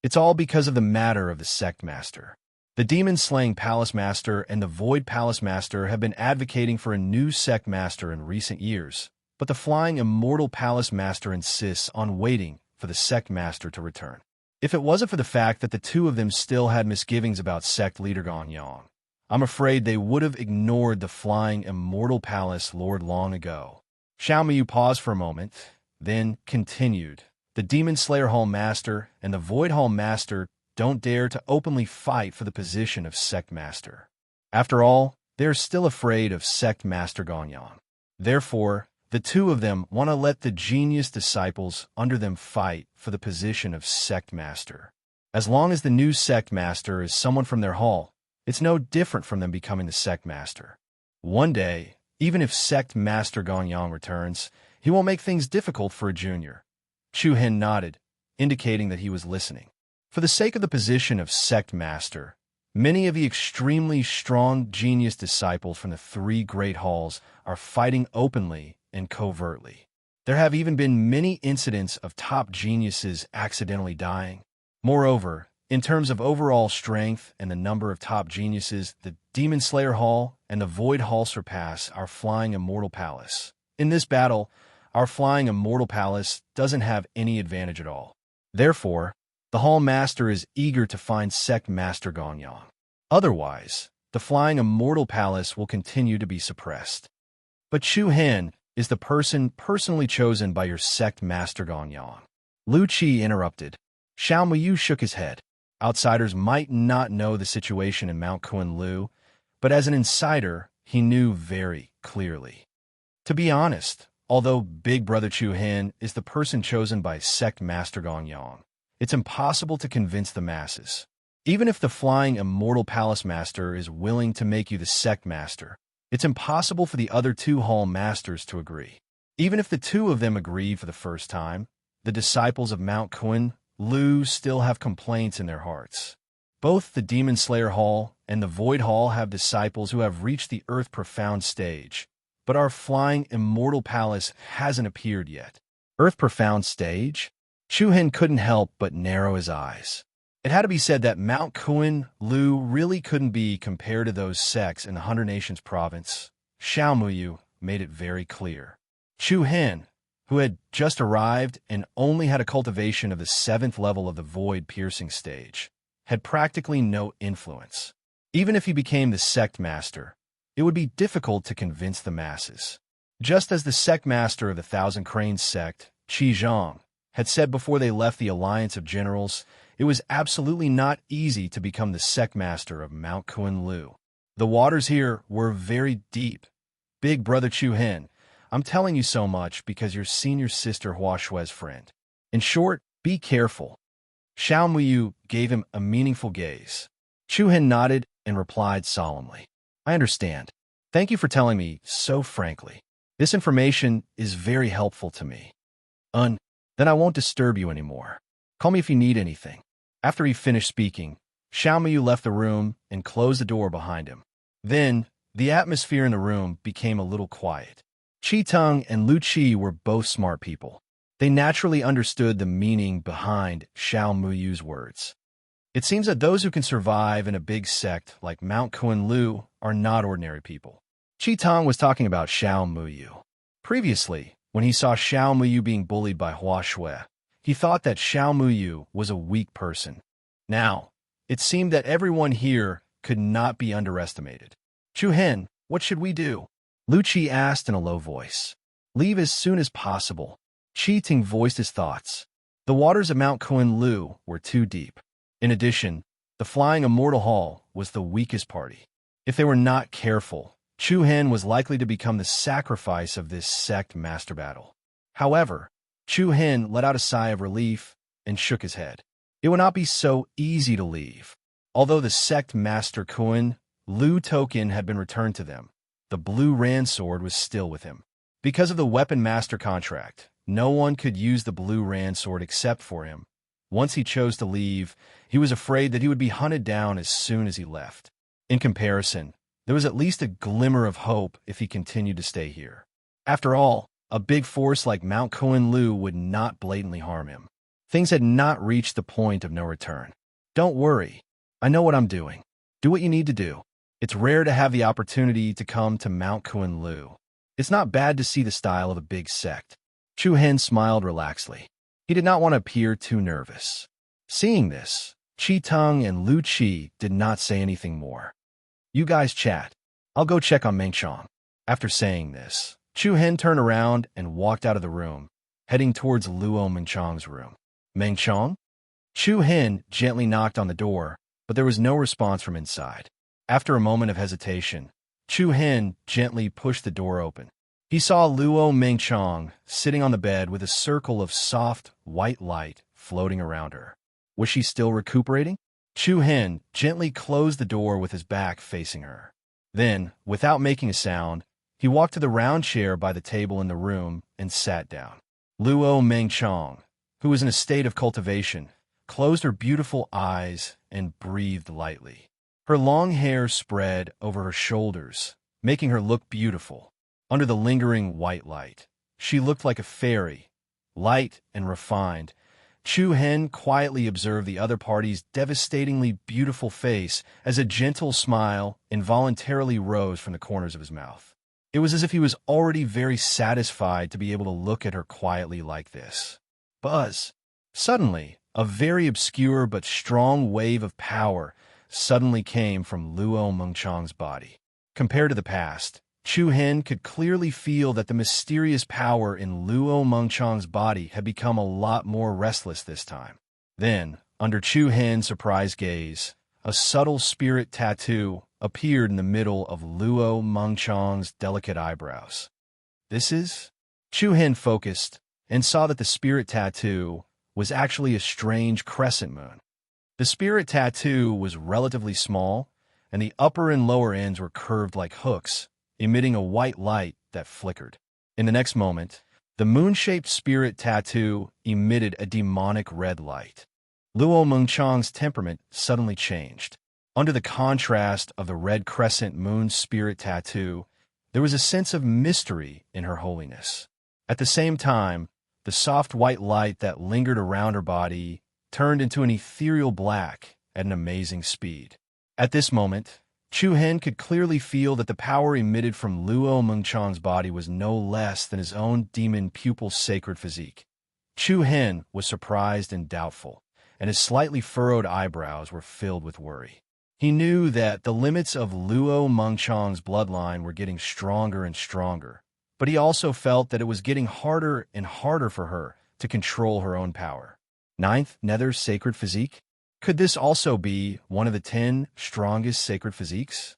"It's all because of the matter of the sect master. The demon-slaying palace master and the void palace master have been advocating for a new sect master in recent years, but the flying immortal palace master insists on waiting for the sect master to return. If it wasn't for the fact that the two of them still had misgivings about sect leader Gong Yang, I'm afraid they would have ignored the flying immortal palace lord long ago." Xiao Miyu paused for a moment, then continued. "The Demon Slayer Hall Master and the Void Hall Master don't dare to openly fight for the position of Sect Master. After all, they are still afraid of Sect Master Gong Yang. Therefore, the two of them want to let the genius disciples under them fight for the position of Sect Master. As long as the new sect master is someone from their hall, it's no different from them becoming the sect master. One day, even if sect master Gong returns, he won't make things difficult for a junior. Chu Hen nodded, indicating that he was listening. For the sake of the position of sect master, many of the extremely strong genius disciples from the three great halls are fighting openly and covertly. There have even been many incidents of top geniuses accidentally dying. Moreover, in terms of overall strength and the number of top geniuses, the Demon Slayer Hall and the Void Hall surpass our Flying Immortal Palace. In this battle, our Flying Immortal Palace doesn't have any advantage at all. Therefore, the Hall Master is eager to find Sect Master Gong. Otherwise, the Flying Immortal Palace will continue to be suppressed. But Chu Hen is the person personally chosen by your Sect Master Gong. Lu Qi interrupted. Xiao Muyu shook his head. Outsiders might not know the situation in Mount Kunlu, but as an insider, he knew very clearly. To be honest, although Big Brother Chu Hen is the person chosen by Sect Master Gong, it's impossible to convince the masses. Even if the Flying Immortal Palace Master is willing to make you the Sect Master, it's impossible for the other two Hall Masters to agree. Even if the two of them agree for the first time, the disciples of Mount Kunlu still have complaints in their hearts. Both the Demon Slayer Hall and the Void Hall have disciples who have reached the Earth Profound stage, but our Flying Immortal Palace hasn't appeared yet. Earth Profound stage? Chu Hen couldn't help but narrow his eyes. It had to be said that Mount Kunlu really couldn't be compared to those sects in the 100 Nations province. Xiao Muyu made it very clear. Chu Hen, who had just arrived and only had a cultivation of the 7th level of the Void Piercing stage, had practically no influence. Even if he became the sect master, it would be difficult to convince the masses. Just as the sect master of the Thousand Cranes sect, Qi Zhang, had said before they left the Alliance of Generals, it was absolutely not easy to become the sect master of Mount Kunlu. The waters here were very deep. Big Brother Chu Hen, I'm telling you so much because you're senior sister Hua Shui's friend. In short, be careful. Xiao Muyu gave him a meaningful gaze. Chu Hen nodded and replied solemnly. I understand. Thank you for telling me so frankly. This information is very helpful to me. Then I won't disturb you anymore. Call me if you need anything. After he finished speaking, Xiao Muyu left the room and closed the door behind him. Then, the atmosphere in the room became a little quiet. Qi Teng and Lu Qi were both smart people. They naturally understood the meaning behind Xiao Muyu's words. It seems that those who can survive in a big sect like Mount Kunlu are not ordinary people. Qi Teng was talking about Xiao Muyu. Previously, when he saw Xiao Muyu being bullied by Hua Shui, he thought that Xiao Muyu was a weak person. Now, it seemed that everyone here could not be underestimated. Chu Hen, what should we do? Lu Qi asked in a low voice. Leave as soon as possible. Qi Ting voiced his thoughts. The waters of Mount Kunlu were too deep. In addition, the Flying Immortal Hall was the weakest party. If they were not careful, Chu Hen was likely to become the sacrifice of this sect master battle. However, Chu Hen let out a sigh of relief and shook his head. It would not be so easy to leave. Although the sect master Kunlu token had been returned to them, the blue Ran sword was still with him. Because of the weapon master contract, no one could use the blue Ran sword except for him. Once he chose to leave, he was afraid that he would be hunted down as soon as he left. In comparison, there was at least a glimmer of hope if he continued to stay here. After all, a big force like Mount Kunlu would not blatantly harm him. Things had not reached the point of no return. Don't worry. I know what I'm doing. Do what you need to do. It's rare to have the opportunity to come to Mount Kunlu. It's not bad to see the style of a big sect. Chu Hen smiled relaxedly. He did not want to appear too nervous. Seeing this, Qi Teng and Lu Qi did not say anything more. You guys chat. I'll go check on Mengchong. After saying this, Chu Hen turned around and walked out of the room, heading towards Luo Mengchong's room. Mengchong? Chu Hen gently knocked on the door, but there was no response from inside. After a moment of hesitation, Chu Hen gently pushed the door open. He saw Luo Mengchong sitting on the bed with a circle of soft, white light floating around her. Was she still recuperating? Chu Hen gently closed the door with his back facing her. Then, without making a sound, he walked to the round chair by the table in the room and sat down. Luo Mengchong, who was in a state of cultivation, closed her beautiful eyes and breathed lightly. Her long hair spread over her shoulders, making her look beautiful. Under the lingering white light, she looked like a fairy, light and refined. Chu Hen quietly observed the other party's devastatingly beautiful face as a gentle smile involuntarily rose from the corners of his mouth. It was as if he was already very satisfied to be able to look at her quietly like this. Buzz! Suddenly, a very obscure but strong wave of power suddenly came from Luo Mengchong's body. Compared to the past, Chu Hen could clearly feel that the mysterious power in Luo Mengchong's body had become a lot more restless this time. Then, under Chu Hen's surprised gaze, a subtle spirit tattoo appeared in the middle of Luo Mengchong's delicate eyebrows. This is? Chu Hen focused and saw that the spirit tattoo was actually a strange crescent moon. The spirit tattoo was relatively small, and the upper and lower ends were curved like hooks, emitting a white light that flickered. In the next moment, the moon-shaped spirit tattoo emitted a demonic red light. Luo Mengchong's temperament suddenly changed. Under the contrast of the red crescent moon spirit tattoo, there was a sense of mystery in her holiness. At the same time, the soft white light that lingered around her body turned into an ethereal black at an amazing speed. At this moment, Chu Hen could clearly feel that the power emitted from Luo Mengchong's body was no less than his own demon pupil's sacred physique. Chu Hen was surprised and doubtful, and his slightly furrowed eyebrows were filled with worry. He knew that the limits of Luo Mengchong's bloodline were getting stronger and stronger, but he also felt that it was getting harder and harder for her to control her own power. Ninth Nether's sacred physique? Could this also be one of the 10 strongest sacred physiques?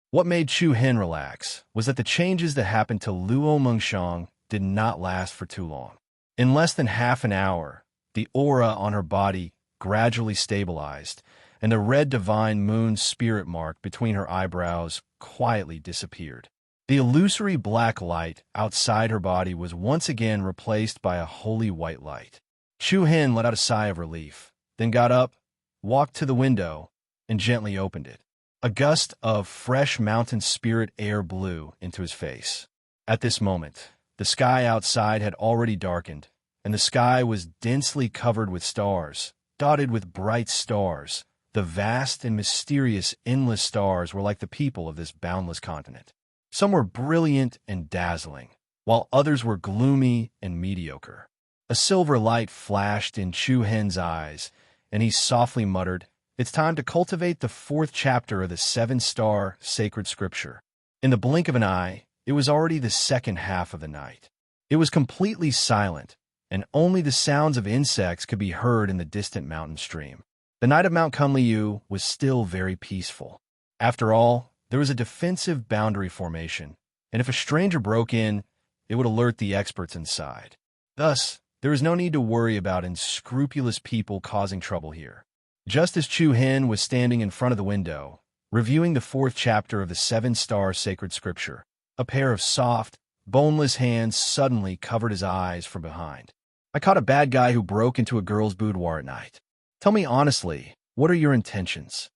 What made Chu Hen relax was that the changes that happened to Luo Mengchong did not last for too long. In less than half an hour, the aura on her body gradually stabilized, and the red divine moon spirit mark between her eyebrows quietly disappeared. The illusory black light outside her body was once again replaced by a holy white light. Chu Hen let out a sigh of relief, then got up, walked to the window, and gently opened it. A gust of fresh mountain spirit air blew into his face. At this moment, the sky outside had already darkened, and the sky was densely covered with stars, dotted with bright stars. The vast and mysterious endless stars were like the people of this boundless continent. Some were brilliant and dazzling, while others were gloomy and mediocre. A silver light flashed in Chu Hen's eyes, and he softly muttered, "It's time to cultivate the 4th chapter of the 7-star sacred scripture." In the blink of an eye, it was already the second half of the night. It was completely silent, and only the sounds of insects could be heard in the distant mountain stream. The night of Mount Kunliu was still very peaceful. After all, there was a defensive boundary formation, and if a stranger broke in, it would alert the experts inside. Thus, there was no need to worry about unscrupulous people causing trouble here. Just as Chu Hen was standing in front of the window, reviewing the 4th chapter of the 7-star sacred scripture, a pair of soft, boneless hands suddenly covered his eyes from behind. "I caught a bad guy who broke into a girl's boudoir at night. Tell me honestly, what are your intentions?"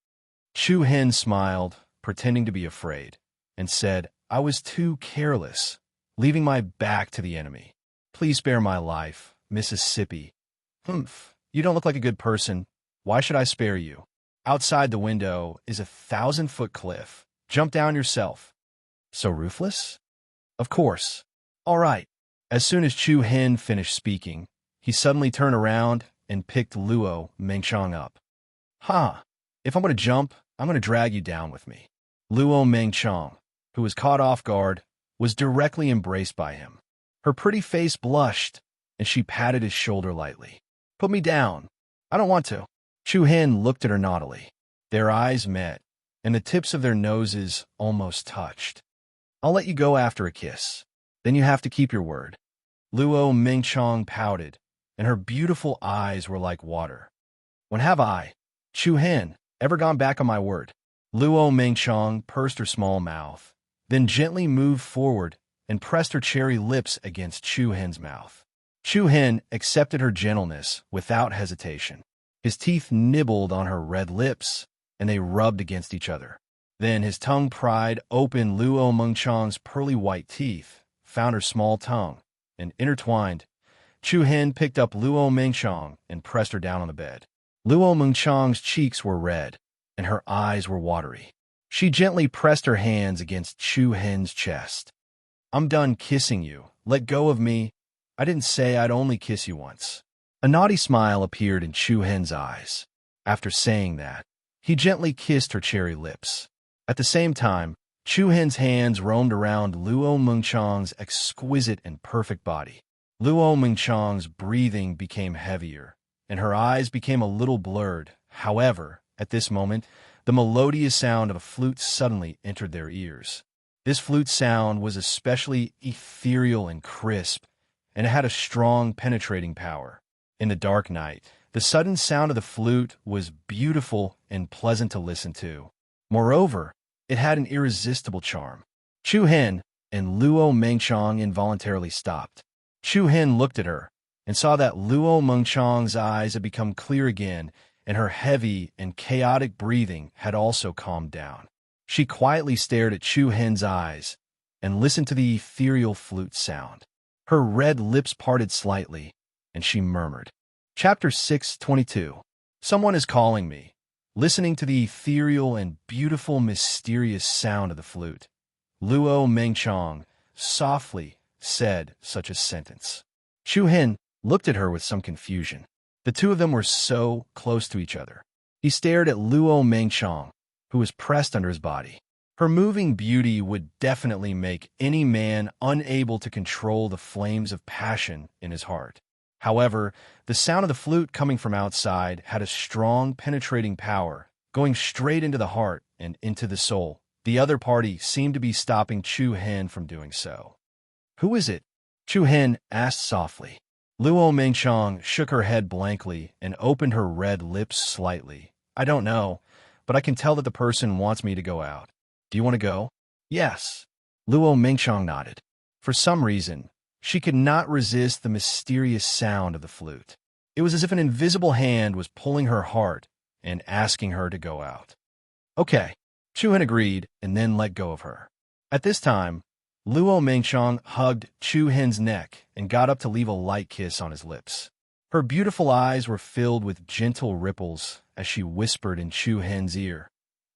Chu Hen smiled, pretending to be afraid, and said, "I was too careless, leaving my back to the enemy. Please spare my life, Mississippi." "Humph, you don't look like a good person. Why should I spare you? Outside the window is a 1,000-foot cliff. Jump down yourself." "So ruthless?" "Of course." "All right." As soon as Chu Hen finished speaking, he suddenly turned around and picked Luo Mengchong up. "Ha! If I'm going to jump, I'm going to drag you down with me." Luo Mengchong, who was caught off guard, was directly embraced by him. Her pretty face blushed, and she patted his shoulder lightly. "Put me down. I don't want to." Chu Hen looked at her naughtily. Their eyes met, and the tips of their noses almost touched. "I'll let you go after a kiss. Then you have to keep your word." Luo Mengchong pouted, and her beautiful eyes were like water. When have I, Chu Hen, ever gone back on my word? Luo Mengchong pursed her small mouth, then gently moved forward and pressed her cherry lips against Chu Hen's mouth. Chu Hen accepted her gentleness without hesitation. His teeth nibbled on her red lips, and they rubbed against each other. Then his tongue pried open Luo Mengchong's pearly white teeth, found her small tongue, and intertwined. Chu Hen picked up Luo Mengchong and pressed her down on the bed. Luo Mengchong's cheeks were red, and her eyes were watery. She gently pressed her hands against Chu Hen's chest. I'm done kissing you. Let go of me. I didn't say I'd only kiss you once. A naughty smile appeared in Chu Hen's eyes. After saying that, he gently kissed her cherry lips. At the same time, Chu Hen's hands roamed around Luo Mengchong's exquisite and perfect body. Luo Mengchong's breathing became heavier, and her eyes became a little blurred. However, at this moment, the melodious sound of a flute suddenly entered their ears. This flute sound was especially ethereal and crisp, and it had a strong penetrating power. In the dark night, the sudden sound of the flute was beautiful and pleasant to listen to. Moreover, it had an irresistible charm. Chu Hen and Luo Mengchong involuntarily stopped. Chu Hen looked at her and saw that Luo Mengchong's eyes had become clear again, and her heavy and chaotic breathing had also calmed down. She quietly stared at Chu Hen's eyes and listened to the ethereal flute sound. Her red lips parted slightly, and she murmured. Chapter 6:22. Someone is calling me. Listening to the ethereal and beautiful mysterious sound of the flute, Luo Mengchong softly said such a sentence. Chu Hen looked at her with some confusion. The two of them were so close to each other. He stared at Luo Mengchong, who was pressed under his body. Her moving beauty would definitely make any man unable to control the flames of passion in his heart. However, the sound of the flute coming from outside had a strong penetrating power, going straight into the heart and into the soul. The other party seemed to be stopping Chu Hen from doing so. Who is it? Chu Hen asked softly. Luo Mengchong shook her head blankly and opened her red lips slightly. I don't know, but I can tell that the person wants me to go out. Do you want to go? Yes. Luo Mengchong nodded. For some reason, she could not resist the mysterious sound of the flute. It was as if an invisible hand was pulling her heart and asking her to go out. Okay, Chu Hen agreed and then let go of her. At this time, Luo Mengchong hugged Chu Hen's neck and got up to leave a light kiss on his lips. Her beautiful eyes were filled with gentle ripples as she whispered in Chu Hen's ear.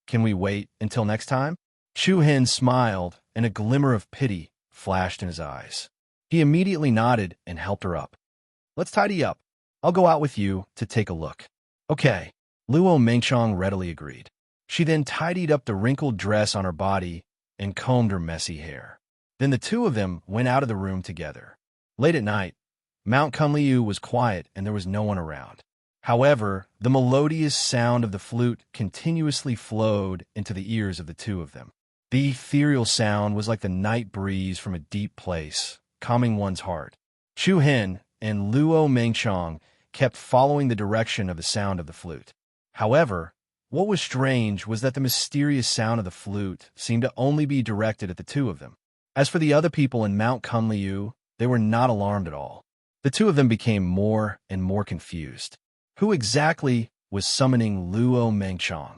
Can we wait until next time? Chu Hen smiled, and a glimmer of pity flashed in his eyes. He immediately nodded and helped her up. Let's tidy up. I'll go out with you to take a look. Okay. Luo Mengchong readily agreed. She then tidied up the wrinkled dress on her body and combed her messy hair. Then the two of them went out of the room together. Late at night, Mount Kunliu was quiet and there was no one around. However, the melodious sound of the flute continuously flowed into the ears of the two of them. The ethereal sound was like the night breeze from a deep place, calming one's heart. Chu Hen and Luo Mengchong kept following the direction of the sound of the flute. However, what was strange was that the mysterious sound of the flute seemed to only be directed at the two of them. As for the other people in Mount Kunliu, they were not alarmed at all. The two of them became more and more confused. Who exactly was summoning Luo Mengchong?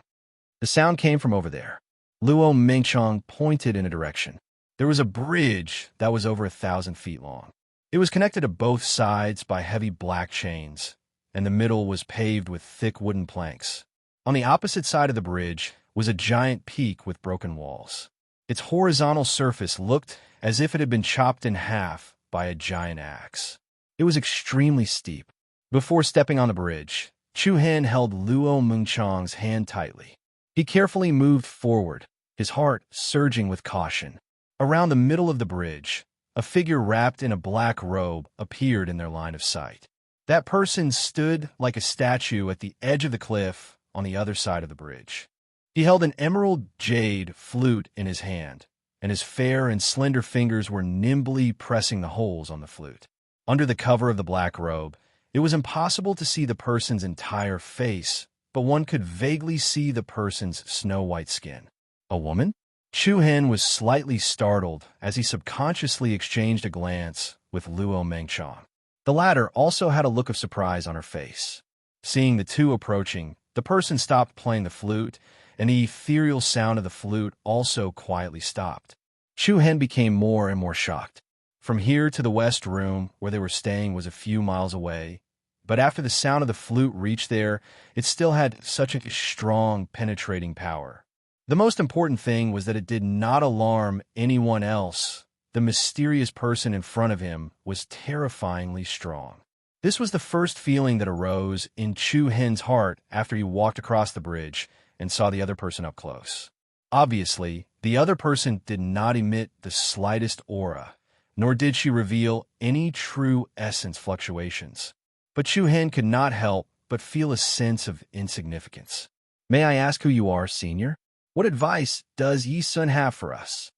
The sound came from over there. Luo Mengchong pointed in a direction. There was a bridge that was over 1,000 feet long. It was connected to both sides by heavy black chains, and the middle was paved with thick wooden planks. On the opposite side of the bridge was a giant peak with broken walls. Its horizontal surface looked as if it had been chopped in half by a giant axe. It was extremely steep. Before stepping on the bridge, Chu Hen held Luo Mengchong's hand tightly. He carefully moved forward, his heart surging with caution. Around the middle of the bridge, a figure wrapped in a black robe appeared in their line of sight. That person stood like a statue at the edge of the cliff on the other side of the bridge. He held an emerald jade flute in his hand, and his fair and slender fingers were nimbly pressing the holes on the flute. Under the cover of the black robe, It was impossible to see the person's entire face, but one could vaguely see the person's snow-white skin. A woman? Chu Hen was slightly startled as he subconsciously exchanged a glance with Luo Mengchong. The latter also had a look of surprise on her face. Seeing the two approaching, the person stopped playing the flute, and the ethereal sound of the flute also quietly stopped. Chu Hen became more and more shocked. From here to the west room where they were staying was a few miles away, but after the sound of the flute reached there, it still had such a strong, penetrating power. The most important thing was that it did not alarm anyone else. The mysterious person in front of him was terrifyingly strong. This was the first feeling that arose in Chu Hen's heart after he walked across the bridge and saw the other person up close. Obviously, the other person did not emit the slightest aura, nor did she reveal any true essence fluctuations. But Chu Hen could not help but feel a sense of insignificance. "May I ask who you are, senior? What advice does Yi Sun have for us?"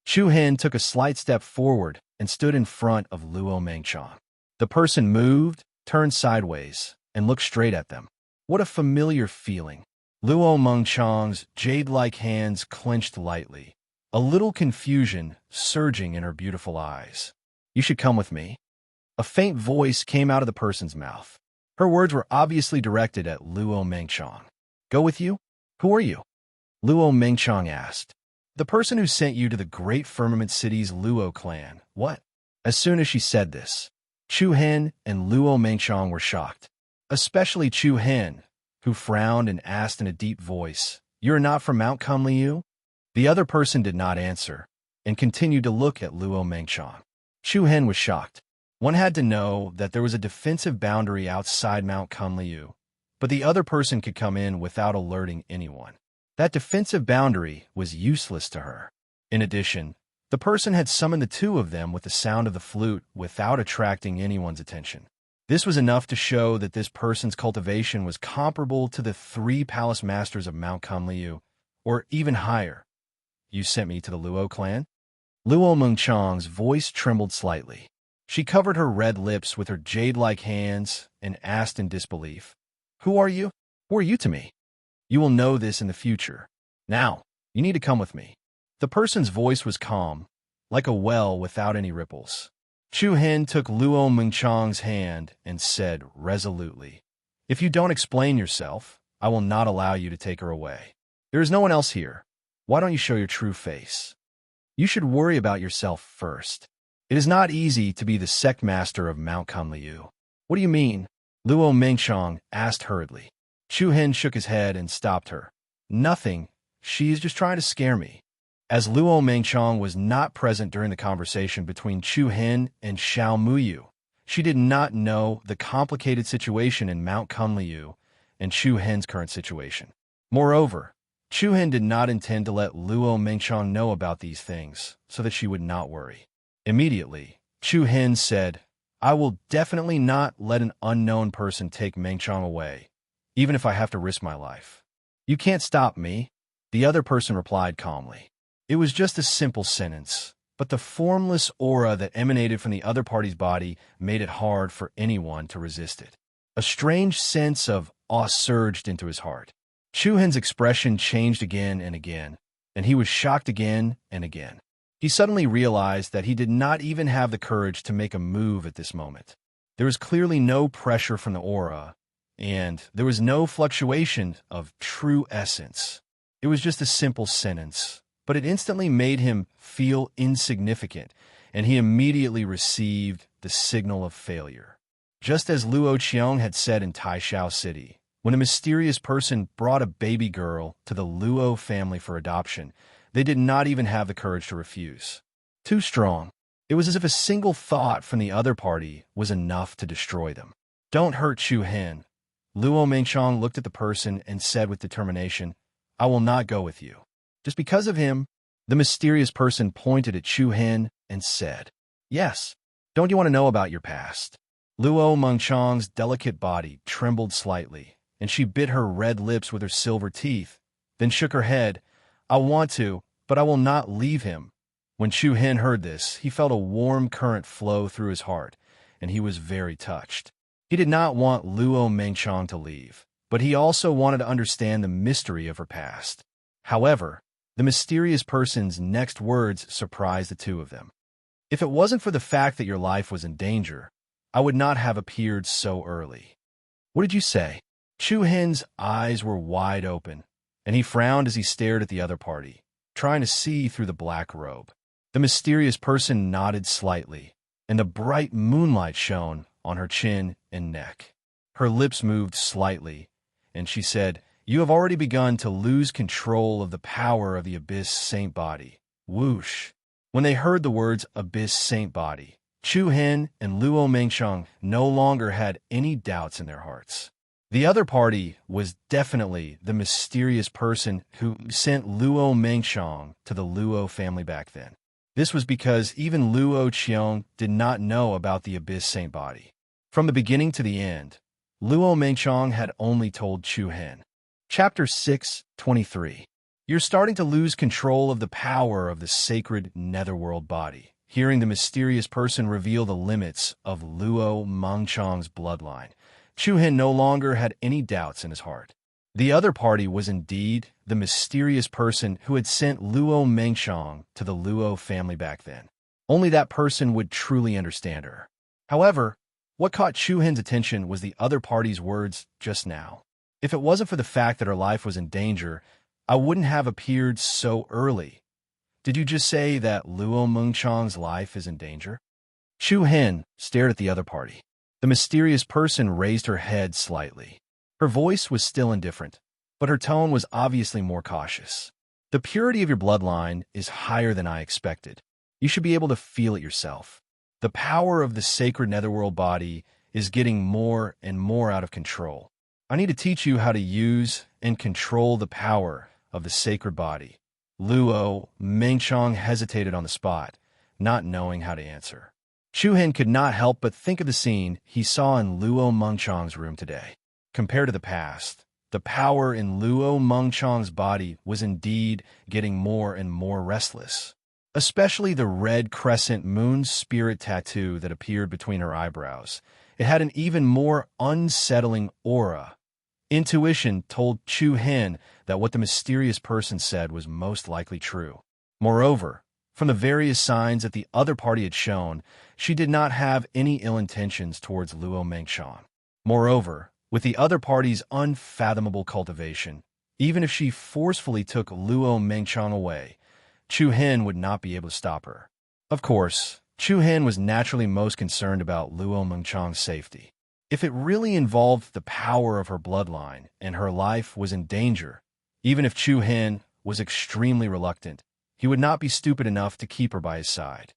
Chu Hen took a slight step forward and stood in front of Luo Mengchong. The person moved, turned sideways, and looked straight at them. What a familiar feeling. Luo Mengchong's jade-like hands clenched lightly, a little confusion surging in her beautiful eyes. "You should come with me." A faint voice came out of the person's mouth. Her words were obviously directed at Luo Mengchong. "Go with you? Who are you?" Luo Mengchong asked. "The person who sent you to the great firmament city's Luo clan." "What?" As soon as she said this, Chu Hen and Luo Mengchong were shocked, especially Chu Hen, who frowned and asked in a deep voice, "You are not from Mount Kunliu?" The other person did not answer and continued to look at Luo Mengchong. Chu Hen was shocked. One had to know that there was a defensive boundary outside Mount Kunliu, but the other person could come in without alerting anyone. That defensive boundary was useless to her. In addition, the person had summoned the two of them with the sound of the flute without attracting anyone's attention. This was enough to show that this person's cultivation was comparable to the 3 palace masters of Mount Kunliu, or even higher. "You sent me to the Luo clan?" Luo Mengchong's voice trembled slightly. She covered her red lips with her jade-like hands and asked in disbelief, "Who are you? Who are you to me?" "You will know this in the future. Now, you need to come with me." The person's voice was calm, like a well without any ripples. Chu Hen took Luo Mengchong's hand and said resolutely, "If you don't explain yourself, I will not allow you to take her away. There is no one else here. Why don't you show your true face? You should worry about yourself first. It is not easy to be the sect master of Mount Kunliu." "What do you mean?" Luo Mengchong asked hurriedly. Chu Hen shook his head and stopped her. "Nothing. She is just trying to scare me." As Luo Mengchong was not present during the conversation between Chu Hen and Xiao Muyu, she did not know the complicated situation in Mount Kunliu and Chu Hen's current situation. Moreover, Chu Hen did not intend to let Luo Mengchong know about these things so that she would not worry. Immediately, Chu Hen said, "I will definitely not let an unknown person take Mengchong away, even if I have to risk my life." "You can't stop me," the other person replied calmly. It was just a simple sentence, but the formless aura that emanated from the other party's body made it hard for anyone to resist it. A strange sense of awe surged into his heart. Chu Hen's expression changed again and again, and he was shocked again and again. He suddenly realized that he did not even have the courage to make a move at this moment. There was clearly no pressure from the aura, and there was no fluctuation of true essence. It was just a simple sentence, but it instantly made him feel insignificant, and he immediately received the signal of failure. Just as Luo Qiong had said in Taishao City, when a mysterious person brought a baby girl to the Luo family for adoption, they did not even have the courage to refuse. Too strong. It was as if a single thought from the other party was enough to destroy them. "Don't hurt Chu Hen." Luo Mengchong looked at the person and said with determination, "I will not go with you." Just because of him, the mysterious person pointed at Chu Hen and said, "Yes, don't you want to know about your past?" Luo Mengchong's delicate body trembled slightly, and she bit her red lips with her silver teeth, then shook her head. "I want to, but I will not leave him." When Chu Hen heard this, he felt a warm current flow through his heart, and he was very touched. He did not want Luo Mengchong to leave, but he also wanted to understand the mystery of her past. However, the mysterious person's next words surprised the two of them. If it wasn't for the fact that your life was in danger, I would not have appeared so early. What did you say? Chu Hen's eyes were wide open, and he frowned as he stared at the other party, trying to see through the black robe. The mysterious person nodded slightly, and the bright moonlight shone on her chin and neck. Her lips moved slightly, and she said, "You have already begun to lose control of the power of the Abyss Saint Body." Whoosh! When they heard the words Abyss Saint Body, Chu Hen and Luo Mengchong no longer had any doubts in their hearts. The other party was definitely the mysterious person who sent Luo Mengchong to the Luo family back then. This was because even Luo Qiong did not know about the Abyss Saint Body. From the beginning to the end, Luo Mengchong had only told Chu Hen. Chapter 6:23. You're starting to lose control of the power of the sacred netherworld body. Hearing the mysterious person reveal the limits of Luo Mengchong's bloodline, Chu Hen no longer had any doubts in his heart. The other party was indeed the mysterious person who had sent Luo Mengchong to the Luo family back then. Only that person would truly understand her. However, what caught Chu Hen's attention was the other party's words just now. If it wasn't for the fact that her life was in danger, I wouldn't have appeared so early. Did you just say that Luo Mengchong's life is in danger? Chu Hen stared at the other party. The mysterious person raised her head slightly. Her voice was still indifferent, but her tone was obviously more cautious. The purity of your bloodline is higher than I expected. You should be able to feel it yourself. The power of the sacred netherworld body is getting more and more out of control. I need to teach you how to use and control the power of the sacred body. Luo Mengchong hesitated on the spot, not knowing how to answer. Chu Hen could not help but think of the scene he saw in Luo Mengchong's room today. Compared to the past, the power in Luo Mengchong's body was indeed getting more and more restless, especially the red crescent moon spirit tattoo that appeared between her eyebrows. It had an even more unsettling aura. Intuition told Chu Hen that what the mysterious person said was most likely true. Moreover, from the various signs that the other party had shown, she did not have any ill intentions towards Luo Mengchong. Moreover, with the other party's unfathomable cultivation, even if she forcefully took Luo Mengchong away, Chu Hen would not be able to stop her. Of course, Chu Hen was naturally most concerned about Luo Mengchong's safety. If it really involved the power of her bloodline and her life was in danger, even if Chu Hen was extremely reluctant, he would not be stupid enough to keep her by his side.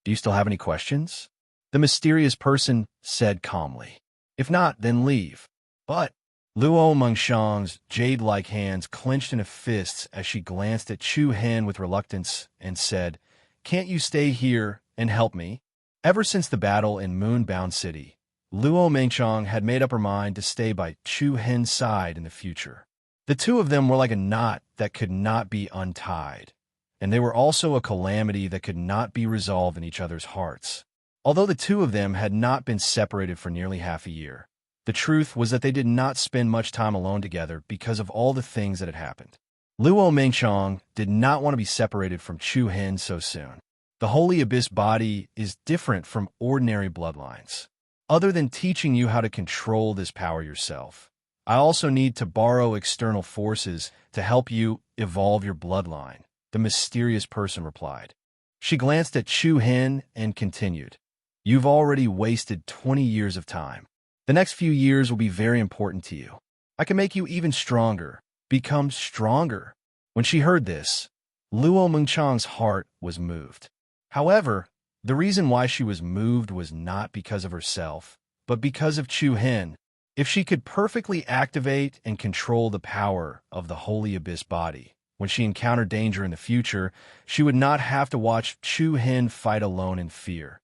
Do you still have any questions? The mysterious person said calmly. If not, then leave. But Luo Mengchong's jade-like hands clenched into fists as she glanced at Chu Hen with reluctance and said, "Can't you stay here and help me?" Ever since the battle in Moonbound City, Luo Mengchong had made up her mind to stay by Chu Hen's side in the future. The two of them were like a knot that could not be untied, and they were also a calamity that could not be resolved in each other's hearts. Although the two of them had not been separated for nearly half a year, the truth was that they did not spend much time alone together because of all the things that had happened. Luo Mengchong did not want to be separated from Chu Hen so soon. The Holy Abyss body is different from ordinary bloodlines. Other than teaching you how to control this power yourself, I also need to borrow external forces to help you evolve your bloodline, the mysterious person replied. She glanced at Chu Hen and continued, "You've already wasted 20 years of time. The next few years will be very important to you. I can make you even stronger, become stronger." When she heard this, Luo Mengchong's heart was moved. However, the reason why she was moved was not because of herself, but because of Chu Hen. If she could perfectly activate and control the power of the Holy Abyss body, when she encountered danger in the future, she would not have to watch Chu Hen fight alone in fear.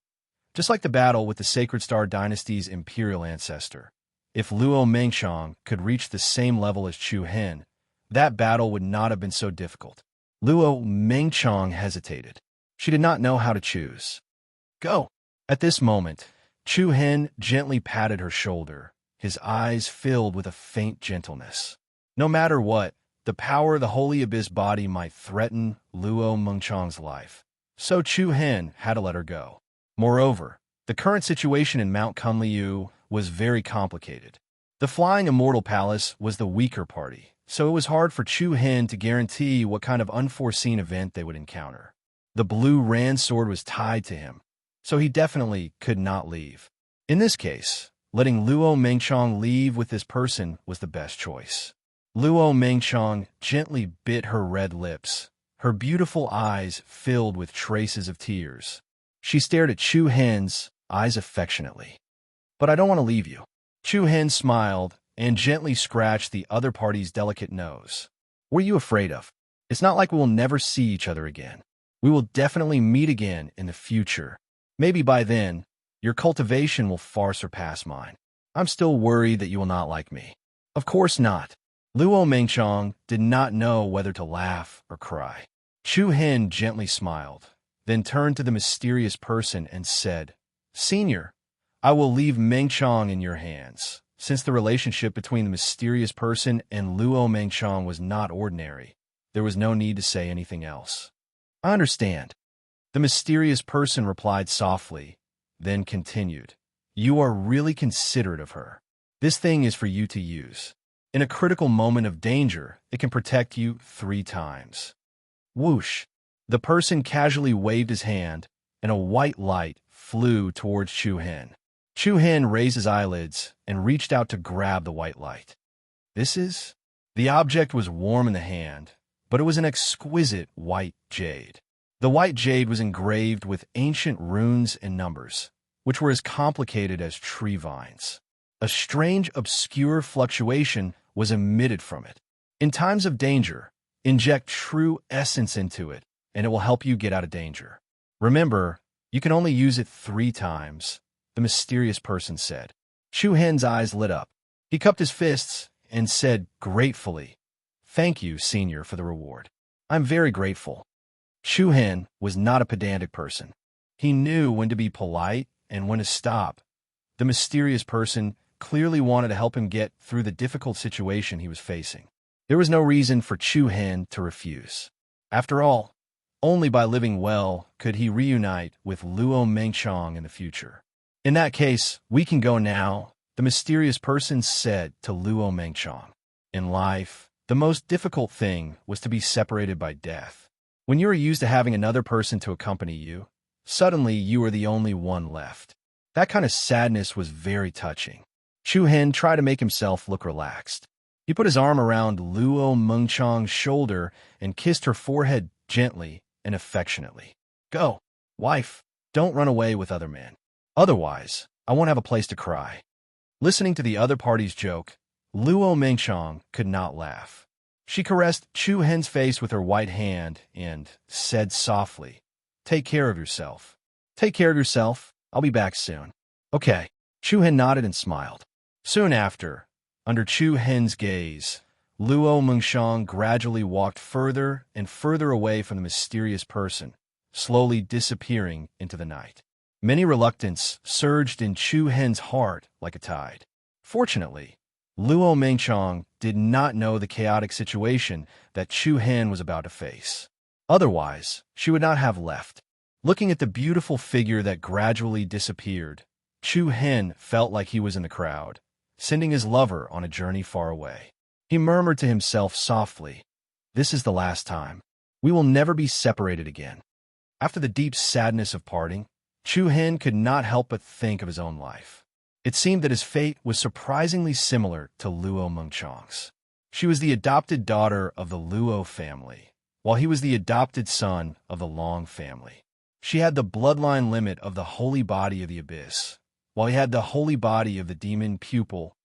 Just like the battle with the Sacred Star Dynasty's imperial ancestor, if Luo Mengchong could reach the same level as Chu Hen, that battle would not have been so difficult. Luo Mengchong hesitated. She did not know how to choose. Go! At this moment, Chu Hen gently patted her shoulder, his eyes filled with a faint gentleness. No matter what, the power of the Holy Abyss body might threaten Luo Mengchang's life. So Chu Hen had to let her go. Moreover, the current situation in Mount Kunliu was very complicated. The Flying Immortal Palace was the weaker party, so it was hard for Chu Hen to guarantee what kind of unforeseen event they would encounter. The blue Ran sword was tied to him, so he definitely could not leave. In this case, letting Luo Mengchang leave with this person was the best choice. Luo Mengchang gently bit her red lips, her beautiful eyes filled with traces of tears. She stared at Chu Hen's eyes affectionately. "But I don't want to leave you." Chu Hen smiled and gently scratched the other party's delicate nose. "What are you afraid of? It's not like we will never see each other again. We will definitely meet again in the future. Maybe by then, your cultivation will far surpass mine. I'm still worried that you will not like me." "Of course not." Luo Mengchang did not know whether to laugh or cry. Chu Hen gently smiled, then turned to the mysterious person and said, "Senior, I will leave Mengchang in your hands." Since the relationship between the mysterious person and Luo Mengchang was not ordinary, there was no need to say anything else. "I understand." The mysterious person replied softly, then continued, "You are really considerate of her. This thing is for you to use. In a critical moment of danger, it can protect you 3 times. Whoosh! The person casually waved his hand, and a white light flew towards Chu Hen. Chu Hen raised his eyelids and reached out to grab the white light. This is? The object was warm in the hand, but it was an exquisite white jade. The white jade was engraved with ancient runes and numbers, which were as complicated as tree vines. A strange, obscure fluctuation was emitted from it. In times of danger, inject true essence into it, and it will help you get out of danger. Remember, you can only use it 3 times, the mysterious person said. Chu Hen's eyes lit up. He cupped his fists and said gratefully, "Thank you, Senior, for the reward. I'm very grateful." Chu Hen was not a pedantic person. He knew when to be polite and when to stop. The mysterious person clearly wanted to help him get through the difficult situation he was facing. There was no reason for Chu Hen to refuse. After all, only by living well could he reunite with Luo Mengchang in the future. "In that case, we can go now," the mysterious person said to Luo Mengchang. In life, the most difficult thing was to be separated by death. When you are used to having another person to accompany you, suddenly you are the only one left. That kind of sadness was very touching. Chu Hen tried to make himself look relaxed. He put his arm around Luo Mengchang's shoulder and kissed her forehead gently and affectionately. "Go, wife, don't run away with other men. Otherwise, I won't have a place to cry." Listening to the other party's joke, Luo Mengchang could not laugh. She caressed Chu Hen's face with her white hand and said softly, "Take care of yourself." "Take care of yourself. I'll be back soon." "Okay." Chu Hen nodded and smiled. Soon after, under Chu Hen's gaze, Luo Mengchang gradually walked further and further away from the mysterious person, slowly disappearing into the night. Many reluctance surged in Chu Hen's heart like a tide. Fortunately, Luo Mengchang did not know the chaotic situation that Chu Hen was about to face. Otherwise, she would not have left. Looking at the beautiful figure that gradually disappeared, Chu Hen felt like he was in the crowd, sending his lover on a journey far away. He murmured to himself softly, "This is the last time. We will never be separated again." After the deep sadness of parting, Chu Hen could not help but think of his own life. It seemed that his fate was surprisingly similar to Luo Mengchang's. She was the adopted daughter of the Luo family, while he was the adopted son of the Long family. She had the bloodline limit of the holy body of the Abyss, while he had the holy body of the demon pupil.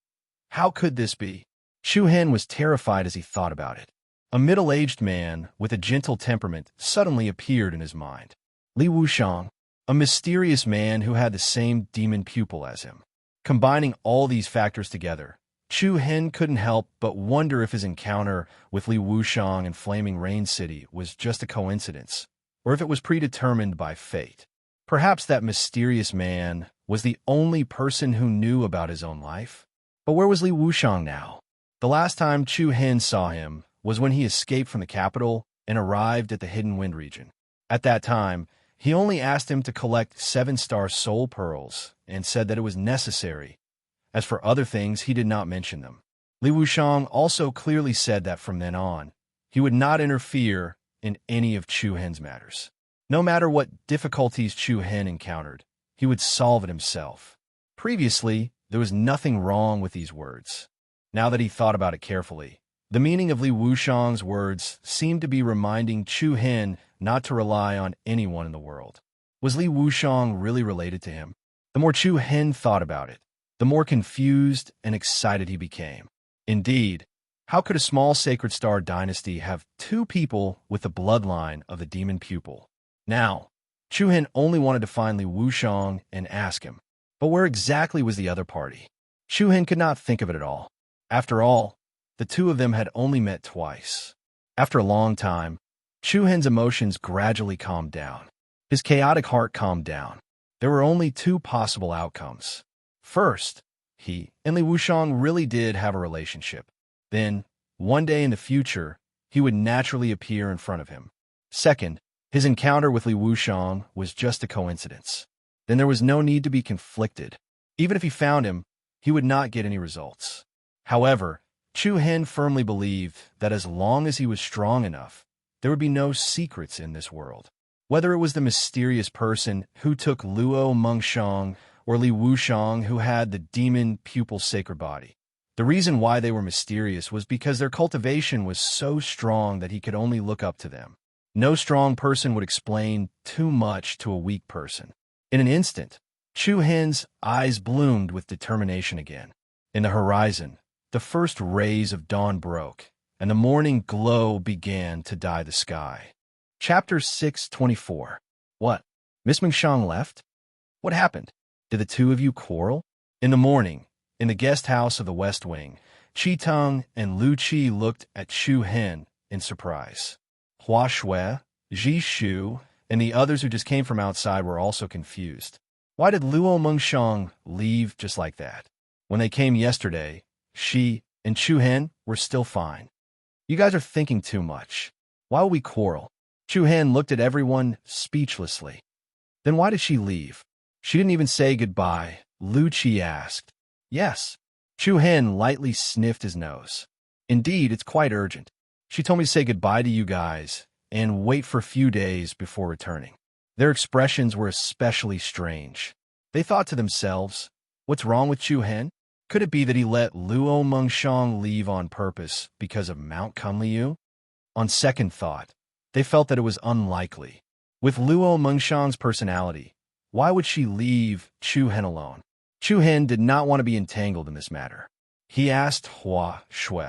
How could this be? Chu Hen was terrified as he thought about it. A middle-aged man with a gentle temperament suddenly appeared in his mind. Li Wuxiang, a mysterious man who had the same demon pupil as him. Combining all these factors together, Chu Hen couldn't help but wonder if his encounter with Li Wuxiang in Flaming Rain City was just a coincidence, or if it was predetermined by fate. Perhaps that mysterious man was the only person who knew about his own life. But where was Li Wuxiang now? The last time Chu Hen saw him was when he escaped from the capital and arrived at the Hidden Wind region. At that time, he only asked him to collect 7-star soul pearls and said that it was necessary. As for other things, he did not mention them. Li Wuxiang also clearly said that from then on, he would not interfere in any of Chu Hen's matters. No matter what difficulties Chu Hen encountered, he would solve it himself. Previously, there was nothing wrong with these words. Now that he thought about it carefully, the meaning of Li Wuxiang's words seemed to be reminding Chu Hen not to rely on anyone in the world. Was Li Wuxiang really related to him? The more Chu Hen thought about it, the more confused and excited he became. Indeed, how could a small sacred star dynasty have 2 people with the bloodline of the demon pupil? Now, Chu Hen only wanted to find Li Wuxiang and ask him. But where exactly was the other party? Chu Hen could not think of it at all. After all, the 2 of them had only met twice. After a long time, Chu Hen's emotions gradually calmed down. His chaotic heart calmed down. There were only 2 possible outcomes. First, he and Li Wuxiang really did have a relationship. Then, one day in the future, he would naturally appear in front of him. Second, his encounter with Li Wuxiang was just a coincidence. Then there was no need to be conflicted. Even if he found him, he would not get any results. However, Chu Hen firmly believed that as long as he was strong enough, there would be no secrets in this world. Whether it was the mysterious person who took Luo Mengshang or Li Wuxiang who had the demon pupil sacred body. The reason why they were mysterious was because their cultivation was so strong that he could only look up to them. No strong person would explain too much to a weak person. In an instant, Chu Hen's eyes bloomed with determination again. In the horizon, the first rays of dawn broke, and the morning glow began to dye the sky. Chapter 624. What? Miss Mengshang left? What happened? Did the 2 of you quarrel? In the morning, in the guest house of the West Wing, Qi Teng and Lu Qi looked at Chu Hen in surprise. Hua Shui, Ji Shu, and the others who just came from outside were also confused. Why did Luo Mengshang leave just like that? When they came yesterday, she and Chu Hen were still fine. You guys are thinking too much. Why will we quarrel? Chu Hen looked at everyone speechlessly. Then why did she leave? She didn't even say goodbye, Lu Qi asked. Yes. Chu Hen lightly sniffed his nose. Indeed, it's quite urgent. She told me to say goodbye to you guys and wait for a few days before returning. Their expressions were especially strange. They thought to themselves, what's wrong with Chu Hen? Could it be that he let Luo Mengshang leave on purpose because of Mount Kunliu? On second thought, they felt that it was unlikely. With Luo Mengshang's personality, why would she leave Chu Hen alone? Chu Hen did not want to be entangled in this matter. He asked Hua Shui,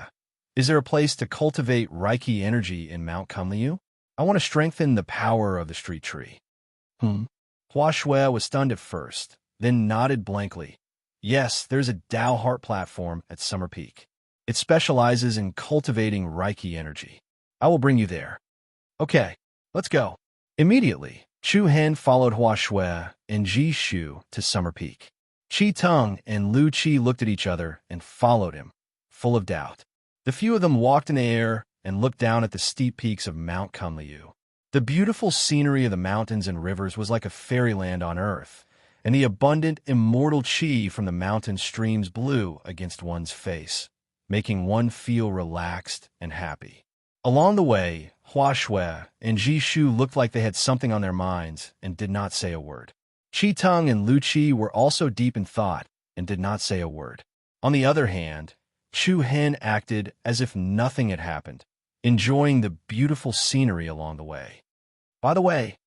is there a place to cultivate Reiki energy in Mount Kunliu? I want to strengthen the power of the street tree. Hua Shui was stunned at first, then nodded blankly. Yes, there's a Tao Heart platform at Summer Peak. It specializes in cultivating Reiki energy. I will bring you there. Okay, let's go. Immediately, Chu Hen followed Hua Shui and Ji Shu to Summer Peak. Qi Teng and Lu Qi looked at each other and followed him, full of doubt. The few of them walked in the air and looked down at the steep peaks of Mount Kunliu. The beautiful scenery of the mountains and rivers was like a fairyland on earth, and the abundant, immortal qi from the mountain streams blew against one's face, making one feel relaxed and happy. Along the way, Hua Shui and Ji Shu looked like they had something on their minds and did not say a word. Qi Teng and Lu Qi were also deep in thought and did not say a word. On the other hand, Chu Hen acted as if nothing had happened, enjoying the beautiful scenery along the way. By the way,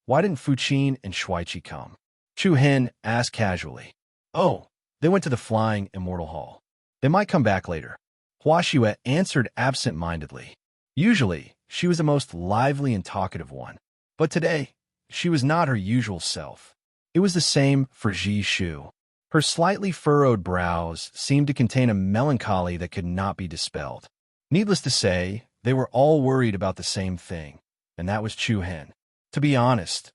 why didn't Fuqin and Shuaiqi come? Chu Hen asked casually. Oh, they went to the Flying Immortal Hall. They might come back later. Hua Shui answered absent-mindedly. Usually, she was the most lively and talkative one, but today, she was not her usual self. It was the same for Ji Shu. Her slightly furrowed brows seemed to contain a melancholy that could not be dispelled. Needless to say, they were all worried about the same thing, and that was Chu Hen. To be honest,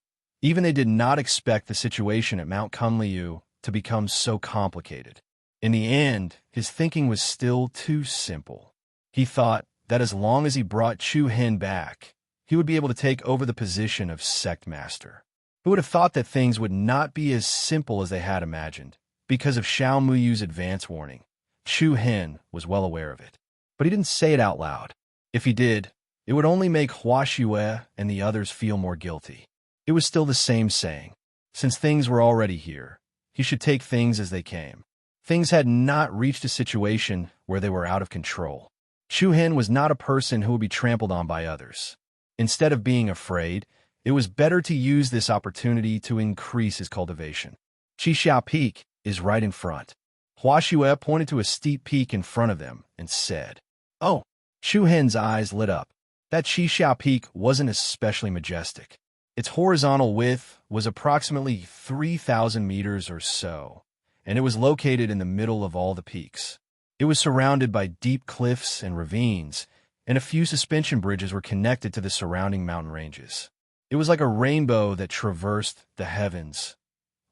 Even they did not expect the situation at Mount Kunliu to become so complicated. In the end, his thinking was still too simple. He thought that as long as he brought Chu Hen back, he would be able to take over the position of sect master. Who would have thought that things would not be as simple as they had imagined? Because of Xiao Muyu's advance warning, Chu Hen was well aware of it. But he didn't say it out loud. If he did, it would only make Hua Xue and the others feel more guilty. It was still the same saying. Since things were already here, he should take things as they came. Things had not reached a situation where they were out of control. Chu Hen was not a person who would be trampled on by others. Instead of being afraid, it was better to use this opportunity to increase his cultivation. Qixia Peak is right in front. Hua Xue pointed to a steep peak in front of them and said, "Oh." Chu Hen's eyes lit up. That Qixia Peak wasn't especially majestic. Its horizontal width was approximately 3,000 meters or so, and it was located in the middle of all the peaks. It was surrounded by deep cliffs and ravines, and a few suspension bridges were connected to the surrounding mountain ranges. It was like a rainbow that traversed the heavens.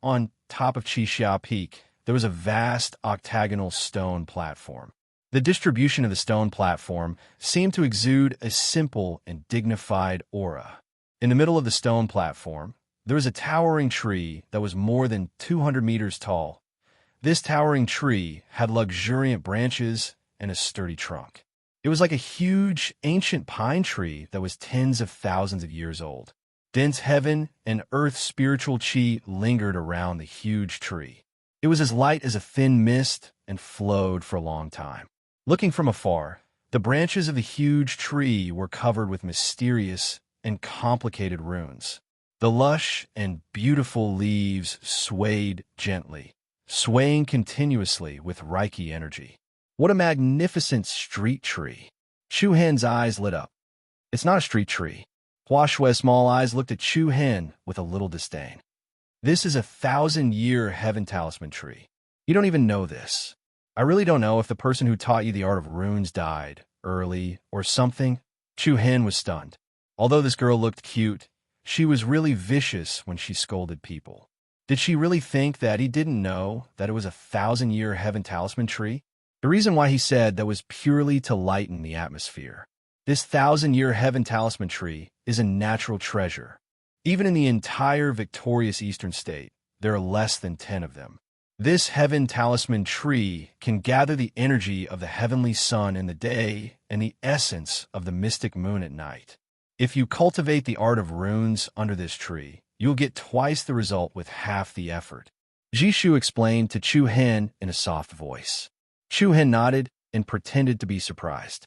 On top of Qixia Peak, there was a vast octagonal stone platform. The distribution of the stone platform seemed to exude a simple and dignified aura. In the middle of the stone platform, there was a towering tree that was more than 200 meters tall. This towering tree had luxuriant branches and a sturdy trunk. It was like a huge, ancient pine tree that was tens of thousands of years old. Dense heaven and earth spiritual chi lingered around the huge tree. It was as light as a thin mist and flowed for a long time. Looking from afar, the branches of the huge tree were covered with mysterious and complicated runes. The lush and beautiful leaves swayed gently, swaying continuously with Reiki energy. What a magnificent street tree! Chu Hen's eyes lit up. It's not a street tree. Hua Xue's small eyes looked at Chu Hen with a little disdain. This is a 1,000-year heaven talisman tree. You don't even know this. I really don't know if the person who taught you the art of runes died early or something. Chu Hen was stunned. Although this girl looked cute, she was really vicious when she scolded people. Did she really think that he didn't know that it was a 1,000-year heaven talisman tree? The reason why he said that was purely to lighten the atmosphere. This 1,000-year heaven talisman tree is a natural treasure. Even in the entire victorious Eastern state, there are less than 10 of them. This heaven talisman tree can gather the energy of the heavenly sun in the day and the essence of the mystic moon at night. If you cultivate the art of runes under this tree, you'll get twice the result with half the effort. Jishu explained to Chu Hen in a soft voice. Chu Hen nodded and pretended to be surprised.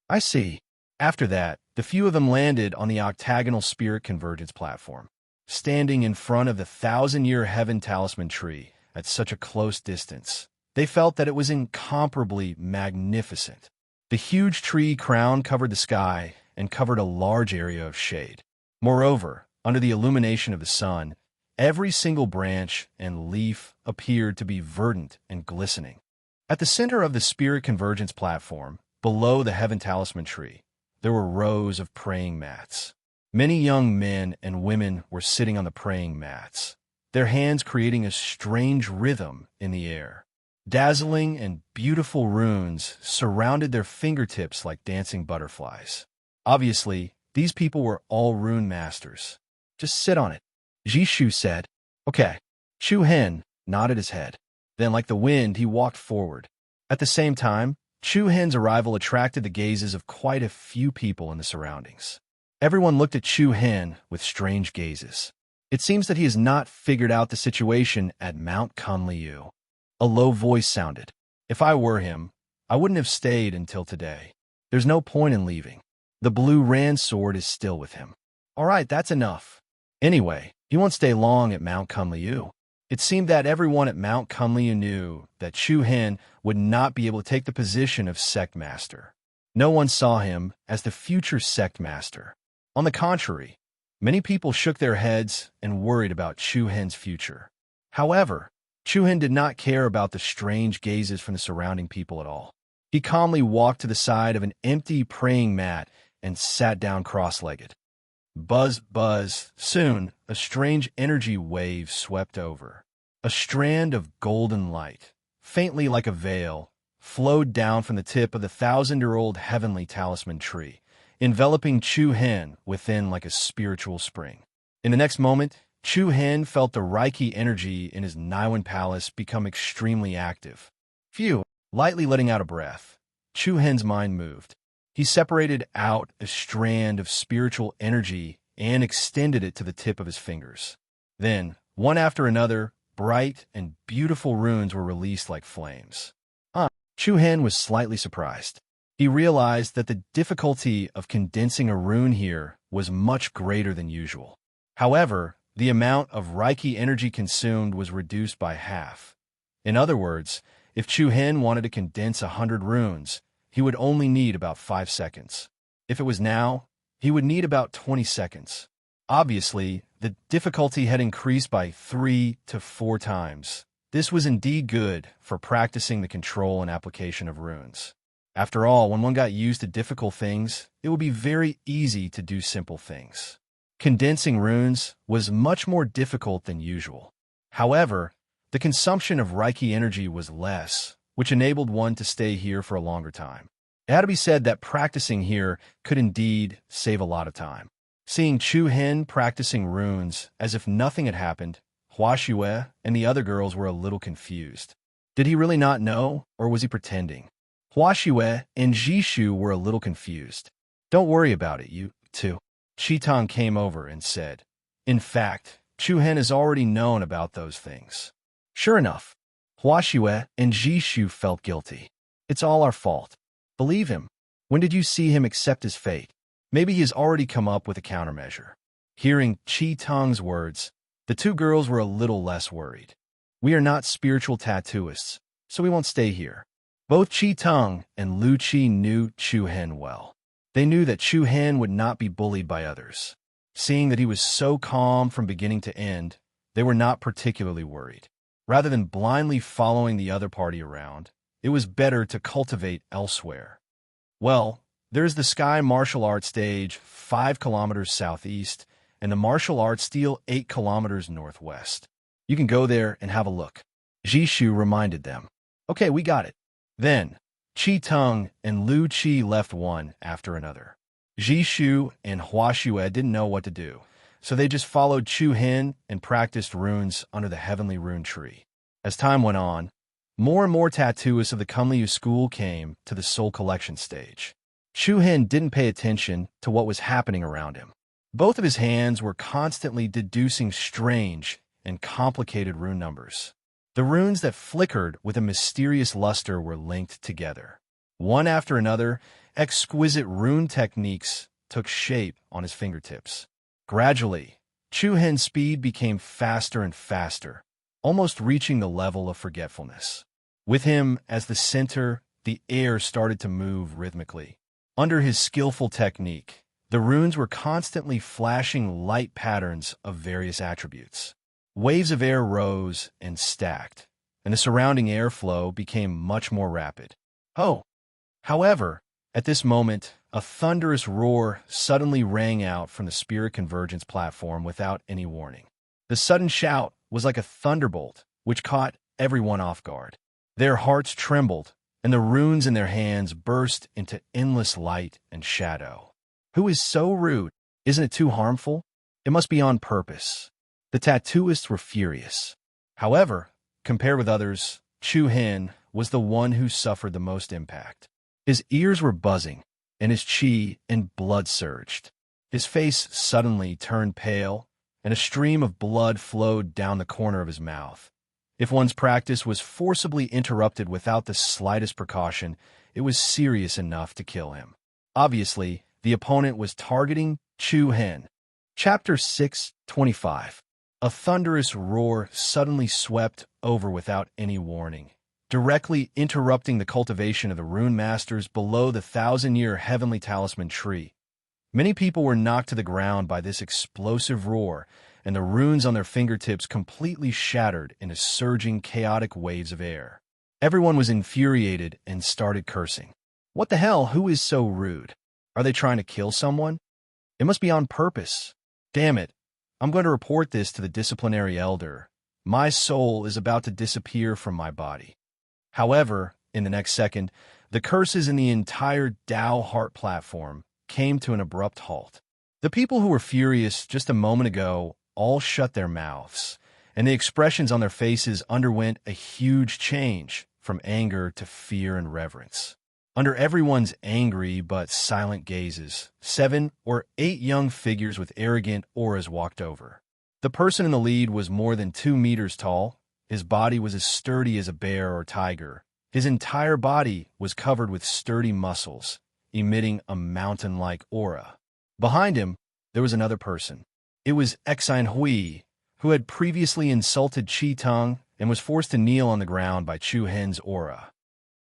I see. After that, the few of them landed on the octagonal spirit convergence platform. Standing in front of the 1,000-year heaven talisman tree at such a close distance, they felt that it was incomparably magnificent. The huge tree crown covered the sky and covered a large area of shade. Moreover, under the illumination of the sun, every single branch and leaf appeared to be verdant and glistening. At the center of the spirit convergence platform, below the heaven talisman tree, there were rows of praying mats. Many young men and women were sitting on the praying mats, their hands creating a strange rhythm in the air. Dazzling and beautiful runes surrounded their fingertips like dancing butterflies. Obviously, these people were all rune masters. Just sit on it, Jishu said. Okay. Chu Hen nodded his head. Then, like the wind, he walked forward. At the same time, Chu Hen's arrival attracted the gazes of quite a few people in the surroundings. Everyone looked at Chu Hen with strange gazes. It seems that he has not figured out the situation at Mount Kunliu. A low voice sounded. If I were him, I wouldn't have stayed until today. There's no point in leaving. The blue Ran sword is still with him. All right, that's enough. Anyway, he won't stay long at Mount Kunliu. It seemed that everyone at Mount Kunliu knew that Chu Hen would not be able to take the position of sect master. No one saw him as the future sect master. On the contrary, many people shook their heads and worried about Chu Hen's future. However, Chu Hen did not care about the strange gazes from the surrounding people at all. He calmly walked to the side of an empty praying mat and sat down cross-legged. Buzz, buzz. Soon, a strange energy wave swept over. A strand of golden light, faintly like a veil, flowed down from the tip of the thousand-year-old heavenly talisman tree, enveloping Chu Hen within like a spiritual spring. In the next moment, Chu Hen felt the Reiki energy in his Niwen palace become extremely active. Phew, lightly letting out a breath, Chu Hen's mind moved. He separated out a strand of spiritual energy and extended it to the tip of his fingers. Then, one after another, bright and beautiful runes were released like flames. Chu Hen was slightly surprised. He realized that the difficulty of condensing a rune here was much greater than usual. However, the amount of Reiki energy consumed was reduced by half. In other words, if Chu Hen wanted to condense 100 runes, he would only need about 5 seconds. If it was now, he would need about 20 seconds. Obviously, the difficulty had increased by 3 to 4 times. This was indeed good for practicing the control and application of runes. After all, when one got used to difficult things, it would be very easy to do simple things. Condensing runes was much more difficult than usual. However, the consumption of Reiki energy was less, which enabled one to stay here for a longer time. It had to be said that practicing here could indeed save a lot of time. Seeing Chu Hen practicing runes as if nothing had happened, Hua Xue and the other girls were a little confused. Did he really not know, or was he pretending? Hua Xue and Jishu were a little confused. Don't worry about it, you two. Qitong came over and said. In fact, Chu Hen has already known about those things. Sure enough, Hua Xue and Jishu felt guilty. It's all our fault. Believe him. When did you see him accept his fate? Maybe he has already come up with a countermeasure. Hearing Qitong's words, the two girls were a little less worried. We are not spiritual tattooists, so we won't stay here. Both Qitong and Lu Qi knew Chu Hen well. They knew that Chu Hen would not be bullied by others. Seeing that he was so calm from beginning to end, they were not particularly worried. Rather than blindly following the other party around, it was better to cultivate elsewhere. Well, there's the Sky Martial Arts Stage 5 kilometers southeast and the Martial Arts Steel 8 kilometers northwest. You can go there and have a look. Jishu reminded them. Okay, we got it. Then, Qitong and Lu Qi left one after another. Jishu and Hua Xue didn't know what to do, so they just followed Chu Hen and practiced runes under the heavenly rune tree. As time went on, more and more tattooists of the Kunliu school came to the soul collection stage. Chu Hen didn't pay attention to what was happening around him. Both of his hands were constantly deducing strange and complicated rune numbers. The runes that flickered with a mysterious luster were linked together. One after another, exquisite rune techniques took shape on his fingertips. Gradually, Chu Hen's speed became faster and faster, almost reaching the level of forgetfulness. With him as the center, the air started to move rhythmically. Under his skillful technique, the runes were constantly flashing light patterns of various attributes. Waves of air rose and stacked, and the surrounding airflow became much more rapid. Oh! However, at this moment, a thunderous roar suddenly rang out from the Spirit Convergence platform without any warning. The sudden shout was like a thunderbolt, which caught everyone off guard. Their hearts trembled, and the runes in their hands burst into endless light and shadow. Who is so rude? Isn't it too harmful? It must be on purpose. The tattooists were furious. However, compared with others, Chu Hen was the one who suffered the most impact. His ears were buzzing, and his qi and blood surged. His face suddenly turned pale, and a stream of blood flowed down the corner of his mouth. If one's practice was forcibly interrupted without the slightest precaution, it was serious enough to kill him. Obviously, the opponent was targeting Chu Hen. Chapter 6:25. A thunderous roar suddenly swept over without any warning, directly interrupting the cultivation of the rune masters below the 1,000-year heavenly talisman tree. Many people were knocked to the ground by this explosive roar, and the runes on their fingertips completely shattered into surging, chaotic waves of air. Everyone was infuriated and started cursing. What the hell? Who is so rude? Are they trying to kill someone? It must be on purpose. Damn it. I'm going to report this to the disciplinary elder. My soul is about to disappear from my body. However, in the next second, the curses in the entire Tao Heart platform came to an abrupt halt. The people who were furious just a moment ago all shut their mouths, and the expressions on their faces underwent a huge change from anger to fear and reverence. Under everyone's angry but silent gazes, 7 or 8 young figures with arrogant auras walked over. The person in the lead was more than 2 meters tall. His body was as sturdy as a bear or tiger. His entire body was covered with sturdy muscles, emitting a mountain-like aura. Behind him, there was another person. It was Exine Hui, who had previously insulted Chi Tong and was forced to kneel on the ground by Chu Hen's aura.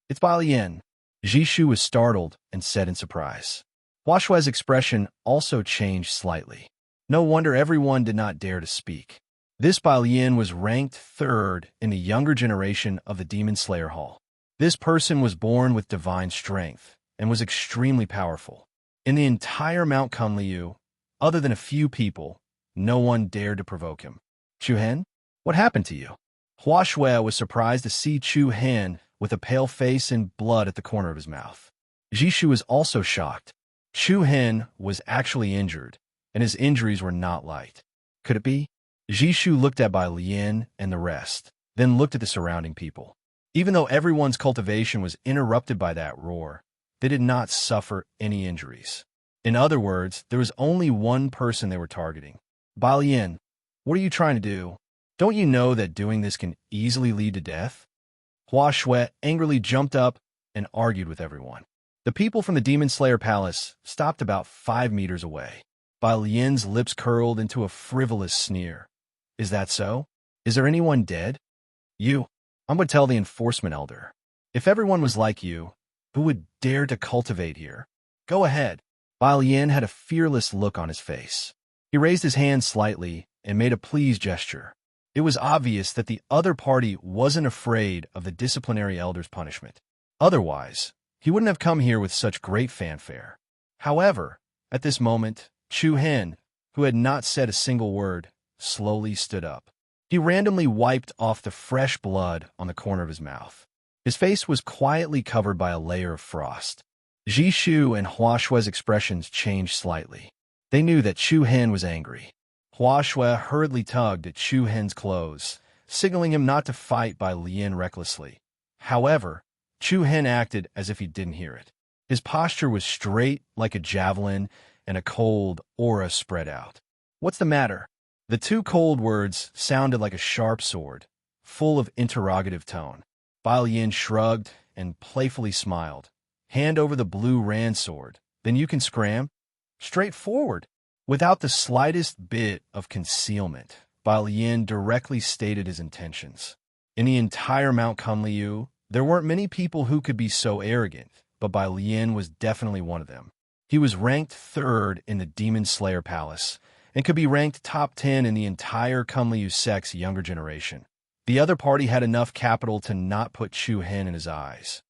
"It's Bai Lian." Jishu was startled and said in surprise. Hua Shui's expression also changed slightly. No wonder everyone did not dare to speak. This Bai Lian was ranked 3rd in the younger generation of the Demon Slayer Hall. This person was born with divine strength and was extremely powerful. In the entire Mount Kunliu, other than a few people, no one dared to provoke him. "Chu Hen, what happened to you?" Hua Shui was surprised to see Chu Hen with a pale face and blood at the corner of his mouth. Jishu was also shocked. Chu Hen was actually injured, and his injuries were not light. Could it be? Jishu looked at Bai Lian and the rest, then looked at the surrounding people. Even though everyone's cultivation was interrupted by that roar, they did not suffer any injuries. In other words, there was only one person they were targeting. "Bai Lian, what are you trying to do? Don't you know that doing this can easily lead to death?" Hua Shui angrily jumped up and argued with everyone. The people from the Demon Slayer Palace stopped about 5 meters away. Bai Lian's lips curled into a frivolous sneer. "Is that so? Is there anyone dead?" "You. I'm going to tell the enforcement elder. If everyone was like you, who would dare to cultivate here? Go ahead." Bai Lian had a fearless look on his face. He raised his hand slightly and made a pleased gesture. It was obvious that the other party wasn't afraid of the disciplinary elder's punishment. Otherwise, he wouldn't have come here with such great fanfare. However, at this moment, Chu Hen, who had not said a single word, slowly stood up. He randomly wiped off the fresh blood on the corner of his mouth. His face was quietly covered by a layer of frost. Jishu and Hua Shui's expressions changed slightly. They knew that Chu Hen was angry. Hua Shui hurriedly tugged at Chu Hen's clothes, signaling him not to fight Bai Lian recklessly. However, Chu Hen acted as if he didn't hear it. His posture was straight like a javelin, and a cold aura spread out. "What's the matter?" The 2 cold words sounded like a sharp sword, full of interrogative tone. Bai Lian shrugged and playfully smiled. "Hand over the blue Ran sword, then you can scram." Straightforward. Without the slightest bit of concealment, Bai Lian directly stated his intentions. In the entire Mount Kunliu, there weren't many people who could be so arrogant, but Bai Lian was definitely one of them. He was ranked 3rd in the Demon Slayer Palace, and could be ranked top 10 in the entire Kunliu sect's younger generation. The other party had enough capital to not put Chu Hen in his eyes.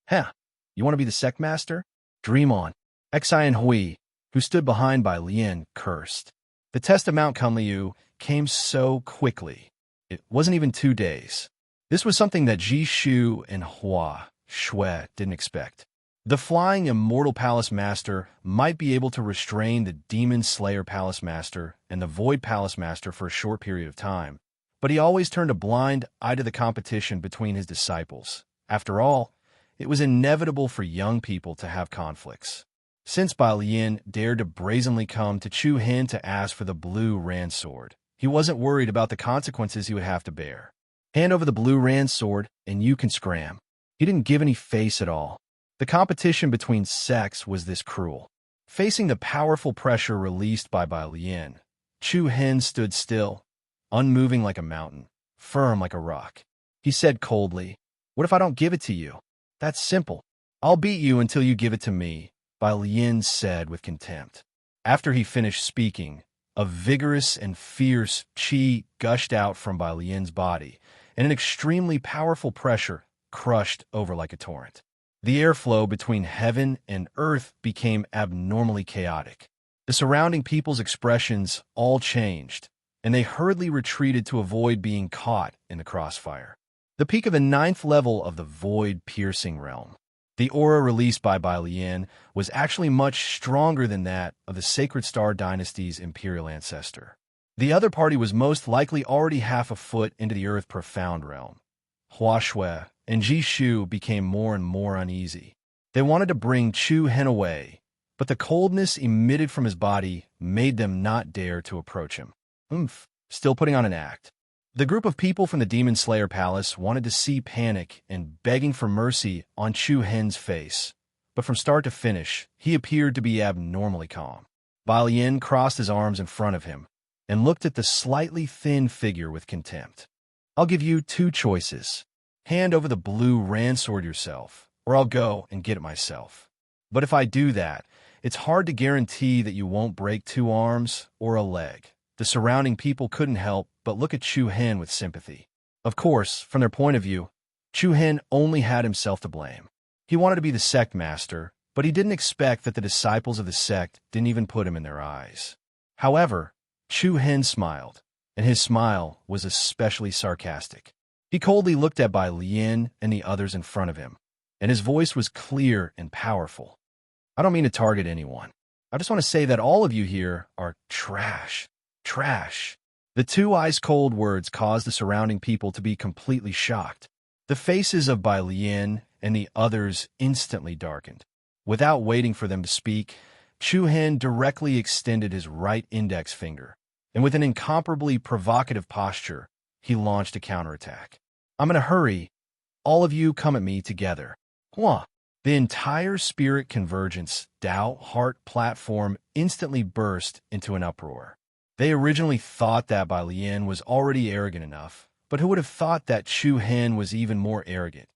"Heh, you want to be the sect master? Dream on." Exine Hui, who stood behind Bai Lian, cursed. The test of Mount Kunliu came so quickly. It wasn't even 2 days. This was something that Jishu and Hua Shui didn't expect. The Flying Immortal Palace Master might be able to restrain the Demon Slayer Palace Master and the Void Palace Master for a short period of time, but he always turned a blind eye to the competition between his disciples. After all, it was inevitable for young people to have conflicts. Since Bai Lian dared to brazenly come to Chu Hen to ask for the blue Ran sword, he wasn't worried about the consequences he would have to bear. "Hand over the blue Ran sword, and you can scram." He didn't give any face at all. The competition between sects was this cruel. Facing the powerful pressure released by Bai Lian, Chu Hen stood still, unmoving like a mountain, firm like a rock. He said coldly, "What if I don't give it to you?" "That's simple. I'll beat you until you give it to me," Bai Lian said with contempt. After he finished speaking, a vigorous and fierce qi gushed out from Bai Lian's body, and an extremely powerful pressure crushed over like a torrent. The airflow between heaven and earth became abnormally chaotic. The surrounding people's expressions all changed, and they hurriedly retreated to avoid being caught in the crossfire. The peak of the 9th level of the void-piercing realm. The aura released by Lian was actually much stronger than that of the Sacred Star Dynasty's imperial ancestor. The other party was most likely already half a foot into the Earth Profound realm. Hua Shui and Ji Shu became more and more uneasy. They wanted to bring Chu Hen away, but the coldness emitted from his body made them not dare to approach him. Still putting on an act. The group of people from the Demon Slayer Palace wanted to see panic and begging for mercy on Chu Hen's face, but from start to finish, he appeared to be abnormally calm. Lian crossed his arms in front of him and looked at the slightly thin figure with contempt. I'll give you 2 choices. Hand over the blue Ran sword yourself, or I'll go and get it myself. But if I do that, it's hard to guarantee that you won't break 2 arms or a leg. The surrounding people couldn't help but look at Chu Hen with sympathy. Of course, from their point of view, Chu Hen only had himself to blame. He wanted to be the sect master, but he didn't expect that the disciples of the sect didn't even put him in their eyes. However, Chu Hen smiled, and his smile was especially sarcastic. He coldly looked at Bai Lian and the others in front of him, and his voice was clear and powerful. I don't mean to target anyone. I just want to say that all of you here are trash. Trash. The 2 ice-cold words caused the surrounding people to be completely shocked. The faces of Bai Lian and the others instantly darkened. Without waiting for them to speak, Chu Hen directly extended his right index finger, and with an incomparably provocative posture, he launched a counterattack. I'm in a hurry. All of you come at me together. Hua. The entire Spirit Convergence Tao Heart platform instantly burst into an uproar. They originally thought that Bai Lian was already arrogant enough, but who would have thought that Chu Hen was even more arrogant?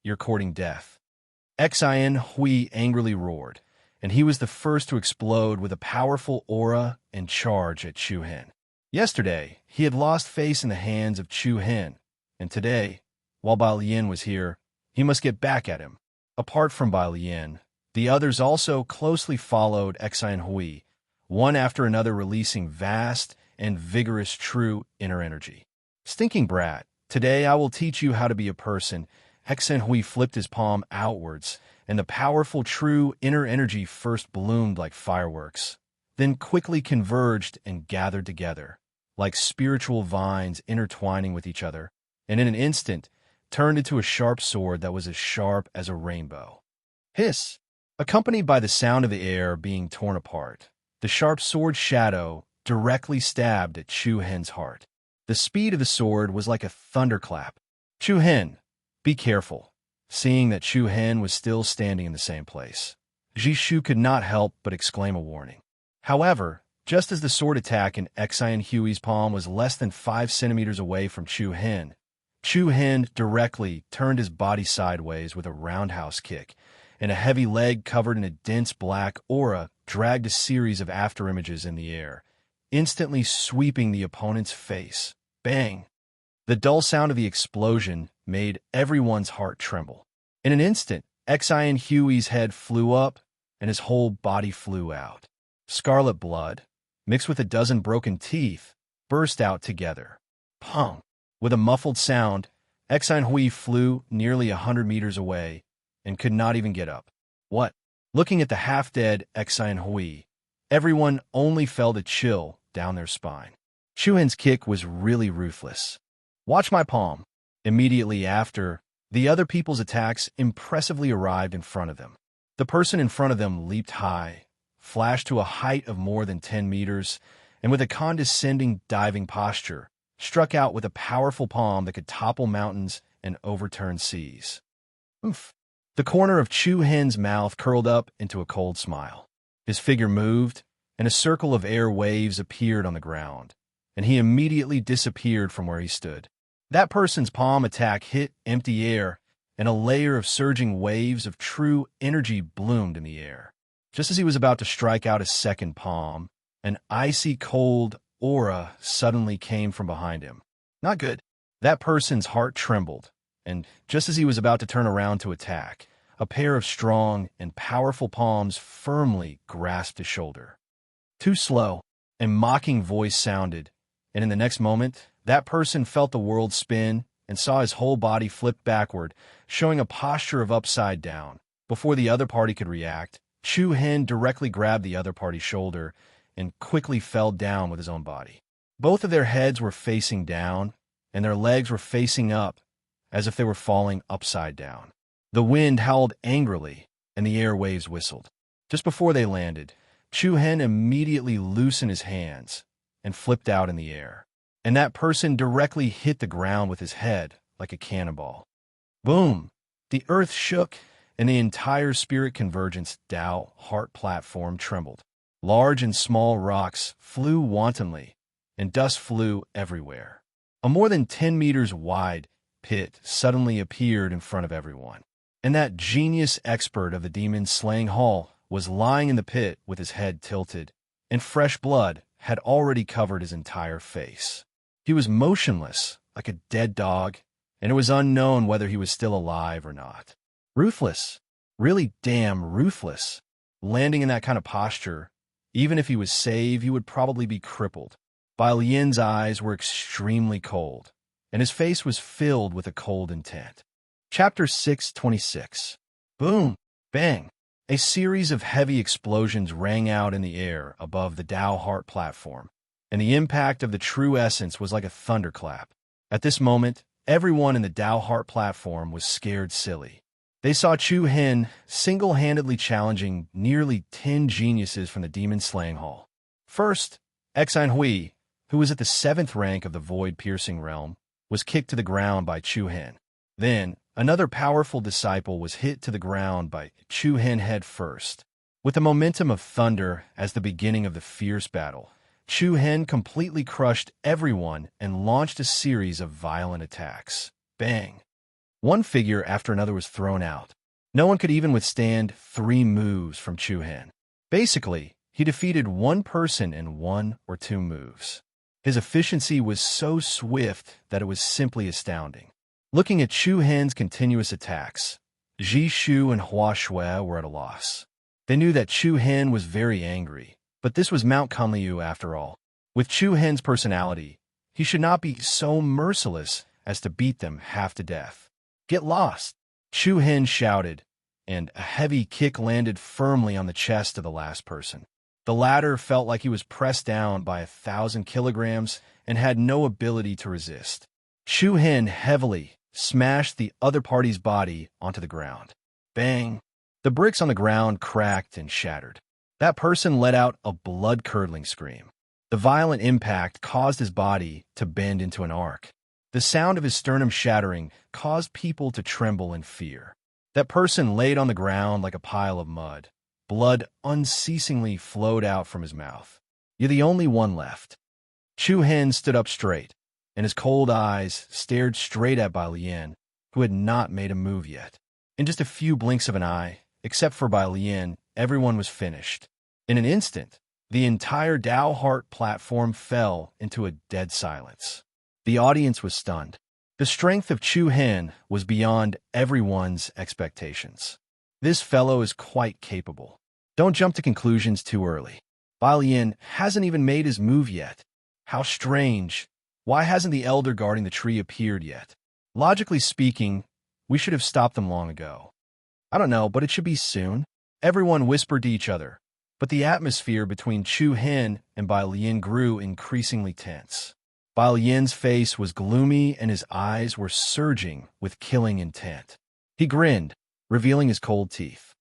You're courting death. Xian Hui angrily roared, and he was the first to explode with a powerful aura and charge at Chu Hen. Yesterday, he had lost face in the hands of Chu Hen, and today, while Bai Lian was here, he must get back at him. Apart from Bai Lian, the others also closely followed Xian Hui, one after another releasing vast and vigorous true inner energy. Stinking brat, today I will teach you how to be a person. Xian Hui flipped his palm outwards, and the powerful true inner energy first bloomed like fireworks, then quickly converged and gathered together, like spiritual vines intertwining with each other, and in an instant turned into a sharp sword that was as sharp as a rainbow. Hiss! Accompanied by the sound of the air being torn apart, the sharp sword shadow directly stabbed at Chu Hen's heart. The speed of the sword was like a thunderclap. Chu Hen, be careful. Seeing that Chu Hen was still standing in the same place, Ji Shu could not help but exclaim a warning. However, just as the sword attack in Xian Hui's palm was less than 5 centimeters away from Chu Hen directly turned his body sideways with a roundhouse kick, and a heavy leg covered in a dense black aura dragged a series of afterimages in the air, instantly sweeping the opponent's face. Bang! The dull sound of the explosion made everyone's heart tremble. In an instant, Xian Hui's head flew up, and his whole body flew out. Scarlet blood, mixed with a dozen broken teeth, burst out together. Pong! With a muffled sound, Xian Hui flew nearly 100 meters away and could not even get up. What? Looking at the half-dead Xian Hui, everyone only felt a chill down their spine. Chu Hen's kick was really ruthless. Watch my palm. Immediately after, the other people's attacks impressively arrived in front of them. The person in front of them leaped high, flashed to a height of more than 10 meters, and with a condescending diving posture, struck out with a powerful palm that could topple mountains and overturn seas. Oof. The corner of Chu Hen's mouth curled up into a cold smile. His figure moved, and a circle of air waves appeared on the ground, and he immediately disappeared from where he stood. That person's palm attack hit empty air, and a layer of surging waves of true energy bloomed in the air. Just as he was about to strike out his second palm, an icy cold aura suddenly came from behind him. Not good. That person's heart trembled, and just as he was about to turn around to attack, a pair of strong and powerful palms firmly grasped his shoulder. Too slow. A mocking voice sounded, and in the next moment, that person felt the world spin and saw his whole body flip backward, showing a posture of upside down. Before the other party could react, Chu Hen directly grabbed the other party's shoulder and quickly fell down with his own body. Both of their heads were facing down, and their legs were facing up, as if they were falling upside down. The wind howled angrily, and the air waves whistled. Just before they landed, Chu Hen immediately loosened his hands and flipped out in the air, and that person directly hit the ground with his head like a cannonball. Boom! The earth shook, and the entire Spirit Convergence Tao Heart platform trembled. Large and small rocks flew wantonly, and dust flew everywhere. A more than 10 meters wide pit suddenly appeared in front of everyone, and that genius expert of the demon-slaying hall was lying in the pit with his head tilted, and fresh blood had already covered his entire face. He was motionless, like a dead dog, and it was unknown whether he was still alive or not. Ruthless. Really damn ruthless. Landing in that kind of posture, even if he was saved, he would probably be crippled. Bai Lian's eyes were extremely cold, and his face was filled with a cold intent. Chapter 626. Boom! Bang! A series of heavy explosions rang out in the air above the Tao Heart platform, and the impact of the true essence was like a thunderclap. At this moment, everyone in the Tao Heart platform was scared silly. They saw Chu Hen single-handedly challenging nearly 10 geniuses from the demon-slaying hall. First, Exine Hui, who was at the 7th rank of the void-piercing realm, was kicked to the ground by Chu Hen. Then, another powerful disciple was hit to the ground by Chu Hen head first. With the momentum of thunder as the beginning of the fierce battle, Chu Hen completely crushed everyone and launched a series of violent attacks. Bang! One figure after another was thrown out. No one could even withstand 3 moves from Chu Hen. Basically, he defeated one person in 1 or 2 moves. His efficiency was so swift that it was simply astounding. Looking at Chu Hen's continuous attacks, Ji Shu and Hua Shui were at a loss. They knew that Chu Hen was very angry, but this was Mount Kunliu after all. With Chu Hen's personality, he should not be so merciless as to beat them half to death. Get lost! Chu Hen shouted, and a heavy kick landed firmly on the chest of the last person. The latter felt like he was pressed down by 1,000 kilograms and had no ability to resist. Chu Hen heavily smashed the other party's body onto the ground. Bang! The bricks on the ground cracked and shattered. That person let out a blood-curdling scream. The violent impact caused his body to bend into an arc. The sound of his sternum shattering caused people to tremble in fear. That person laid on the ground like a pile of mud. Blood unceasingly flowed out from his mouth. You're the only one left. Chu Hen stood up straight, and his cold eyes stared straight at Bai Lian, who had not made a move yet. In just a few blinks of an eye, except for Bai Lian, everyone was finished. In an instant, the entire Tao Heart platform fell into a dead silence. The audience was stunned. The strength of Chu Hen was beyond everyone's expectations. This fellow is quite capable. Don't jump to conclusions too early. Bai Lian hasn't even made his move yet. How strange. Why hasn't the elder guarding the tree appeared yet? Logically speaking, we should have stopped them long ago. I don't know, but it should be soon. Everyone whispered to each other, but the atmosphere between Chu Hen and Bai Lian grew increasingly tense. Bai Lian's face was gloomy and his eyes were surging with killing intent. He grinned, revealing his cold teeth.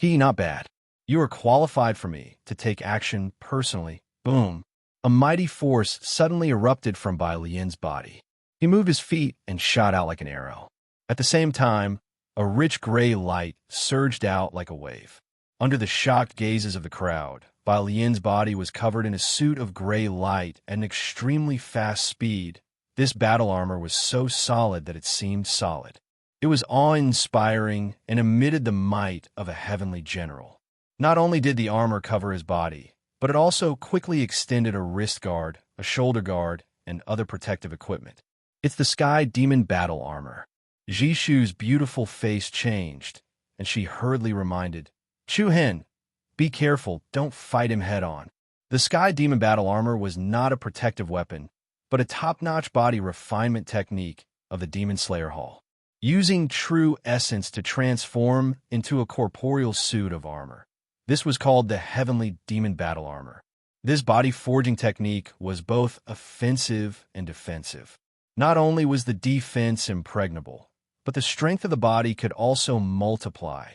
Not bad. You are qualified for me to take action personally. Boom. A mighty force suddenly erupted from Bai Lian's body. He moved his feet and shot out like an arrow. At the same time, a rich gray light surged out like a wave. Under the shocked gazes of the crowd, Bai Lian's body was covered in a suit of gray light at an extremely fast speed. This battle armor was so solid that it seemed solid. It was awe-inspiring and emitted the might of a heavenly general. Not only did the armor cover his body, but it also quickly extended a wrist guard, a shoulder guard, and other protective equipment. It's the Sky Demon battle armor. Jishu's beautiful face changed, and she hurriedly reminded, Chu Hen, be careful, don't fight him head-on. The Sky Demon battle armor was not a protective weapon, but a top-notch body refinement technique of the Demon Slayer Hall, using true essence to transform into a corporeal suit of armor. This was called the Heavenly Demon battle armor. This body forging technique was both offensive and defensive. Not only was the defense impregnable, but the strength of the body could also multiply,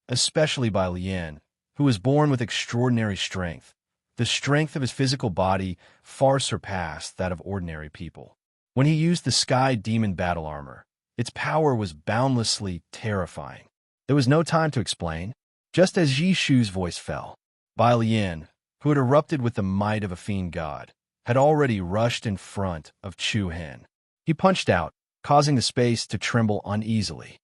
especially by Lien, who was born with extraordinary strength. The strength of his physical body far surpassed that of ordinary people. When he used the Sky Demon battle armor, its power was boundlessly terrifying. There was no time to explain. Just as Yi Shu's voice fell, Bai Lian, who had erupted with the might of a fiend god, had already rushed in front of Chu Hen. He punched out, causing the space to tremble uneasily.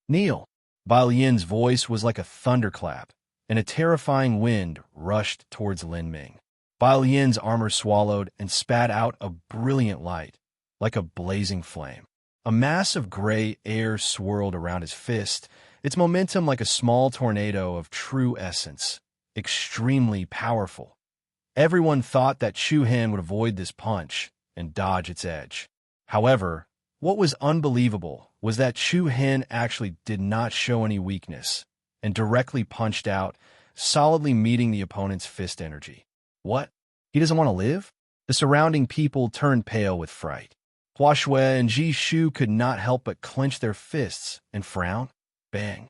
"Kneel!" Bai Lian's voice was like a thunderclap, and a terrifying wind rushed towards Lin Ming. Bai Lian's armor swallowed and spat out a brilliant light, like a blazing flame. A mass of gray air swirled around his fist, its momentum like a small tornado of true essence, extremely powerful. Everyone thought that Chu Hen would avoid this punch and dodge its edge. However, what was unbelievable was that Chu Hen actually did not show any weakness and directly punched out, solidly meeting the opponent's fist energy. What? He doesn't want to live? The surrounding people turned pale with fright. Hua Shui and Ji Shu could not help but clench their fists and frown. Bang.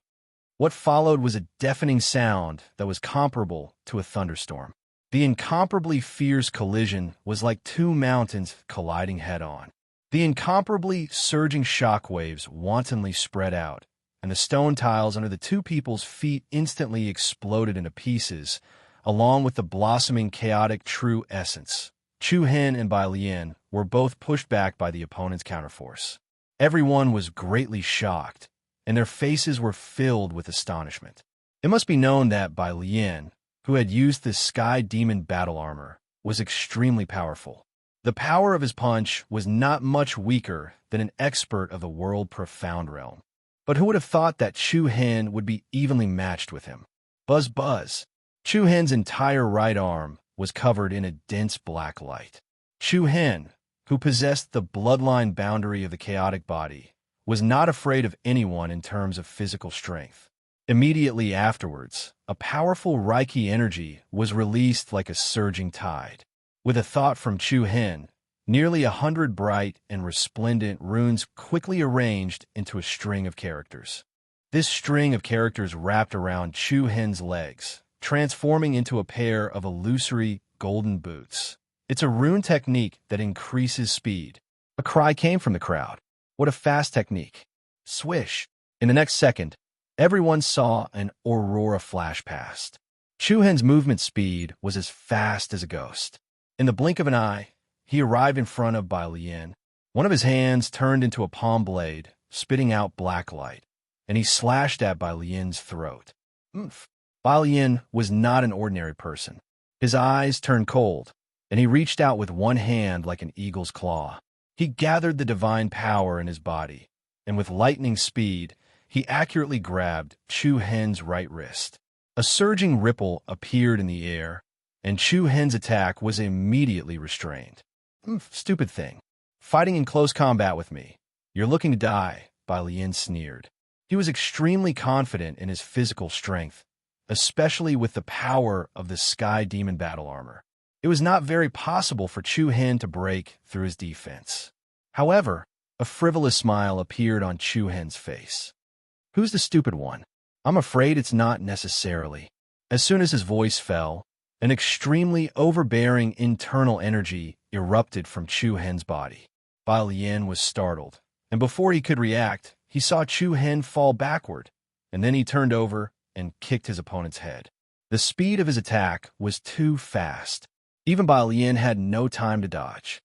What followed was a deafening sound that was comparable to a thunderstorm. The incomparably fierce collision was like two mountains colliding head-on. The incomparably surging shockwaves wantonly spread out, and the stone tiles under the two people's feet instantly exploded into pieces, along with the blossoming chaotic true essence. Chu Hen and Bai Lian were both pushed back by the opponent's counterforce. Everyone was greatly shocked, and their faces were filled with astonishment. It must be known that Bai Lian, who had used the Sky Demon battle armor, was extremely powerful. The power of his punch was not much weaker than an expert of the world profound realm. But who would have thought that Chu Hen would be evenly matched with him? Buzz buzz. Chu Hen's entire right arm was covered in a dense black light. Chu Hen, who possessed the bloodline boundary of the chaotic body, was not afraid of anyone in terms of physical strength. Immediately afterwards, a powerful Reiki energy was released like a surging tide. With a thought from Chu Hen, nearly 100 bright and resplendent runes quickly arranged into a string of characters. This string of characters wrapped around Chu Hen's legs, transforming into a pair of illusory golden boots. It's a rune technique that increases speed. A cry came from the crowd. What a fast technique. Swish. In the next second, everyone saw an aurora flash past. Chu Hen's movement speed was as fast as a ghost. In the blink of an eye, he arrived in front of Bai Lian. One of his hands turned into a palm blade, spitting out black light, and he slashed at Bai Lian's throat. Oomph. Bai Lian was not an ordinary person. His eyes turned cold, and he reached out with one hand like an eagle's claw. He gathered the divine power in his body, and with lightning speed, he accurately grabbed Chu Hen's right wrist. A surging ripple appeared in the air, and Chu Hen's attack was immediately restrained. Stupid thing. Fighting in close combat with me. You're looking to die, Bai Lian sneered. He was extremely confident in his physical strength, especially with the power of the Sky Demon battle armor. It was not very possible for Chu Hen to break through his defense. However, a frivolous smile appeared on Chu Hen's face. Who's the stupid one? I'm afraid it's not necessarily. As soon as his voice fell, an extremely overbearing internal energy erupted from Chu Hen's body. Bai Lian was startled, and before he could react, he saw Chu Hen fall backward, and then he turned over and kicked his opponent's head. The speed of his attack was too fast. Even Bai Lian had no time to dodge.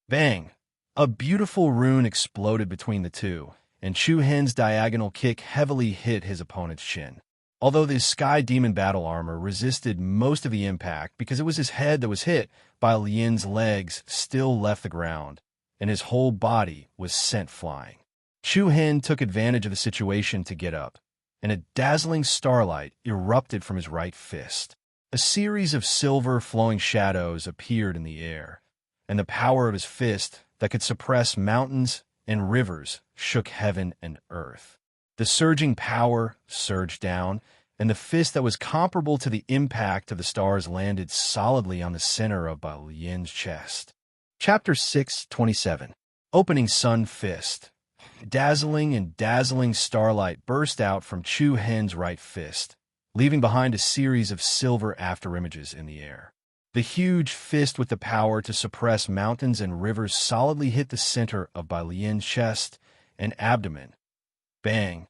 Bang! A beautiful rune exploded between the two, and Chu Hen's diagonal kick heavily hit his opponent's chin. Although the Sky Demon battle armor resisted most of the impact because it was his head that was hit, Bai Lian's legs still left the ground, and his whole body was sent flying. Chu Hen took advantage of the situation to get up, and a dazzling starlight erupted from his right fist. A series of silver flowing shadows appeared in the air, and the power of his fist that could suppress mountains and rivers shook heaven and earth. The surging power surged down, and the fist that was comparable to the impact of the stars landed solidly on the center of Bai Lian's chest. Chapter 6:27. Opening Sun Fist. Dazzling starlight burst out from Chu Hen's right fist, leaving behind a series of silver afterimages in the air. The huge fist with the power to suppress mountains and rivers solidly hit the center of Bai Lian's chest and abdomen. Bang!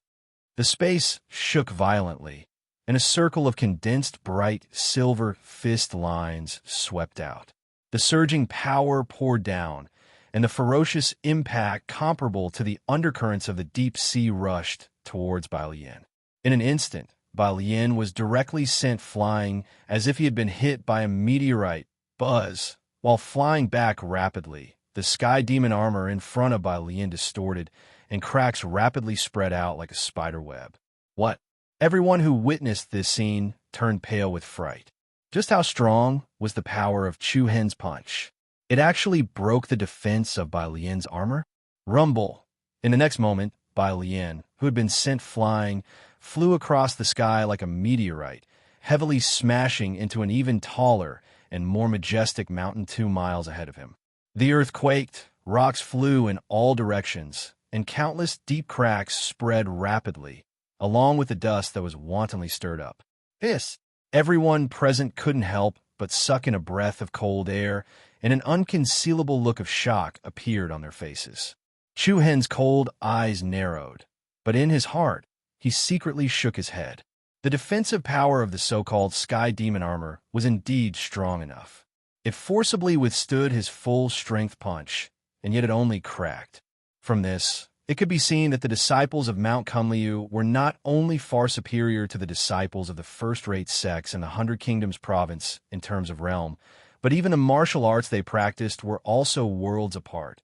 The space shook violently, and a circle of condensed bright silver fist lines swept out. The surging power poured down, and the ferocious impact comparable to the undercurrents of the deep sea rushed towards Bai Lian. In an instant, Bai Lian was directly sent flying as if he had been hit by a meteorite. Buzz! While flying back rapidly, the sky demon armor in front of Bai Lian distorted, and cracks rapidly spread out like a spider web. What? Everyone who witnessed this scene turned pale with fright. Just how strong was the power of Chu Hen's punch? It actually broke the defense of Bai Lian's armor? Rumble! In the next moment, Bai Lian, who had been sent flying, flew across the sky like a meteorite, heavily smashing into an even taller and more majestic mountain 2 miles ahead of him. The earth quaked, rocks flew in all directions, and countless deep cracks spread rapidly, along with the dust that was wantonly stirred up. Hiss! Everyone present couldn't help but suck in a breath of cold air, and an unconcealable look of shock appeared on their faces. Chu Hen's cold eyes narrowed, but in his heart, he secretly shook his head. The defensive power of the so-called Sky Demon armor was indeed strong enough. It forcibly withstood his full-strength punch, and yet it only cracked. From this, it could be seen that the disciples of Mount Kunliu were not only far superior to the disciples of the first-rate sects in the 100 Kingdoms province in terms of realm, but even the martial arts they practiced were also worlds apart.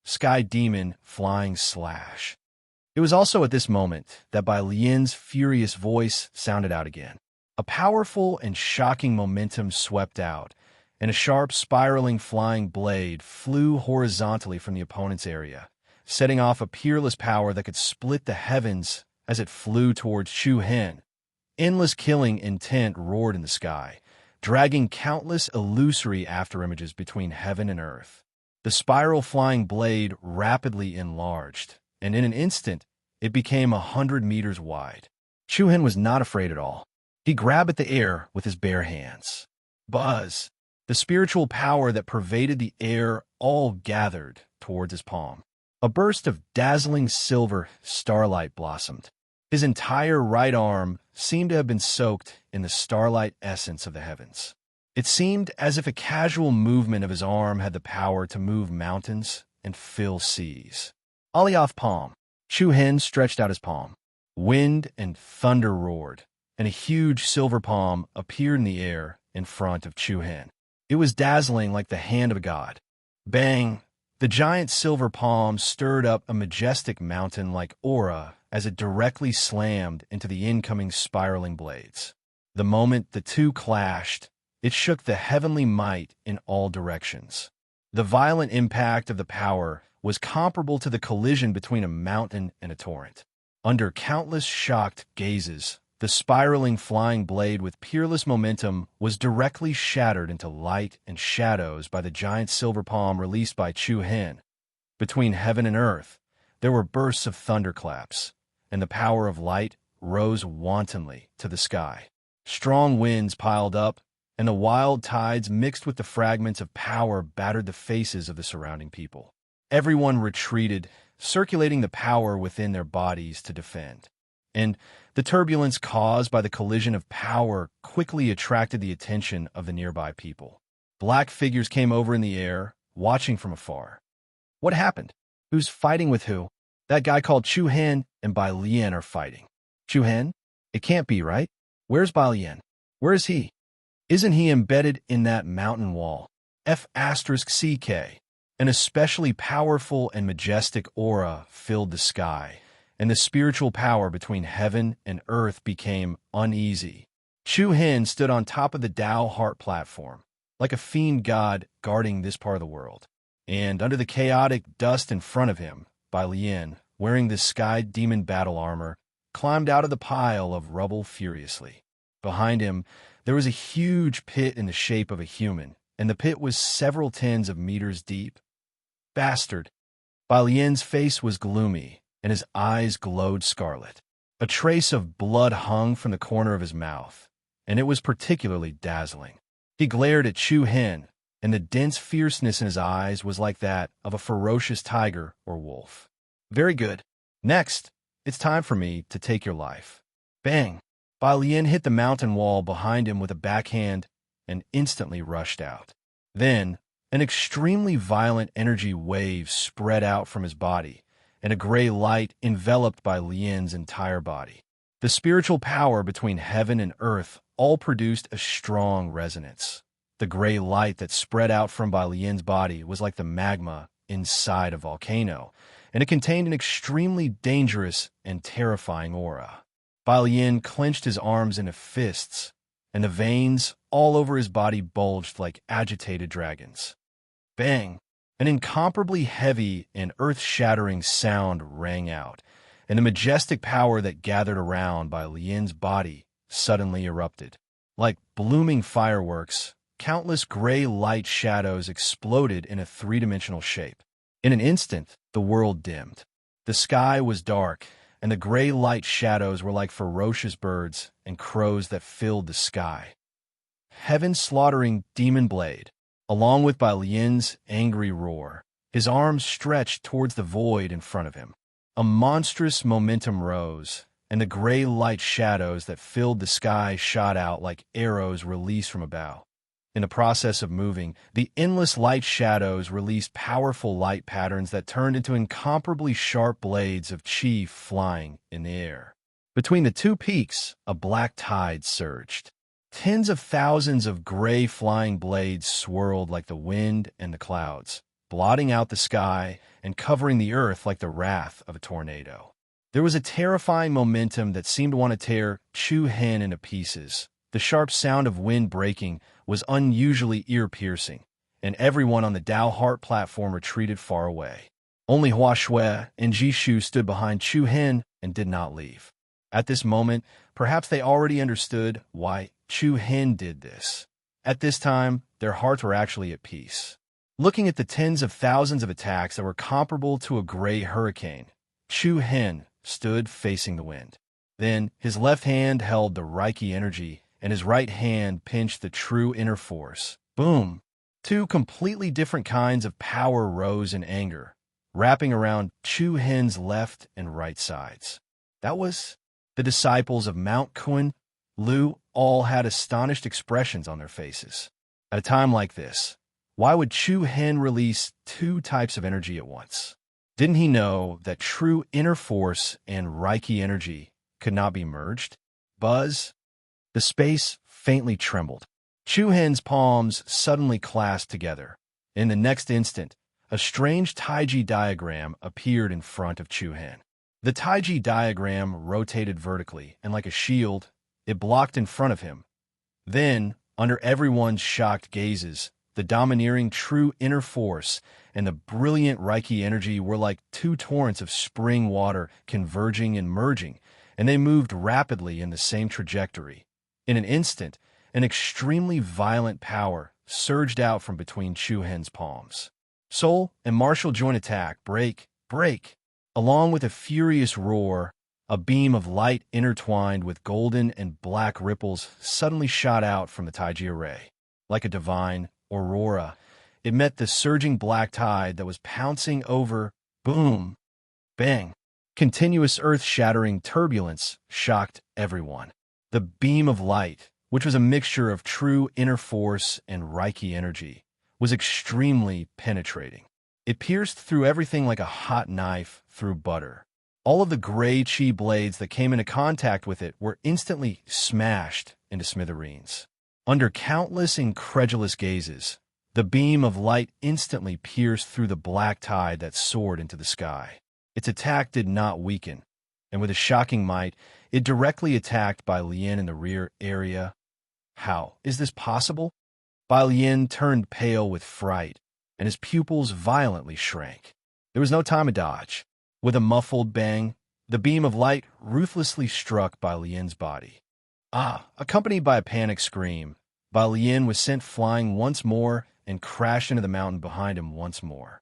Sky Demon Flying Slash. It was also at this moment that Bai Lian's furious voice sounded out again. A powerful and shocking momentum swept out, and a sharp, spiraling flying blade flew horizontally from the opponent's area, setting off a peerless power that could split the heavens as it flew towards Chu Hen. Endless killing intent roared in the sky, dragging countless illusory afterimages between heaven and earth. The spiral flying blade rapidly enlarged, and in an instant, it became 100 meters wide. Chu Hen was not afraid at all. He grabbed at the air with his bare hands. Buzz! The spiritual power that pervaded the air all gathered towards his palm. A burst of dazzling silver starlight blossomed. His entire right arm seemed to have been soaked in the starlight essence of the heavens. It seemed as if a casual movement of his arm had the power to move mountains and fill seas. Alioth palm. Chu Hen stretched out his palm. Wind and thunder roared, and a huge silver palm appeared in the air in front of Chu Hen. It was dazzling like the hand of a god. Bang! The giant silver palm stirred up a majestic mountain-like aura as it directly slammed into the incoming spiraling blades. The moment the two clashed, it shook the heavenly might in all directions. The violent impact of the power was comparable to the collision between a mountain and a torrent. Under countless shocked gazes, the spiraling flying blade with peerless momentum was directly shattered into light and shadows by the giant silver palm released by Chu Hen. Between heaven and earth, there were bursts of thunderclaps, and the power of light rose wantonly to the sky. Strong winds piled up, and the wild tides mixed with the fragments of power battered the faces of the surrounding people. Everyone retreated, circulating the power within their bodies to defend. And the turbulence caused by the collision of power quickly attracted the attention of the nearby people. Black figures came over in the air, watching from afar. What happened? Who's fighting with who? That guy called Chu Hen and Bai Lian are fighting. Chu Hen? It can't be, right? Where's Bai Lian? Where is he? Isn't he embedded in that mountain wall? F***CK. An especially powerful and majestic aura filled the sky, and the spiritual power between heaven and earth became uneasy. Chu Hin stood on top of the Tao Heart platform, like a fiend god guarding this part of the world. And under the chaotic dust in front of him, Bai Lian, wearing the sky demon battle armor, climbed out of the pile of rubble furiously. Behind him, there was a huge pit in the shape of a human, and the pit was several tens of meters deep. Bastard! Bai Lian's face was gloomy, and his eyes glowed scarlet. A trace of blood hung from the corner of his mouth, and it was particularly dazzling. He glared at Chu Hin, and the dense fierceness in his eyes was like that of a ferocious tiger or wolf. Very good. Next, it's time for me to take your life. Bang! Bai Lian hit the mountain wall behind him with a backhand and instantly rushed out. Then, an extremely violent energy wave spread out from his body, and a gray light enveloped Bai Lian's entire body. The spiritual power between heaven and earth all produced a strong resonance. The gray light that spread out from Bai Lian's body was like the magma inside a volcano, and it contained an extremely dangerous and terrifying aura. Bai Lian clenched his arms into fists, and the veins all over his body bulged like agitated dragons. Bang! An incomparably heavy and earth-shattering sound rang out, and the majestic power that gathered around Bai Lian's body suddenly erupted. Like blooming fireworks, countless gray light shadows exploded in a three-dimensional shape. In an instant, the world dimmed. The sky was dark, and the gray light shadows were like ferocious birds and crows that filled the sky. Heaven slaughtering demon blade, along with Bai Lian's angry roar, his arms stretched towards the void in front of him. A monstrous momentum rose, and the gray light shadows that filled the sky shot out like arrows released from a bow. In the process of moving, the endless light shadows released powerful light patterns that turned into incomparably sharp blades of chi flying in the air. Between the two peaks, a black tide surged. Tens of thousands of gray flying blades swirled like the wind and the clouds, blotting out the sky and covering the earth like the wrath of a tornado. There was a terrifying momentum that seemed to want to tear Chu Hin into pieces. The sharp sound of wind breaking was unusually ear-piercing, and everyone on the Tao Heart platform retreated far away. Only Hua Shui and Jishu stood behind Chu Hin and did not leave. At this moment, perhaps they already understood why Chu Hin did this. At this time, their hearts were actually at peace. Looking at the tens of thousands of attacks that were comparable to a gray hurricane, Chu Hin stood facing the wind. Then his left hand held the Reiki energy, and his right hand pinched the true inner force. Boom! Two completely different kinds of power rose in anger, wrapping around Chu Hin's left and right sides. That was the disciples of Mount Kun Lu all had astonished expressions on their faces. At a time like this, why would Chu Hin release two types of energy at once? Didn't he know that true inner force and Reiki energy could not be merged? Buzz! The space faintly trembled. Chu Hin's palms suddenly clasped together. In the next instant, a strange Taiji diagram appeared in front of Chu Hin. The Taiji diagram rotated vertically, and like a shield, it blocked in front of him. Then, under everyone's shocked gazes, the domineering true inner force and the brilliant Reiki energy were like two torrents of spring water converging and merging, and they moved rapidly in the same trajectory. In an instant, an extremely violent power surged out from between Chu Hin's palms. Soul and martial joint attack, break, break. Along with a furious roar, a beam of light intertwined with golden and black ripples suddenly shot out from the Taiji array. Like a divine aurora, it met the surging black tide that was pouncing over. Boom! Bang! Continuous earth-shattering turbulence shocked everyone. The beam of light, which was a mixture of true inner force and Reiki energy, was extremely penetrating. It pierced through everything like a hot knife through butter. All of the gray chi blades that came into contact with it were instantly smashed into smithereens. Under countless incredulous gazes, the beam of light instantly pierced through the black tide that soared into the sky. Its attack did not weaken, and with a shocking might, It directly attacked Bai Lian in the rear area. How is this possible? Bai Lian turned pale with fright, and his pupils violently shrank. There was no time to dodge. With a muffled bang, the beam of light ruthlessly struck Bai Lian's body. Accompanied by a panic scream, Bai Lian was sent flying once more and crashed into the mountain behind him once more.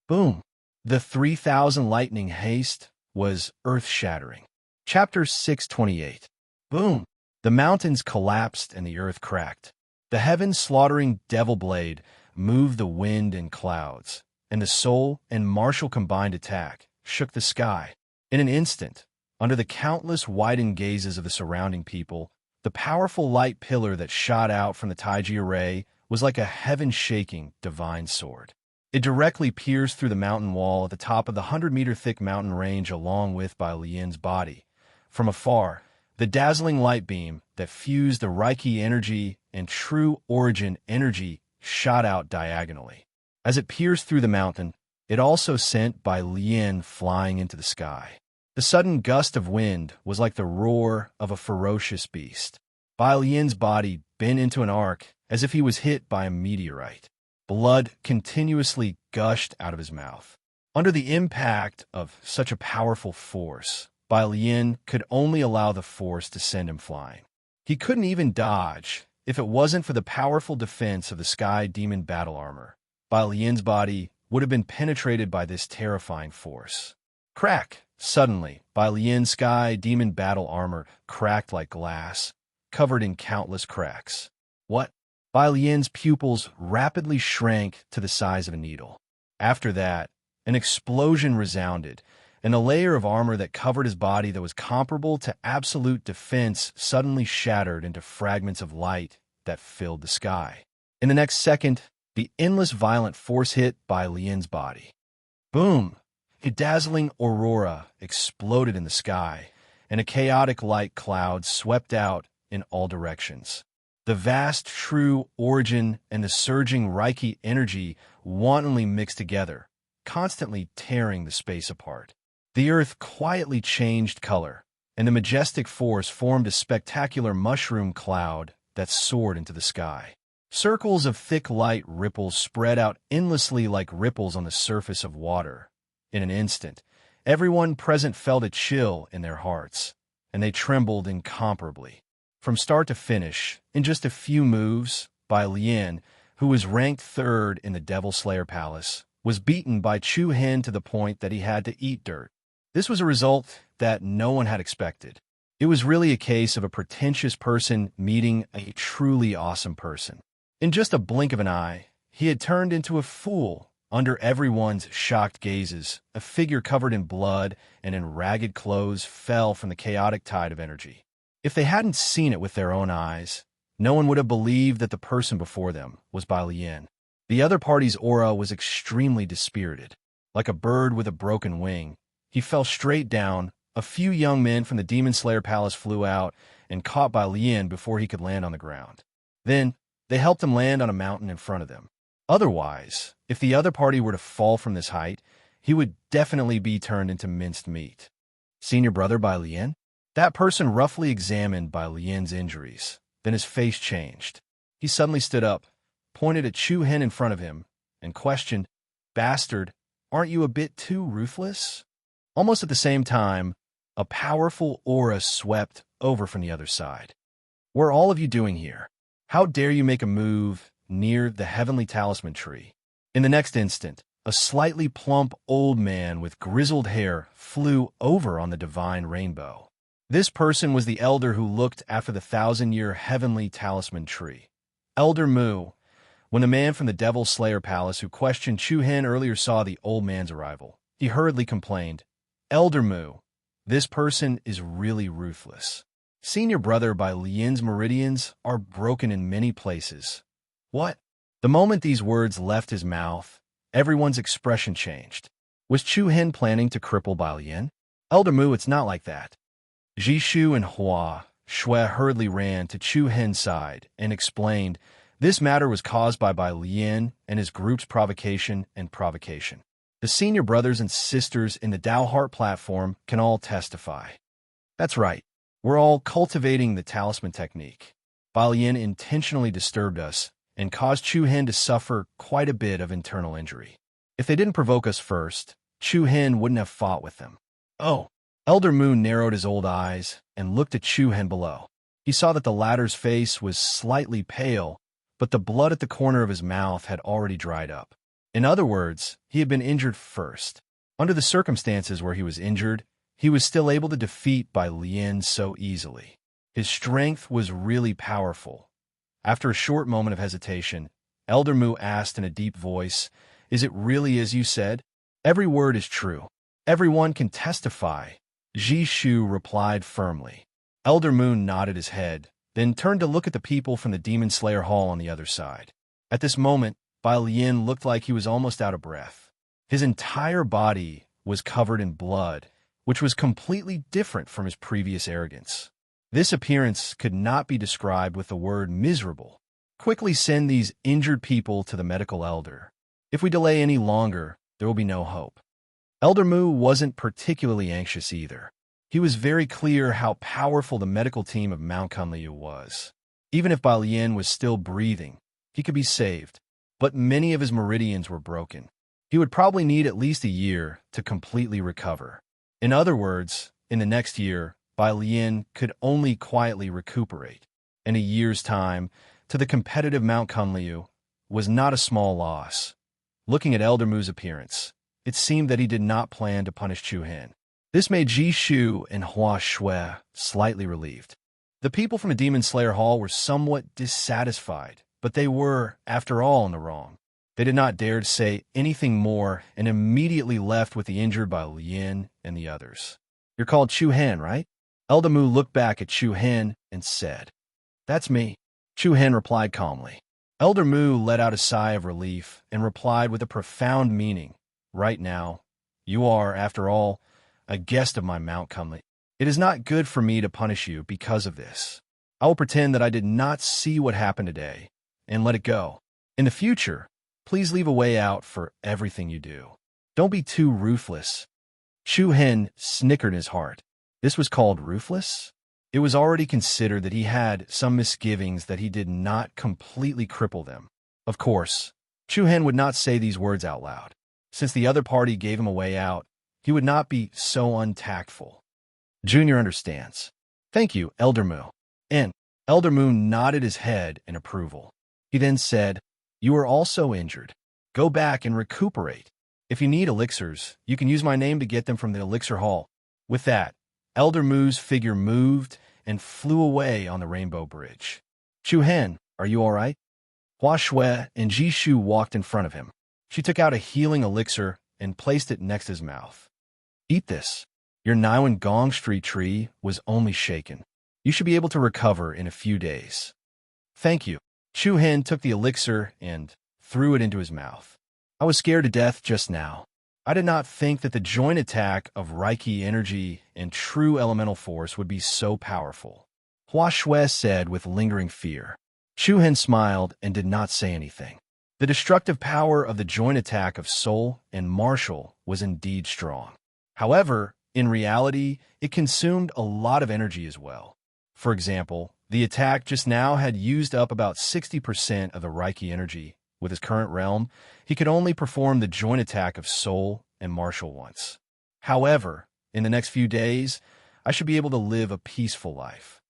Boom! The 3,000 lightning haste was earth-shattering. Chapter 628. Boom! The mountains collapsed and the earth cracked. The heaven-slaughtering devil blade moved the wind and clouds, and the soul and martial combined attack shook the sky. In an instant, under the countless widened gazes of the surrounding people, the powerful light pillar that shot out from the Taiji array was like a heaven-shaking divine sword. It directly pierced through the mountain wall at the top of the 100-meter-thick mountain range along with Bai Lian's body. From afar, the dazzling light beam that fused the Reiki energy and true origin energy shot out diagonally. As it pierced through the mountain, it also sent Bai Lian flying into the sky. The sudden gust of wind was like the roar of a ferocious beast. Bai Lian's body bent into an arc as if he was hit by a meteorite. Blood continuously gushed out of his mouth. Under the impact of such a powerful force, Bai Lian could only allow the force to send him flying. He couldn't even dodge if it wasn't for the powerful defense of the Sky Demon battle armor. Bai Lian's body would have been penetrated by this terrifying force. Crack! Suddenly, Bai Lian's Sky Demon battle armor cracked like glass, covered in countless cracks. What? Bai Lian's pupils rapidly shrank to the size of a needle. After that, an explosion resounded, and a layer of armor that covered his body that was comparable to absolute defense suddenly shattered into fragments of light that filled the sky. In the next second, the endless violent force hit Bai Lian's body. Boom! A dazzling aurora exploded in the sky, and a chaotic light cloud swept out in all directions. The vast true origin and the surging Reiki energy wantonly mixed together, constantly tearing the space apart. The earth quietly changed color, and the majestic force formed a spectacular mushroom cloud that soared into the sky. Circles of thick light ripples spread out endlessly like ripples on the surface of water. In an instant, everyone present felt a chill in their hearts, and they trembled incomparably. From start to finish, in just a few moves, Bai Lian, who was ranked third in the Devil Slayer Palace, was beaten by Chu Hen to the point that he had to eat dirt. This was a result that no one had expected. It was really a case of a pretentious person meeting a truly awesome person. In just a blink of an eye, he had turned into a fool. Under everyone's shocked gazes, a figure covered in blood and in ragged clothes fell from the chaotic tide of energy. If they hadn't seen it with their own eyes, no one would have believed that the person before them was Bai Lian. The other party's aura was extremely dispirited. Like a bird with a broken wing, he fell straight down. A few young men from the Demon Slayer Palace flew out and caught Bai Lian before he could land on the ground. Then, they helped him land on a mountain in front of them. Otherwise, if the other party were to fall from this height, he would definitely be turned into minced meat. Senior brother Bai Lian? That person roughly examined Bai Lian's injuries. Then his face changed. He suddenly stood up, pointed at Chu Hen in front of him, and questioned, "Bastard, aren't you a bit too ruthless?" Almost at the same time, a powerful aura swept over from the other side. "What are all of you doing here? How dare you make a move near the heavenly talisman tree?" In the next instant, a slightly plump old man with grizzled hair flew over on the divine rainbow. This person was the elder who looked after the 1,000-year heavenly talisman tree. Elder Mu. When the man from the Devil Slayer Palace who questioned Chu Hen earlier saw the old man's arrival, he hurriedly complained, "Elder Mu, this person is really ruthless. Senior brother Bai Lian's meridians are broken in many places." What? The moment these words left his mouth, everyone's expression changed. Was Chu Hen planning to cripple Bai Lian? Elder Mu, it's not like that. Jishu and Hua Shui hurriedly ran to Chu Hen's side and explained this matter was caused by Bai Lian and his group's provocation and provocation. The senior brothers and sisters in the Dao Heart platform can all testify. That's right. We're all cultivating the talisman technique. Bai Lian intentionally disturbed us and caused Chu Hen to suffer quite a bit of internal injury. If they didn't provoke us first, Chu Hen wouldn't have fought with them. Oh. Elder Moon narrowed his old eyes and looked at Chu Hen below. He saw that the latter's face was slightly pale, but the blood at the corner of his mouth had already dried up. In other words, he had been injured first. Under the circumstances where he was injured, he was still able to defeat Bai Lian so easily. His strength was really powerful. After a short moment of hesitation, Elder Mu asked in a deep voice, "Is it really as you said?" "Every word is true. Everyone can testify," Ji Shu replied firmly. Elder Moon nodded his head, then turned to look at the people from the Demon Slayer Hall on the other side. At this moment, Bai Lian looked like he was almost out of breath. His entire body was covered in blood, which was completely different from his previous arrogance. This appearance could not be described with the word miserable. Quickly send these injured people to the medical elder. If we delay any longer, there will be no hope. Elder Mu wasn't particularly anxious either. He was very clear how powerful the medical team of Mount Kunliu was. Even if Bai Lian was still breathing, he could be saved, but many of his meridians were broken. He would probably need at least a year to completely recover. In other words, in the next year, Bai Lian could only quietly recuperate. In a year's time, to the competitive Mount Kunliu, was not a small loss. Looking at Elder Mu's appearance, it seemed that he did not plan to punish Chu Hen. This made Ji Shu and Hua Shui slightly relieved. The people from the Demon Slayer Hall were somewhat dissatisfied, but they were, after all, in the wrong. They did not dare to say anything more and immediately left with the injured Bai Lian and the others. "You're called Chu Hen, right?" Elder Mu looked back at Chu Hen and said, "That's me." Chu Hen replied calmly. Elder Mu let out a sigh of relief and replied with a profound meaning, "Right now, you are, after all, a guest of my Mount Kunli. It is not good for me to punish you because of this. I will pretend that I did not see what happened today and let it go. In the future, please leave a way out for everything you do. Don't be too ruthless." Chu Hen snickered in his heart. This was called ruthless? It was already considered that he had some misgivings that he did not completely cripple them. Of course, Chu Hen would not say these words out loud. Since the other party gave him a way out, he would not be so untactful. Junior understands. "Thank you, Elder Mu." And Elder Mu nodded his head in approval. He then said, "You are also injured. Go back and recuperate. If you need elixirs, you can use my name to get them from the Elixir Hall." With that, Elder Mu's figure moved and flew away on the Rainbow Bridge. "Chu Hen, are you all right?" Hua Shui and Ji Shu walked in front of him. She took out a healing elixir and placed it next to his mouth. "Eat this. Your Niwen Gong Street tree was only shaken. You should be able to recover in a few days." "Thank you." Chu Hen took the elixir and threw it into his mouth. "I was scared to death just now. I did not think that the joint attack of Reiki energy and true elemental force would be so powerful," Hua Shui said with lingering fear. Chu Hen smiled and did not say anything. The destructive power of the joint attack of soul and martial was indeed strong. However, in reality, it consumed a lot of energy as well. For example, the attack just now had used up about 60% of the Reiki energy. With his current realm, he could only perform the joint attack of soul and martial once. However, in the next few days, I should be able to live a peaceful life.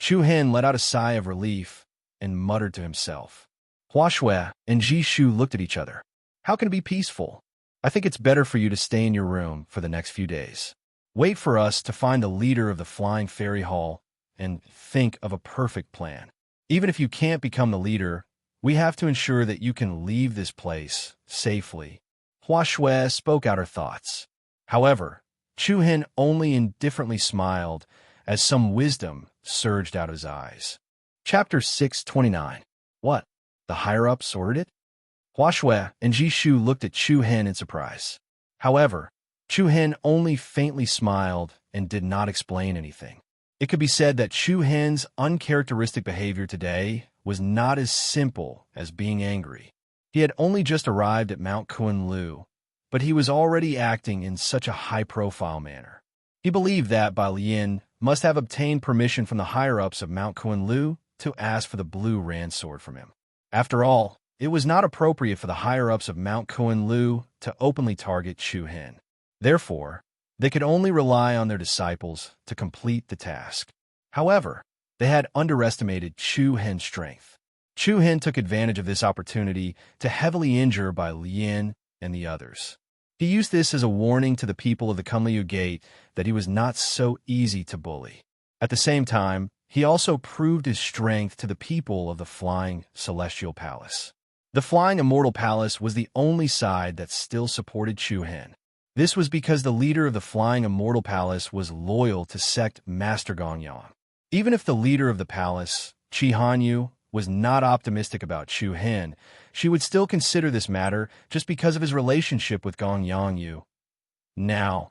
Chu Hen let out a sigh of relief and muttered to himself. Hua Shui and Ji Shu looked at each other. "How can it be peaceful? I think it's better for you to stay in your room for the next few days. Wait for us to find the leader of the Flying Fairy Hall and think of a perfect plan. Even if you can't become the leader, we have to ensure that you can leave this place safely." Hua Shui spoke out her thoughts. However, Chu Hen only indifferently smiled as some wisdom surged out of his eyes. Chapter 629. What? The higher-ups ordered it? Hua Shui and Ji Shu looked at Chu Hen in surprise. However, Chu Hen only faintly smiled and did not explain anything. It could be said that Chu Hen's uncharacteristic behavior today was not as simple as being angry. He had only just arrived at Mount Kunlu, but he was already acting in such a high-profile manner. He believed that Bai Lian must have obtained permission from the higher-ups of Mount Kunlu to ask for the blue Ran sword from him. After all, it was not appropriate for the higher-ups of Mount Kunlu to openly target Chu Hen. Therefore, they could only rely on their disciples to complete the task. However, they had underestimated Chu Hen's strength. Chu Hen took advantage of this opportunity to heavily injure Bai Lian and the others. He used this as a warning to the people of the Kunliu Gate that he was not so easy to bully. At the same time, he also proved his strength to the people of the Flying Celestial Palace. The Flying Immortal Palace was the only side that still supported Chu Hen. This was because the leader of the Flying Immortal Palace was loyal to sect Master Gongyang. Even if the leader of the palace, Chi Hanyu, was not optimistic about Chu Hen, she would still consider this matter just because of his relationship with Gong Yangyu. Now,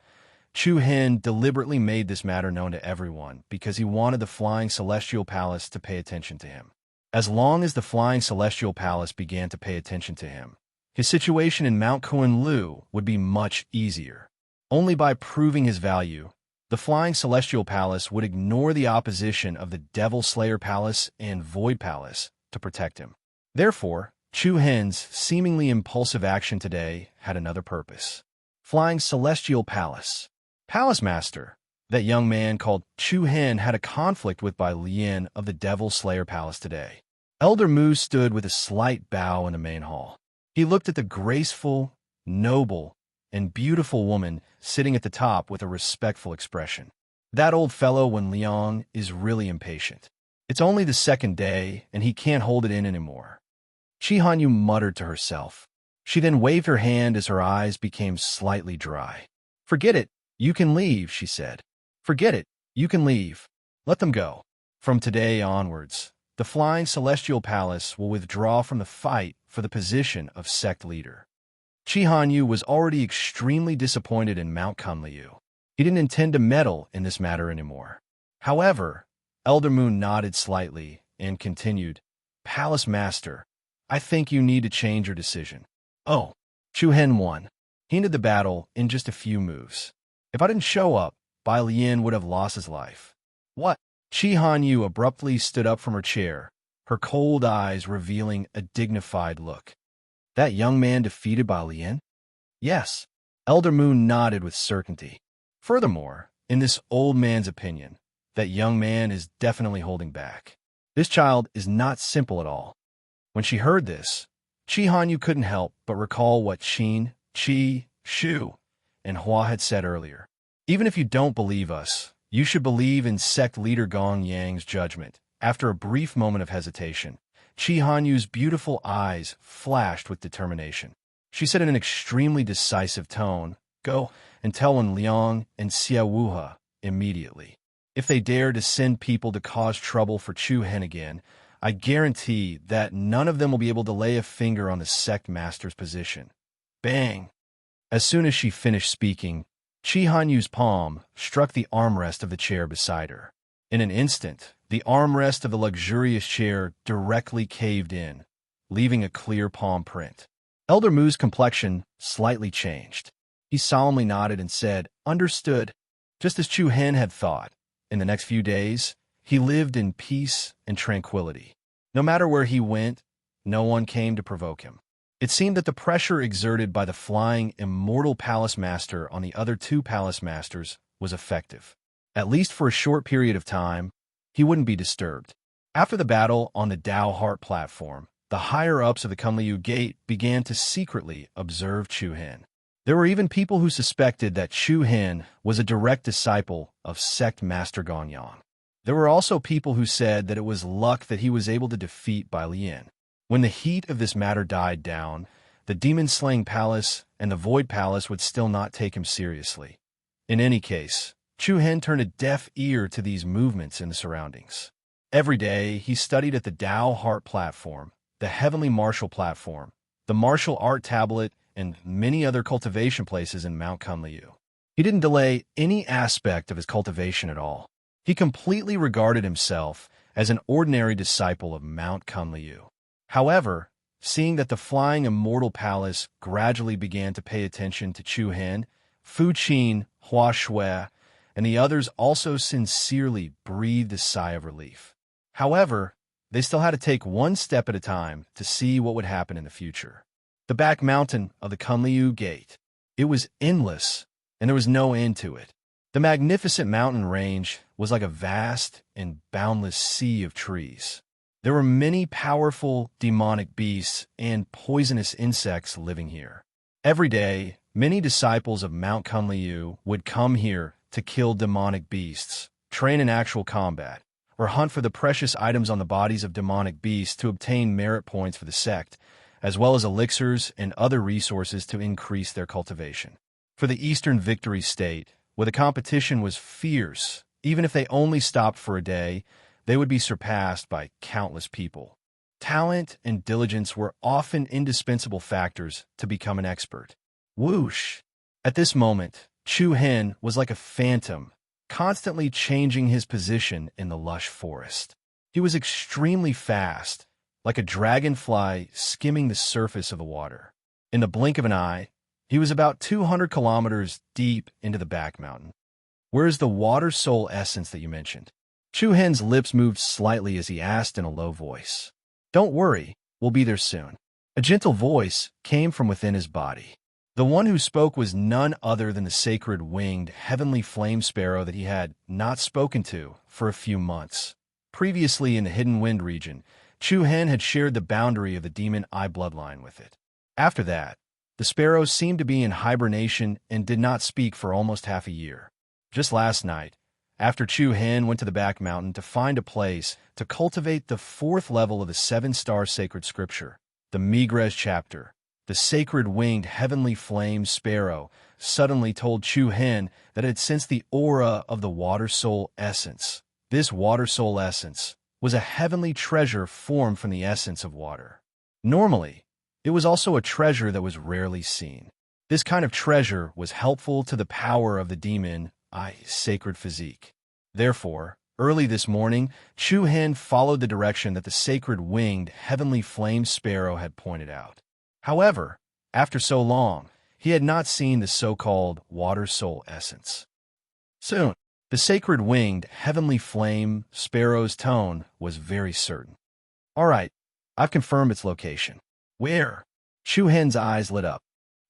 Chu Hen deliberately made this matter known to everyone because he wanted the Flying Celestial Palace to pay attention to him. As long as the Flying Celestial Palace began to pay attention to him, his situation in Mount Kunlu would be much easier. Only by proving his value, the Flying Celestial Palace would ignore the opposition of the Devil Slayer Palace and Void Palace to protect him. Therefore, Chu Hen's seemingly impulsive action today had another purpose. Flying Celestial Palace. Palace Master. That young man called Chu Hen had a conflict with Bai Lian of the Devil Slayer Palace today. Elder Mu stood with a slight bow in the main hall. He looked at the graceful, noble, and beautiful woman sitting at the top with a respectful expression. That old fellow Wen Liang is really impatient. It's only the second day, and he can't hold it in anymore. Chi Hanyu muttered to herself. She then waved her hand as her eyes became slightly dry. Forget it, you can leave, she said. Forget it, you can leave. Let them go. From today onwards, the Flying Celestial Palace will withdraw from the fight for the position of sect leader. Chi Hanyu was already extremely disappointed in Mount Kunliu. He didn't intend to meddle in this matter anymore. However, Elder Moon nodded slightly and continued, Palace Master, I think you need to change your decision. Oh, Chu Hen won. He ended the battle in just a few moves. If I didn't show up, Bai Lian would have lost his life. What? Chi Hanyu abruptly stood up from her chair, her cold eyes revealing a dignified look. That young man defeated Bai Lian? Yes. Elder Moon nodded with certainty. Furthermore, in this old man's opinion, that young man is definitely holding back. This child is not simple at all. When she heard this, Chi Hanyu couldn't help but recall what Qin, Qi, Shu, and Hua had said earlier. Even if you don't believe us, you should believe in sect leader Gong Yang's judgment. After a brief moment of hesitation, Chi Hanyu's beautiful eyes flashed with determination. She said in an extremely decisive tone, Go and tell Wen Liang and Xia Wuhe immediately. If they dare to send people to cause trouble for Chu Hen again, I guarantee that none of them will be able to lay a finger on the sect master's position. Bang! As soon as she finished speaking, Chi Hanyu's palm struck the armrest of the chair beside her. In an instant, the armrest of the luxurious chair directly caved in, leaving a clear palm print. Elder Mu's complexion slightly changed. He solemnly nodded and said, Understood. Just as Chu Hen had thought, in the next few days, he lived in peace and tranquility. No matter where he went, no one came to provoke him. It seemed that the pressure exerted by the Flying Immortal Palace Master on the other two Palace Masters was effective. At least for a short period of time, he wouldn't be disturbed. After the battle on the Dao Heart platform, the higher-ups of the Kunliu Gate began to secretly observe Chu Hen. There were even people who suspected that Chu Hen was a direct disciple of Sect Master Gongyang. There were also people who said that it was luck that he was able to defeat Bai Lian. When the heat of this matter died down, the Demon-Slaying Palace and the Void Palace would still not take him seriously. In any case, Chu Hen turned a deaf ear to these movements in the surroundings. Every day, he studied at the Dao Heart platform, the Heavenly Martial platform, the Martial Art Tablet, and many other cultivation places in Mount Kunliu. He didn't delay any aspect of his cultivation at all. He completely regarded himself as an ordinary disciple of Mount Kunliu. However, seeing that the Flying Immortal Palace gradually began to pay attention to Chu Hen, Fu Qin, Hua Shui, and the others also sincerely breathed a sigh of relief. However, they still had to take one step at a time to see what would happen in the future. The back mountain of the Kunliu Gate. It was endless, and there was no end to it. The magnificent mountain range was like a vast and boundless sea of trees. There were many powerful demonic beasts and poisonous insects living here. Every day, many disciples of Mount Kunliu would come here to kill demonic beasts, train in actual combat, or hunt for the precious items on the bodies of demonic beasts to obtain merit points for the sect, as well as elixirs and other resources to increase their cultivation. For the Eastern Victory State, where the competition was fierce, even if they only stopped for a day, they would be surpassed by countless people. Talent and diligence were often indispensable factors to become an expert. Whoosh! At this moment, Chu Hen was like a phantom, constantly changing his position in the lush forest. He was extremely fast, like a dragonfly skimming the surface of the water. In the blink of an eye, he was about 200 kilometers deep into the back mountain. Where is the water soul essence that you mentioned? Chu Hen's lips moved slightly as he asked in a low voice. Don't worry, we'll be there soon. A gentle voice came from within his body. The one who spoke was none other than the sacred winged heavenly flame sparrow that he had not spoken to for a few months. Previously in the Hidden Wind region, Chu Hen had shared the boundary of the demon eye bloodline with it. After that, the sparrow seemed to be in hibernation and did not speak for almost half a year. Just last night, after Chu Hen went to the back mountain to find a place to cultivate the 4th level of the 7-star sacred scripture, the Migres chapter, the sacred winged heavenly flame sparrow suddenly told Chu Hen that it had sensed the aura of the water soul essence. This water soul essence was a heavenly treasure formed from the essence of water. Normally, it was also a treasure that was rarely seen. This kind of treasure was helpful to the power of the demon sacred physique. Therefore, early this morning, Chu Hen followed the direction that the sacred winged heavenly flame sparrow had pointed out. However, after so long, he had not seen the so-called water soul essence. Soon, the sacred winged heavenly flame sparrow's tone was very certain. All right, I've confirmed its location. Where? Chu Hen's eyes lit up.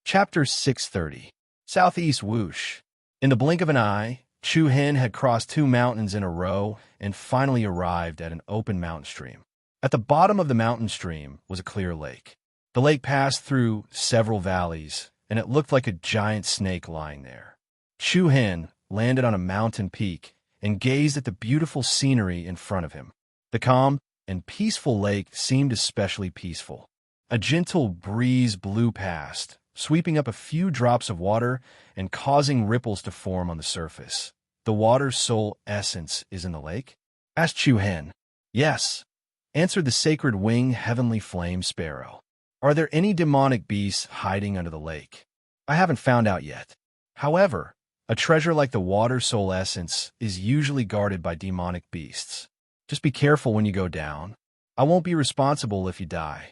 Chapter 630. Southeast Whoosh. In the blink of an eye, Chu Hen had crossed 2 mountains in a row and finally arrived at an open mountain stream. At the bottom of the mountain stream was a clear lake. The lake passed through several valleys, and it looked like a giant snake lying there. Chu Hen landed on a mountain peak and gazed at the beautiful scenery in front of him. The calm and peaceful lake seemed especially peaceful. A gentle breeze blew past, sweeping up a few drops of water and causing ripples to form on the surface. The water soul essence is in the lake? Asked Chu Hen. Yes, answered the sacred wing heavenly flame sparrow. Are there any demonic beasts hiding under the lake? I haven't found out yet. However, a treasure like the water soul essence is usually guarded by demonic beasts. Just be careful when you go down. I won't be responsible if you die.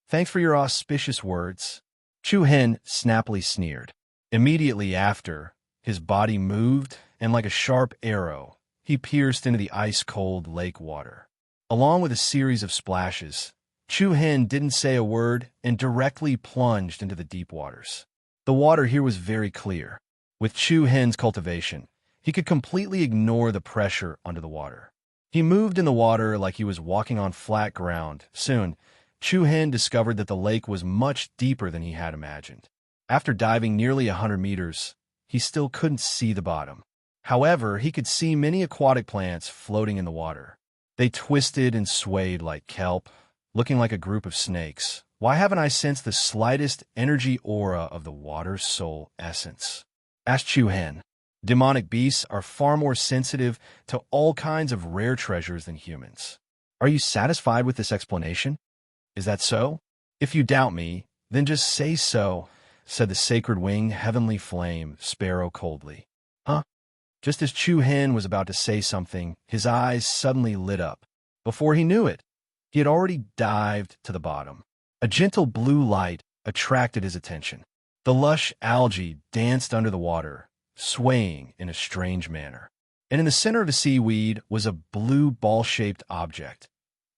Thanks for your auspicious words. Chu Hen snappily sneered. Immediately after, his body moved, and like a sharp arrow, he pierced into the ice-cold lake water. Along with a series of splashes, Chu Hen didn't say a word and directly plunged into the deep waters. The water here was very clear. With Chu Hen's cultivation, he could completely ignore the pressure under the water. He moved in the water like he was walking on flat ground. Soon, Chu Hen discovered that the lake was much deeper than he had imagined. After diving nearly 100 meters, he still couldn't see the bottom. However, he could see many aquatic plants floating in the water. They twisted and swayed like kelp, looking like a group of snakes. Why haven't I sensed the slightest energy aura of the water soul essence? Asked Chu Hen. Demonic beasts are far more sensitive to all kinds of rare treasures than humans. Are you satisfied with this explanation? Is that so? If you doubt me, then just say so, said the sacred wing heavenly flame sparrow coldly. Huh? Just as Chu Hen was about to say something, his eyes suddenly lit up. Before he knew it, he had already dived to the bottom. A gentle blue light attracted his attention. The lush algae danced under the water, swaying in a strange manner. And in the center of the seaweed was a blue ball-shaped object.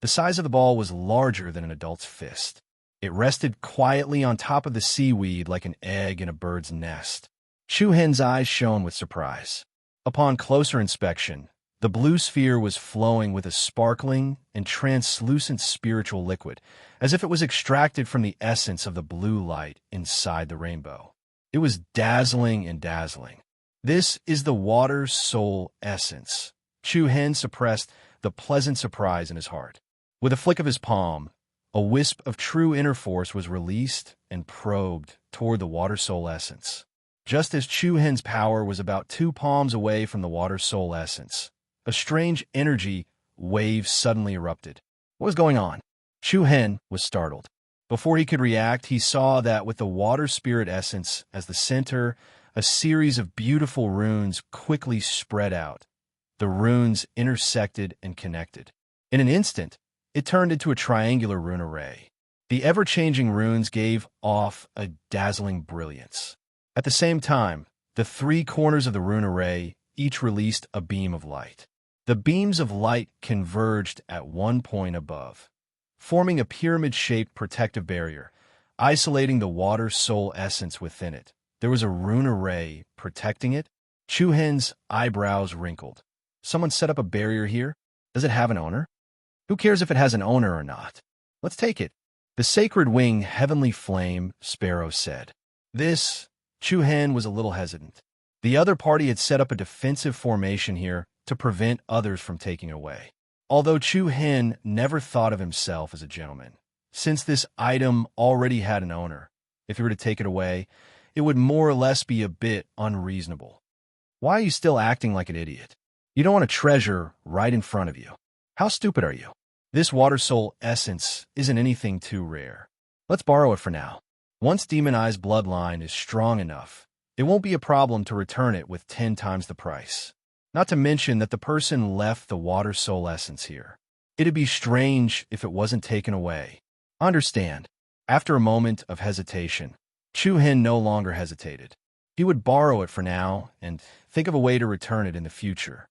The size of the ball was larger than an adult's fist. It rested quietly on top of the seaweed like an egg in a bird's nest. Chu Hen's eyes shone with surprise. Upon closer inspection, the blue sphere was flowing with a sparkling and translucent spiritual liquid, as if it was extracted from the essence of the blue light inside the rainbow. It was dazzling and dazzling. This is the water's soul essence. Chu Hen suppressed the pleasant surprise in his heart. With a flick of his palm, a wisp of true inner force was released and probed toward the water soul essence. Just as Chu Hen's power was about 2 palms away from the water soul essence, a strange energy wave suddenly erupted. What was going on? Chu Hen was startled. Before he could react, he saw that with the water spirit essence as the center, a series of beautiful runes quickly spread out. The runes intersected and connected. In an instant, it turned into a triangular rune array. The ever-changing runes gave off a dazzling brilliance. At the same time, the 3 corners of the rune array each released a beam of light. The beams of light converged at one point above, forming a pyramid-shaped protective barrier, isolating the water soul essence within it. There was a rune array protecting it. Chu Hen's eyebrows wrinkled. Someone set up a barrier here? Does it have an owner? Who cares if it has an owner or not? Let's take it. The sacred wing, heavenly flame, Sparrow said. Chu Hen was a little hesitant. The other party had set up a defensive formation here to prevent others from taking it away. Although Chu Hen never thought of himself as a gentleman, since this item already had an owner, if he were to take it away, it would more or less be a bit unreasonable. Why are you still acting like an idiot? You don't want a treasure right in front of you. How stupid are you? This water soul essence isn't anything too rare. Let's borrow it for now. Once demonized bloodline is strong enough, it won't be a problem to return it with 10 times the price. Not to mention that the person left the water soul essence here. It'd be strange if it wasn't taken away. Understand. After a moment of hesitation, Chu Hen no longer hesitated. He would borrow it for now and think of a way to return it in the future.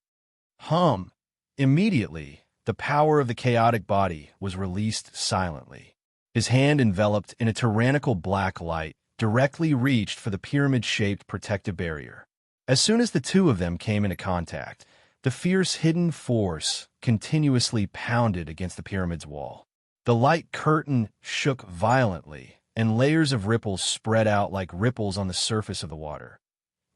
Immediately, the power of the chaotic body was released silently. His hand, enveloped in a tyrannical black light, directly reached for the pyramid-shaped protective barrier. As soon as the two of them came into contact, the fierce hidden force continuously pounded against the pyramid's wall. The light curtain shook violently, and layers of ripples spread out like ripples on the surface of the water.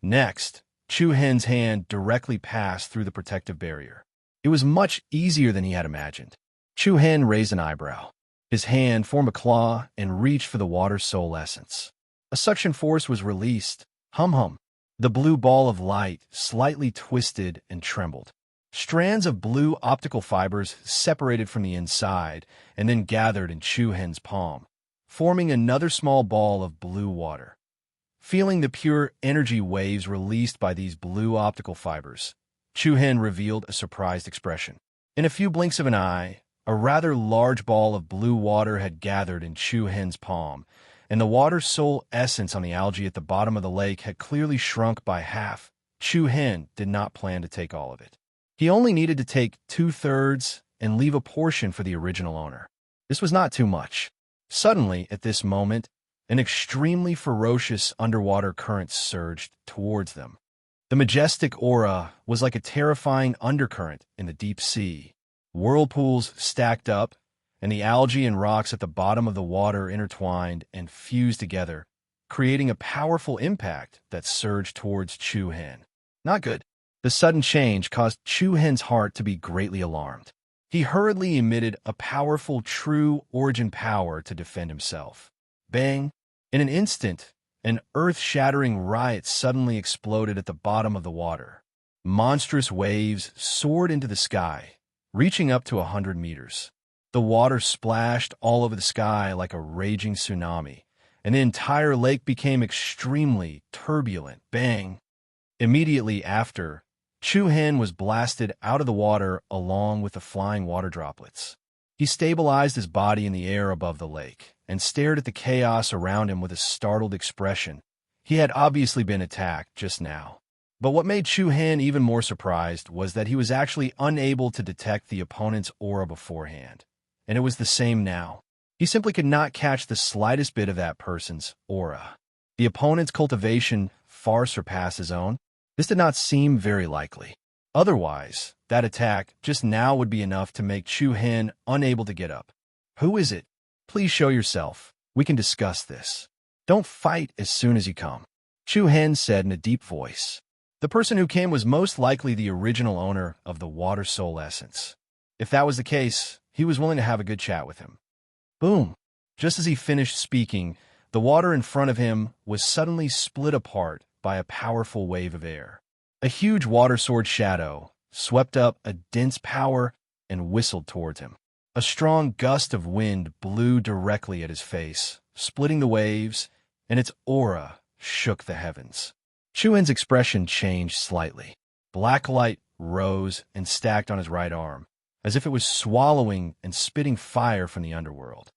Next, Chu Hen's hand directly passed through the protective barrier. It was much easier than he had imagined. Chu Hen raised an eyebrow. His hand formed a claw and reached for the water soul essence. A suction force was released. The blue ball of light slightly twisted and trembled. Strands of blue optical fibers separated from the inside and then gathered in Chu Hen's palm, forming another small ball of blue water. Feeling the pure energy waves released by these blue optical fibers, Chu Hen revealed a surprised expression. In a few blinks of an eye, a rather large ball of blue water had gathered in Chu Hen's palm, and the water soul essence on the algae at the bottom of the lake had clearly shrunk by half. Chu Hen did not plan to take all of it. He only needed to take 2/3 and leave a portion for the original owner. This was not too much. Suddenly, at this moment, an extremely ferocious underwater current surged towards them. The majestic aura was like a terrifying undercurrent in the deep sea. Whirlpools stacked up, and the algae and rocks at the bottom of the water intertwined and fused together, creating a powerful impact that surged towards Chu Hen. Not good. The sudden change caused Chu Hen's heart to be greatly alarmed. He hurriedly emitted a powerful true origin power to defend himself. Bang! In an instant, an earth-shattering riot suddenly exploded at the bottom of the water. Monstrous waves soared into the sky, reaching up to 100 meters. The water splashed all over the sky like a raging tsunami, and the entire lake became extremely turbulent. Bang! Immediately after, Chu Hen was blasted out of the water along with the flying water droplets. He stabilized his body in the air above the lake and stared at the chaos around him with a startled expression. He had obviously been attacked just now. But what made Chu Hen even more surprised was that he was actually unable to detect the opponent's aura beforehand. And it was the same now. He simply could not catch the slightest bit of that person's aura. The opponent's cultivation far surpassed his own. This did not seem very likely. Otherwise, that attack just now would be enough to make Chu Hen unable to get up. "Who is it? Please show yourself. We can discuss this. Don't fight as soon as you come," Chu Hen said in a deep voice. The person who came was most likely the original owner of the Water Soul Essence. If that was the case, he was willing to have a good chat with him. Boom! Just as he finished speaking, the water in front of him was suddenly split apart by a powerful wave of air. A huge water sword shadow swept up a dense power and whistled towards him. A strong gust of wind blew directly at his face, splitting the waves, and its aura shook the heavens. Chu Hen's expression changed slightly. Black light rose and stacked on his right arm, as if it was swallowing and spitting fire from the underworld.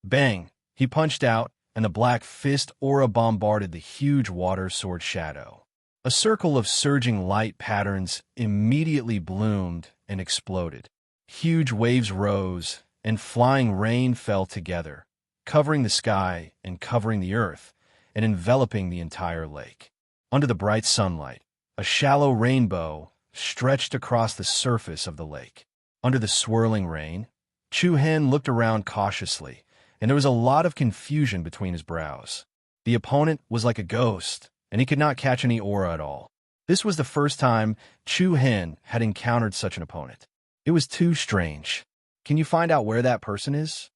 Bang! He punched out, and the black fist aura bombarded the huge water sword shadow. A circle of surging light patterns immediately bloomed and exploded. Huge waves rose, and flying rain fell together, covering the sky and covering the earth, and enveloping the entire lake. Under the bright sunlight, a shallow rainbow stretched across the surface of the lake. Under the swirling rain, Chu Hen looked around cautiously, and there was a lot of confusion between his brows. The opponent was like a ghost, and he could not catch any aura at all. This was the first time Chu Hen had encountered such an opponent. It was too strange. "Can you find out where that person is?"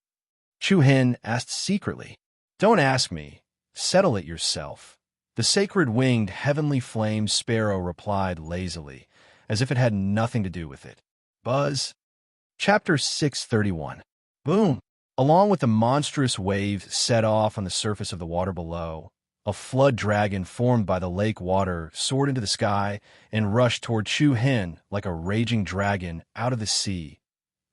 Chu Hen asked secretly. "Don't ask me. Settle it yourself." The sacred-winged heavenly flame sparrow replied lazily, as if it had nothing to do with it. Buzz. Chapter 631. Boom! Along with the monstrous wave set off on the surface of the water below, a flood dragon formed by the lake water soared into the sky and rushed toward Chu Hen like a raging dragon out of the sea.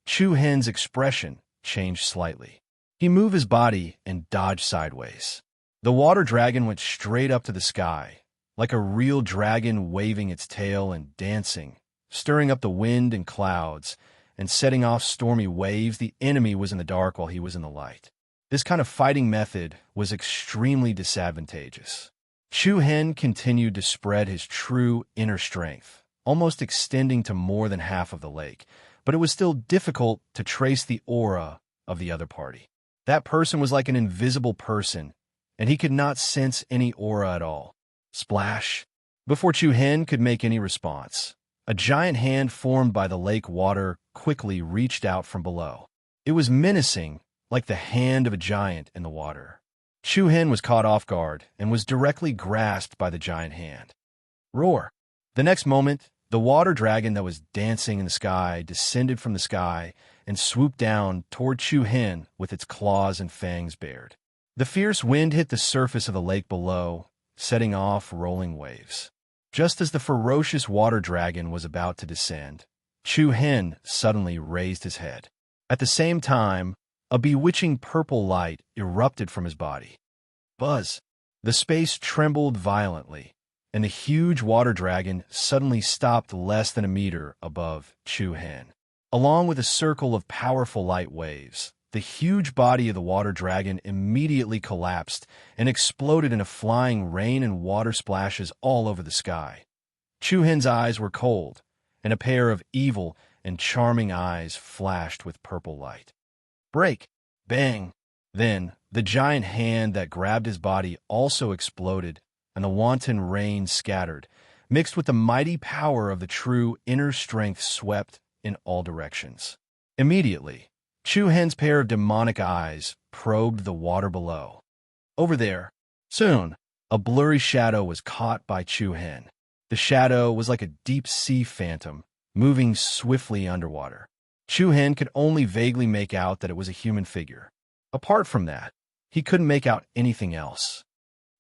Chu Hen's expression changed slightly. He moved his body and dodged sideways. The water dragon went straight up to the sky, like a real dragon waving its tail and dancing, stirring up the wind and clouds, and setting off stormy waves. The enemy was in the dark while he was in the light. This kind of fighting method was extremely disadvantageous. Chu Hen continued to spread his true inner strength, almost extending to more than half of the lake, but it was still difficult to trace the aura of the other party. That person was like an invisible person, and he could not sense any aura at all. Splash! Before Chu Hen could make any response, a giant hand formed by the lake water quickly reached out from below. It was menacing, like the hand of a giant in the water. Chu Hen was caught off guard and was directly grasped by the giant hand. Roar! The next moment, the water dragon that was dancing in the sky descended from the sky and swooped down toward Chu Hen with its claws and fangs bared. The fierce wind hit the surface of the lake below, setting off rolling waves. Just as the ferocious water dragon was about to descend, Chu Hen suddenly raised his head. At the same time, a bewitching purple light erupted from his body. Buzz! The space trembled violently, and the huge water dragon suddenly stopped less than a meter above Chu Hen. Along with a circle of powerful light waves, the huge body of the water dragon immediately collapsed and exploded in a flying rain and water splashes all over the sky. Chu Hen's eyes were cold, and a pair of evil and charming eyes flashed with purple light. Break! Bang! Then, the giant hand that grabbed his body also exploded, and the wanton rain scattered, mixed with the mighty power of the true inner strength swept in all directions. Immediately, Chu Hen's pair of demonic eyes probed the water below. Over there. Soon, a blurry shadow was caught by Chu Hen. The shadow was like a deep-sea phantom, moving swiftly underwater. Chu Hen could only vaguely make out that it was a human figure. Apart from that, he couldn't make out anything else.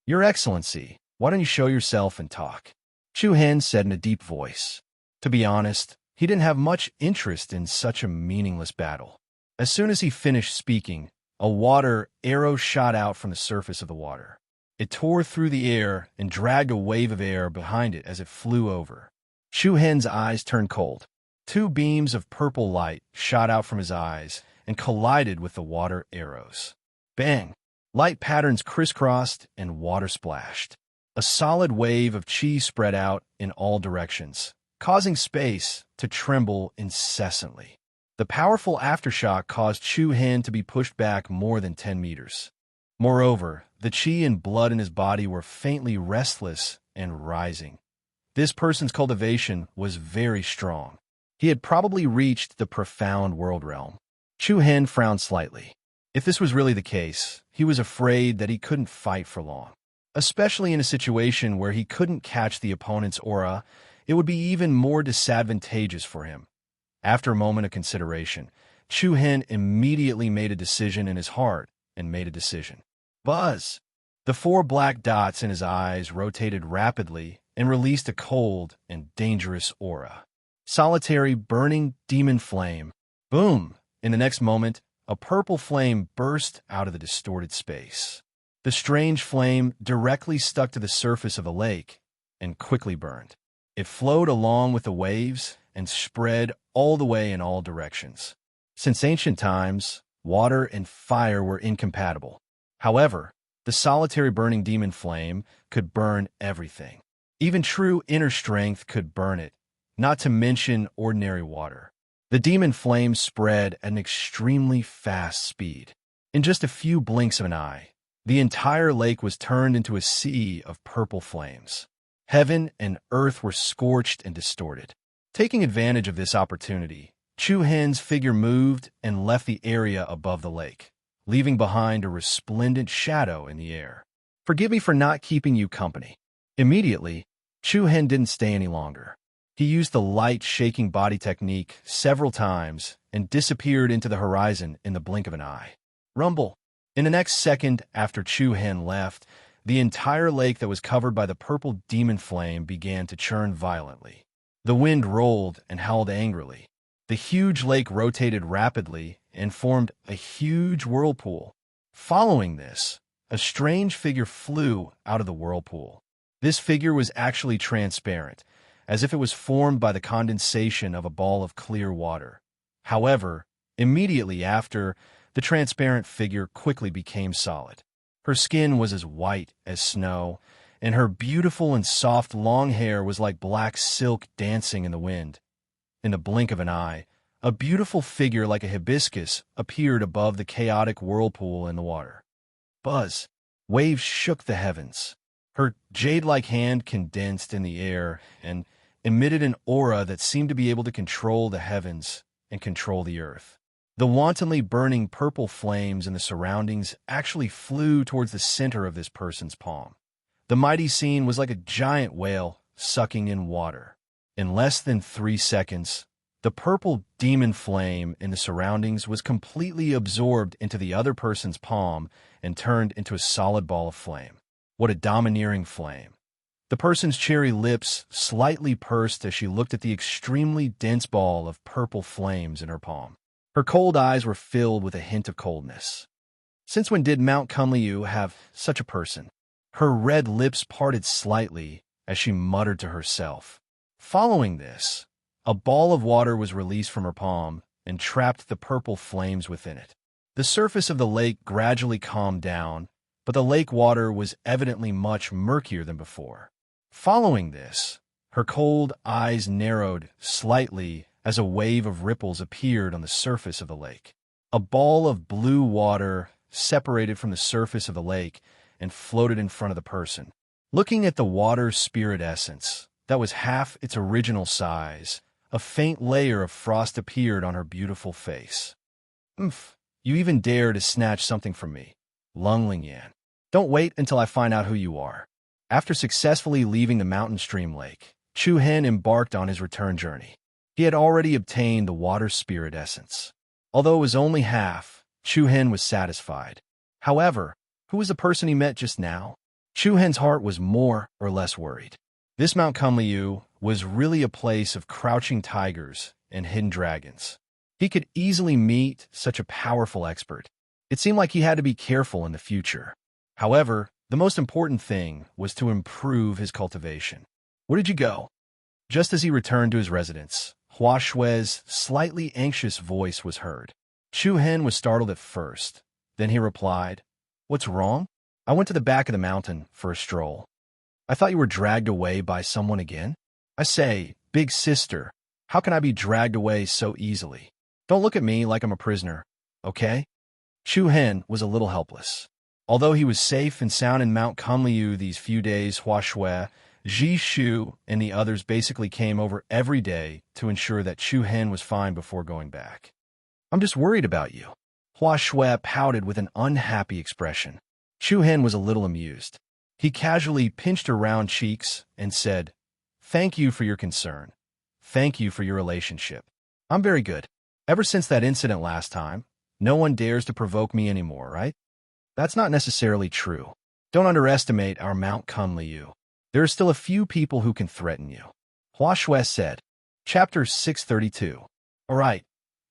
"Your Excellency, why don't you show yourself and talk?" Chu Hen said in a deep voice. To be honest, he didn't have much interest in such a meaningless battle. As soon as he finished speaking, a water arrow shot out from the surface of the water. It tore through the air and dragged a wave of air behind it as it flew over. Chu Hen's eyes turned cold. Two beams of purple light shot out from his eyes and collided with the water arrows. Bang! Light patterns crisscrossed and water splashed. A solid wave of chi spread out in all directions, causing space to tremble incessantly. The powerful aftershock caused Chu Hen to be pushed back more than 10 meters. Moreover, the chi and blood in his body were faintly restless and rising. This person's cultivation was very strong. He had probably reached the profound world realm. Chu Hen frowned slightly. If this was really the case, he was afraid that he couldn't fight for long. Especially in a situation where he couldn't catch the opponent's aura, it would be even more disadvantageous for him. After a moment of consideration, Chu Hen immediately made a decision in his heart and made a decision. Buzz! The 4 black dots in his eyes rotated rapidly and released a cold and dangerous aura. Solitary burning demon flame. Boom! In the next moment, a purple flame burst out of the distorted space. The strange flame directly stuck to the surface of the lake and quickly burned. It flowed along with the waves and spread all the way in all directions. Since ancient times, water and fire were incompatible. However, the solitary burning demon flame could burn everything. Even true inner strength could burn it, not to mention ordinary water. The demon flame spread at an extremely fast speed. In just a few blinks of an eye, the entire lake was turned into a sea of purple flames. Heaven and earth were scorched and distorted. Taking advantage of this opportunity, Chu Hen's figure moved and left the area above the lake, leaving behind a resplendent shadow in the air. Forgive me for not keeping you company. Immediately, Chu Hen didn't stay any longer. He used the light shaking body technique several times and disappeared into the horizon in the blink of an eye. Rumble! In the next second after Chu Hen left, the entire lake that was covered by the purple demon flame began to churn violently. The wind rolled and howled angrily. The huge lake rotated rapidly and formed a huge whirlpool. Following this, a strange figure flew out of the whirlpool. This figure was actually transparent, as if it was formed by the condensation of a ball of clear water. However, immediately after, the transparent figure quickly became solid. Her skin was as white as snow, and her beautiful and soft long hair was like black silk dancing in the wind. In the blink of an eye, a beautiful figure like a hibiscus appeared above the chaotic whirlpool in the water. Buzz! Waves shook the heavens. Her jade-like hand condensed in the air and emitted an aura that seemed to be able to control the heavens and control the earth. The wantonly burning purple flames in the surroundings actually flew towards the center of this person's palm. The mighty scene was like a giant whale sucking in water. In less than 3 seconds, the purple demon flame in the surroundings was completely absorbed into the other person's palm and turned into a solid ball of flame. What a domineering flame. The person's cherry lips slightly pursed as she looked at the extremely dense ball of purple flames in her palm. Her cold eyes were filled with a hint of coldness. Since when did Mount Kunliu have such a person? Her red lips parted slightly as she muttered to herself. Following this, a ball of water was released from her palm and trapped the purple flames within it. The surface of the lake gradually calmed down, but the lake water was evidently much murkier than before. Following this, her cold eyes narrowed slightly as a wave of ripples appeared on the surface of the lake. A ball of blue water separated from the surface of the lake and floated in front of the person. Looking at the water spirit essence, that was half its original size, a faint layer of frost appeared on her beautiful face. "Umph, you even dare to snatch something from me, Lung Lingyan. Don't wait until I find out who you are." After successfully leaving the mountain stream lake, Chu Hen embarked on his return journey. He had already obtained the water spirit essence. Although it was only half, Chu Hen was satisfied. However, who was the person he met just now? Chu Hen's heart was more or less worried. This Mount Kunliu was really a place of crouching tigers and hidden dragons. He could easily meet such a powerful expert. It seemed like he had to be careful in the future. However, The most important thing was to improve his cultivation. Where did you go? Just as he returned to his residence, Hua Shui's slightly anxious voice was heard. Chu Hen was startled at first. Then he replied, "What's wrong? I went to the back of the mountain for a stroll. I thought you were dragged away by someone again. I say, big sister, how can I be dragged away so easily? Don't look at me like I'm a prisoner, okay?" Chu Hen was a little helpless. Although he was safe and sound in Mount Kunliu these few days, Hua Shui, Ji Shu, and the others basically came over every day to ensure that Chu Hen was fine before going back. "I'm just worried about you." Hua Shui pouted with an unhappy expression. Chu Hen was a little amused. He casually pinched her round cheeks and said, "Thank you for your concern. Thank you for your relationship. I'm very good. Ever since that incident last time, no one dares to provoke me anymore, right?" "That's not necessarily true. Don't underestimate our Mount Kunliu. There are still a few people who can threaten you," Hua Shui said. Chapter 632. All right.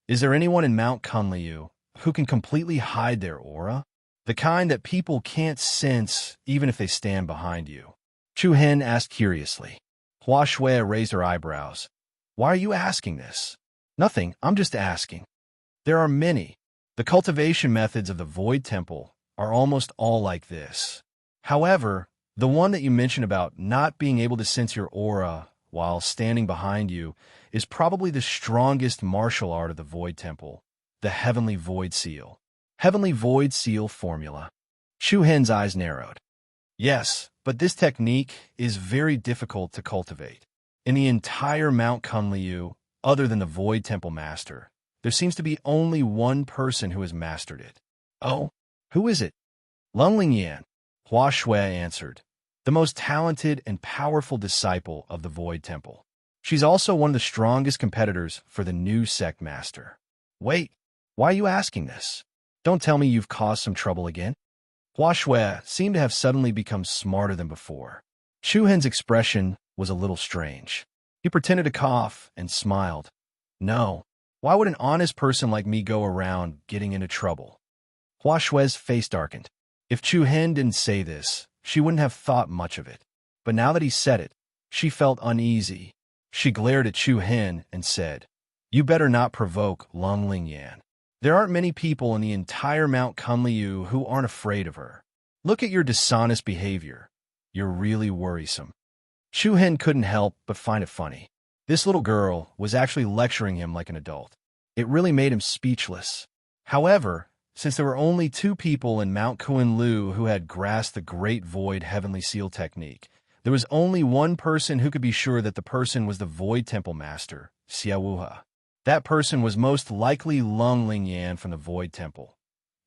Is there anyone in Mount Kunliu who can completely hide their aura? The kind that people can't sense even if they stand behind you? Chu Hen asked curiously. Hua Shui raised her eyebrows. "Why are you asking this?" "Nothing, I'm just asking." "There are many. The cultivation methods of the Void Temple are almost all like this. However, the one that you mentioned about not being able to sense your aura while standing behind you is probably the strongest martial art of the Void Temple, the Heavenly Void Seal. Heavenly Void Seal formula." Chu Hen's eyes narrowed. "Yes, but this technique is very difficult to cultivate. In the entire Mount Kunliu, other than the Void Temple Master, there seems to be only one person who has mastered it." "Oh, who is it?" "Lungling Yan," Hua Shui answered, "the most talented and powerful disciple of the Void Temple. She's also one of the strongest competitors for the new sect master." "Wait, why are you asking this? Don't tell me you've caused some trouble again?" Hua Shui seemed to have suddenly become smarter than before. Chu Hen's expression was a little strange. He pretended to cough and smiled. "No, why would an honest person like me go around getting into trouble?" Hua Shui's face darkened. If Chu Hen didn't say this, she wouldn't have thought much of it. But now that he said it, she felt uneasy. She glared at Chu Hen and said, "You better not provoke Lungling Yan. There aren't many people in the entire Mount Kunliu who aren't afraid of her. Look at your dishonest behavior. You're really worrisome." Chu Hen couldn't help but find it funny. This little girl was actually lecturing him like an adult. It really made him speechless. However, since there were only 2 people in Mount Kunliu who had grasped the Great Void Heavenly Seal technique, there was only one person who could be sure that the person was the Void Temple Master, Xiaowuha. That person was most likely Lungling Yan from the Void Temple.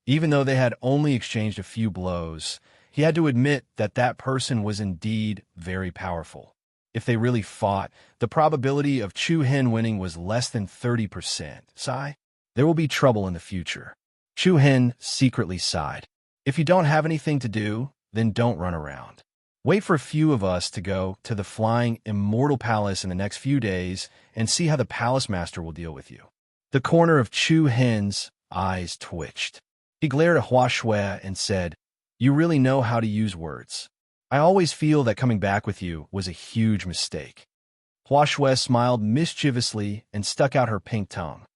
Even though they had only exchanged a few blows, he had to admit that that person was indeed very powerful. If they really fought, the probability of Chu Hen winning was less than 30%. Sigh? There will be trouble in the future. Chu Hen secretly sighed. If you don't have anything to do, then don't run around. Wait for a few of us to go to the Flying Immortal Palace in the next few days and see how the Palace Master will deal with you. The corner of Chu Hen's eyes twitched. He glared at Hua Shui and said, "You really know how to use words. I always feel that coming back with you was a huge mistake." Hua Shui smiled mischievously and stuck out her pink tongue.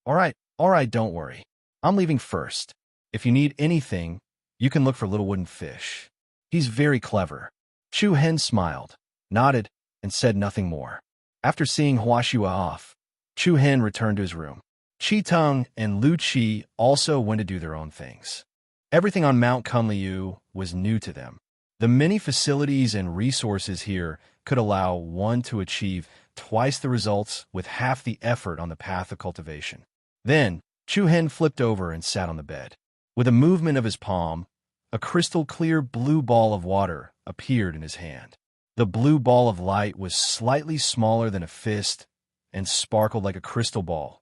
All right, don't worry. I'm leaving first. If you need anything, you can look for Little Wooden Fish. He's very clever." Chu Hen smiled, nodded, and said nothing more. After seeing Hua Shui off, Chu Hen returned to his room. Qi Teng and Lu Qi also went to do their own things. Everything on Mount Kunliu was new to them. The many facilities and resources here could allow one to achieve twice the results with half the effort on the path of cultivation. Then, Chu Hen flipped over and sat on the bed. With a movement of his palm, a crystal-clear blue ball of water appeared in his hand. The blue ball of light was slightly smaller than a fist and sparkled like a crystal ball.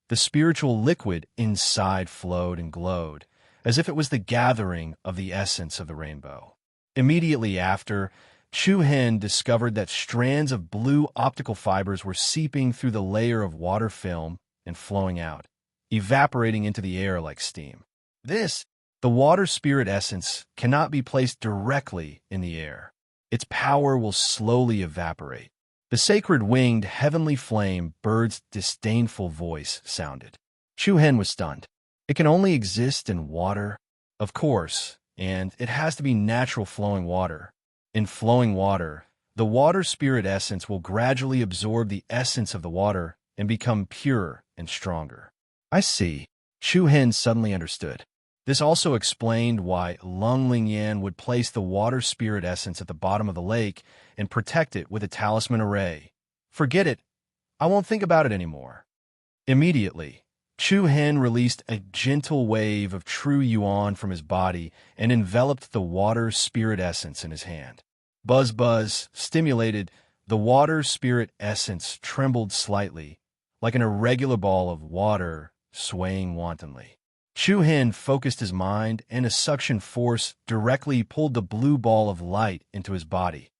The spiritual liquid inside flowed and glowed, as if it was the gathering of the essence of the rainbow. Immediately after, Chu Hen discovered that strands of blue optical fibers were seeping through the layer of water film and flowing out, evaporating into the air like steam. This The water spirit essence cannot be placed directly in the air. Its power will slowly evaporate. The sacred winged heavenly flame bird's disdainful voice sounded. Chu Hen was stunned. It can only exist in water? Of course, and it has to be natural flowing water. In flowing water, the water spirit essence will gradually absorb the essence of the water and become purer and stronger. I see. Chu Hen suddenly understood. This also explained why Lung Lingyan would place the water spirit essence at the bottom of the lake and protect it with a talisman array. Forget it. I won't think about it anymore. Immediately, Chu Hen released a gentle wave of true yuan from his body and enveloped the water spirit essence in his hand. Buzz buzz, stimulated, the water spirit essence trembled slightly, like an irregular ball of water swaying wantonly. Chu Hen focused his mind, and a suction force directly pulled the blue ball of light into his body.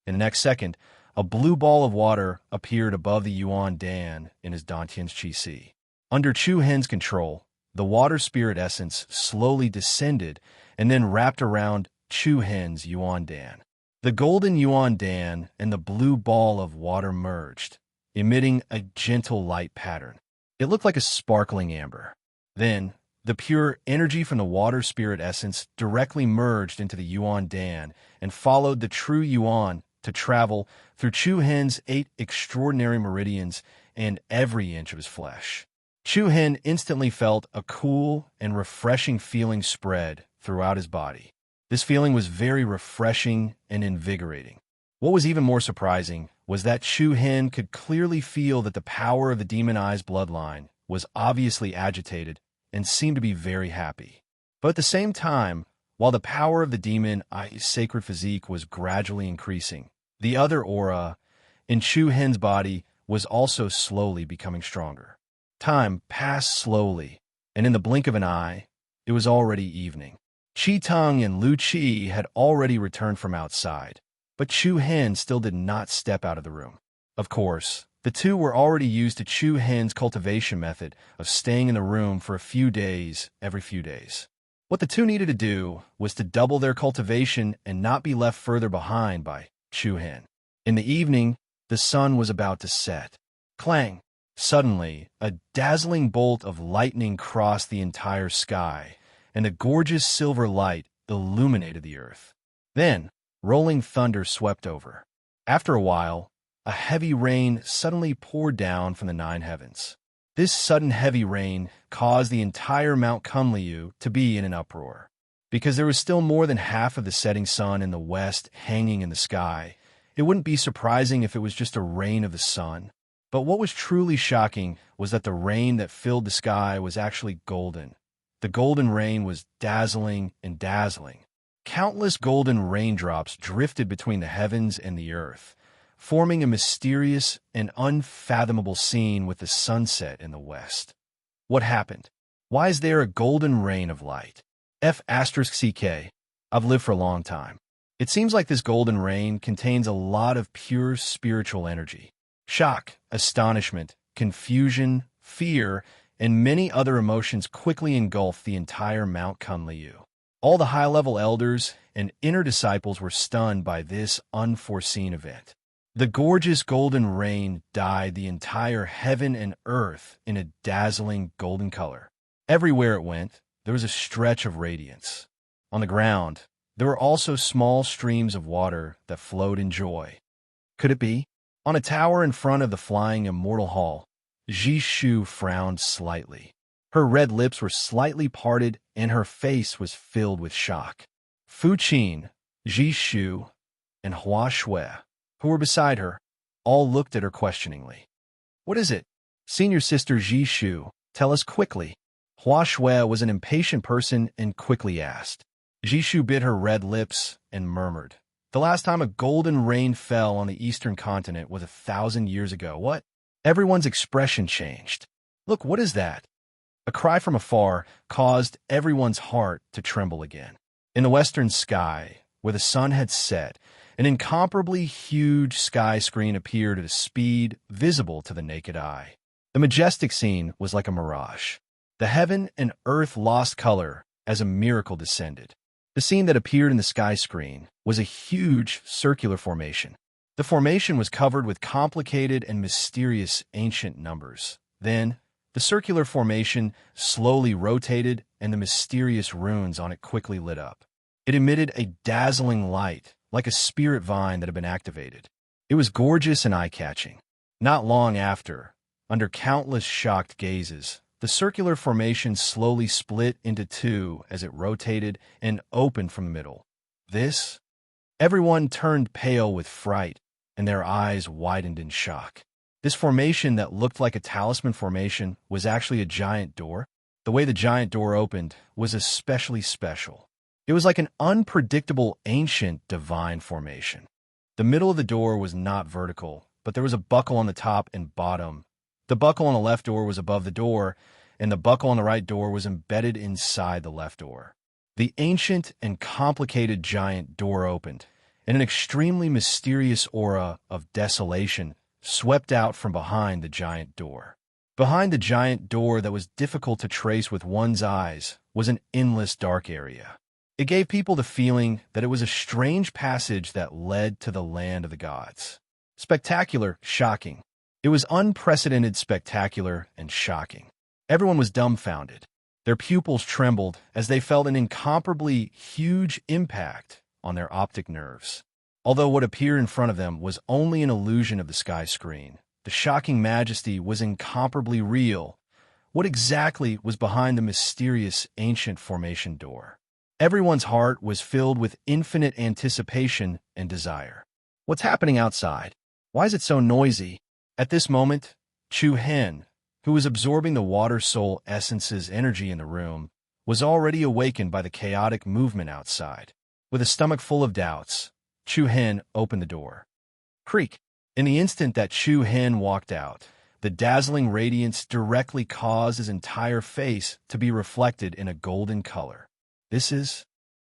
In the next second, a blue ball of water appeared above the Yuan Dan in his Dantian's Qi Si. Under Chu Hen's control, the water spirit essence slowly descended and then wrapped around Chu Hen's Yuan Dan. The golden Yuan Dan and the blue ball of water merged, emitting a gentle light pattern. It looked like a sparkling amber. Then, the pure energy from the water spirit essence directly merged into the Yuan Dan and followed the true Yuan to travel through Chu Hen's 8 extraordinary meridians and every inch of his flesh. Chu Hen instantly felt a cool and refreshing feeling spread throughout his body. This feeling was very refreshing and invigorating. What was even more surprising was that Chu Hen could clearly feel that the power of the Demon Eyes bloodline was obviously agitated and seemed to be very happy. But at the same time, while the power of the Demon Eyes sacred physique was gradually increasing, the other aura in Chu Hen's body was also slowly becoming stronger. Time passed slowly, and in the blink of an eye, it was already evening. Qi Teng and Lu Qi had already returned from outside, but Chu Hen still did not step out of the room. Of course, the two were already used to Chu Hen's cultivation method of staying in the room for a few days every few days. What the two needed to do was to double their cultivation and not be left further behind by Chu Hen. In the evening, the sun was about to set. Clang! Suddenly, a dazzling bolt of lightning crossed the entire sky, and a gorgeous silver light illuminated the earth. Then, rolling thunder swept over. After a while, a heavy rain suddenly poured down from the 9 heavens. This sudden heavy rain caused the entire Mount Kunliu to be in an uproar. Because there was still more than half of the setting sun in the west hanging in the sky, it wouldn't be surprising if it was just a rain of the sun. But what was truly shocking was that the rain that filled the sky was actually golden. The golden rain was dazzling and dazzling. Countless golden raindrops drifted between the heavens and the earth, forming a mysterious and unfathomable scene with the sunset in the west. What happened? Why is there a golden rain of light? F*CK. I've lived for a long time. It seems like this golden rain contains a lot of pure spiritual energy. Shock, astonishment, confusion, fear, and many other emotions quickly engulfed the entire Mount Kunliu. All the high-level elders and inner disciples were stunned by this unforeseen event. The gorgeous golden rain dyed the entire heaven and earth in a dazzling golden color. Everywhere it went, there was a stretch of radiance. On the ground, there were also small streams of water that flowed in joy. Could it be? On a tower in front of the flying immortal hall, Jishu frowned slightly. Her red lips were slightly parted and her face was filled with shock. Fu Qin, Jishu, and Hua Shui, who were beside her, all looked at her questioningly. What is it? Senior sister Jishu, tell us quickly. Hua Shui was an impatient person and quickly asked. Jishu bit her red lips and murmured. The last time a golden rain fell on the eastern continent was 1,000 years ago. What? Everyone's expression changed. Look, what is that? A cry from afar caused everyone's heart to tremble again. In the western sky, where the sun had set, an incomparably huge sky screen appeared at a speed visible to the naked eye. The majestic scene was like a mirage. The heaven and earth lost color as a miracle descended. The scene that appeared in the sky screen was a huge circular formation. The formation was covered with complicated and mysterious ancient numbers. Then, the circular formation slowly rotated and the mysterious runes on it quickly lit up. It emitted a dazzling light, like a spirit vine that had been activated. It was gorgeous and eye-catching. Not long after, under countless shocked gazes, the circular formation slowly split into two as it rotated and opened from the middle. Everyone turned pale with fright, and their eyes widened in shock. This formation that looked like a talisman formation was actually a giant door. The way the giant door opened was especially special. It was like an unpredictable ancient divine formation. The middle of the door was not vertical, but there was a buckle on the top and bottom. The buckle on the left door was above the door, and the buckle on the right door was embedded inside the left door. The ancient and complicated giant door opened, and an extremely mysterious aura of desolation swept out from behind the giant door. Behind the giant door that was difficult to trace with one's eyes was an endless dark area. It gave people the feeling that it was a strange passage that led to the land of the gods. Spectacular, shocking. It was unprecedented, spectacular, and shocking. Everyone was dumbfounded. Their pupils trembled as they felt an incomparably huge impact on their optic nerves. Although what appeared in front of them was only an illusion of the sky screen, the shocking majesty was incomparably real. What exactly was behind the mysterious ancient formation door? Everyone's heart was filled with infinite anticipation and desire. What's happening outside? Why is it so noisy? At this moment, Chu Hen, who was absorbing the water soul essence's energy in the room, was already awakened by the chaotic movement outside. With a stomach full of doubts, Chu Hen opened the door. Creak! In the instant that Chu Hen walked out, the dazzling radiance directly caused his entire face to be reflected in a golden color. This is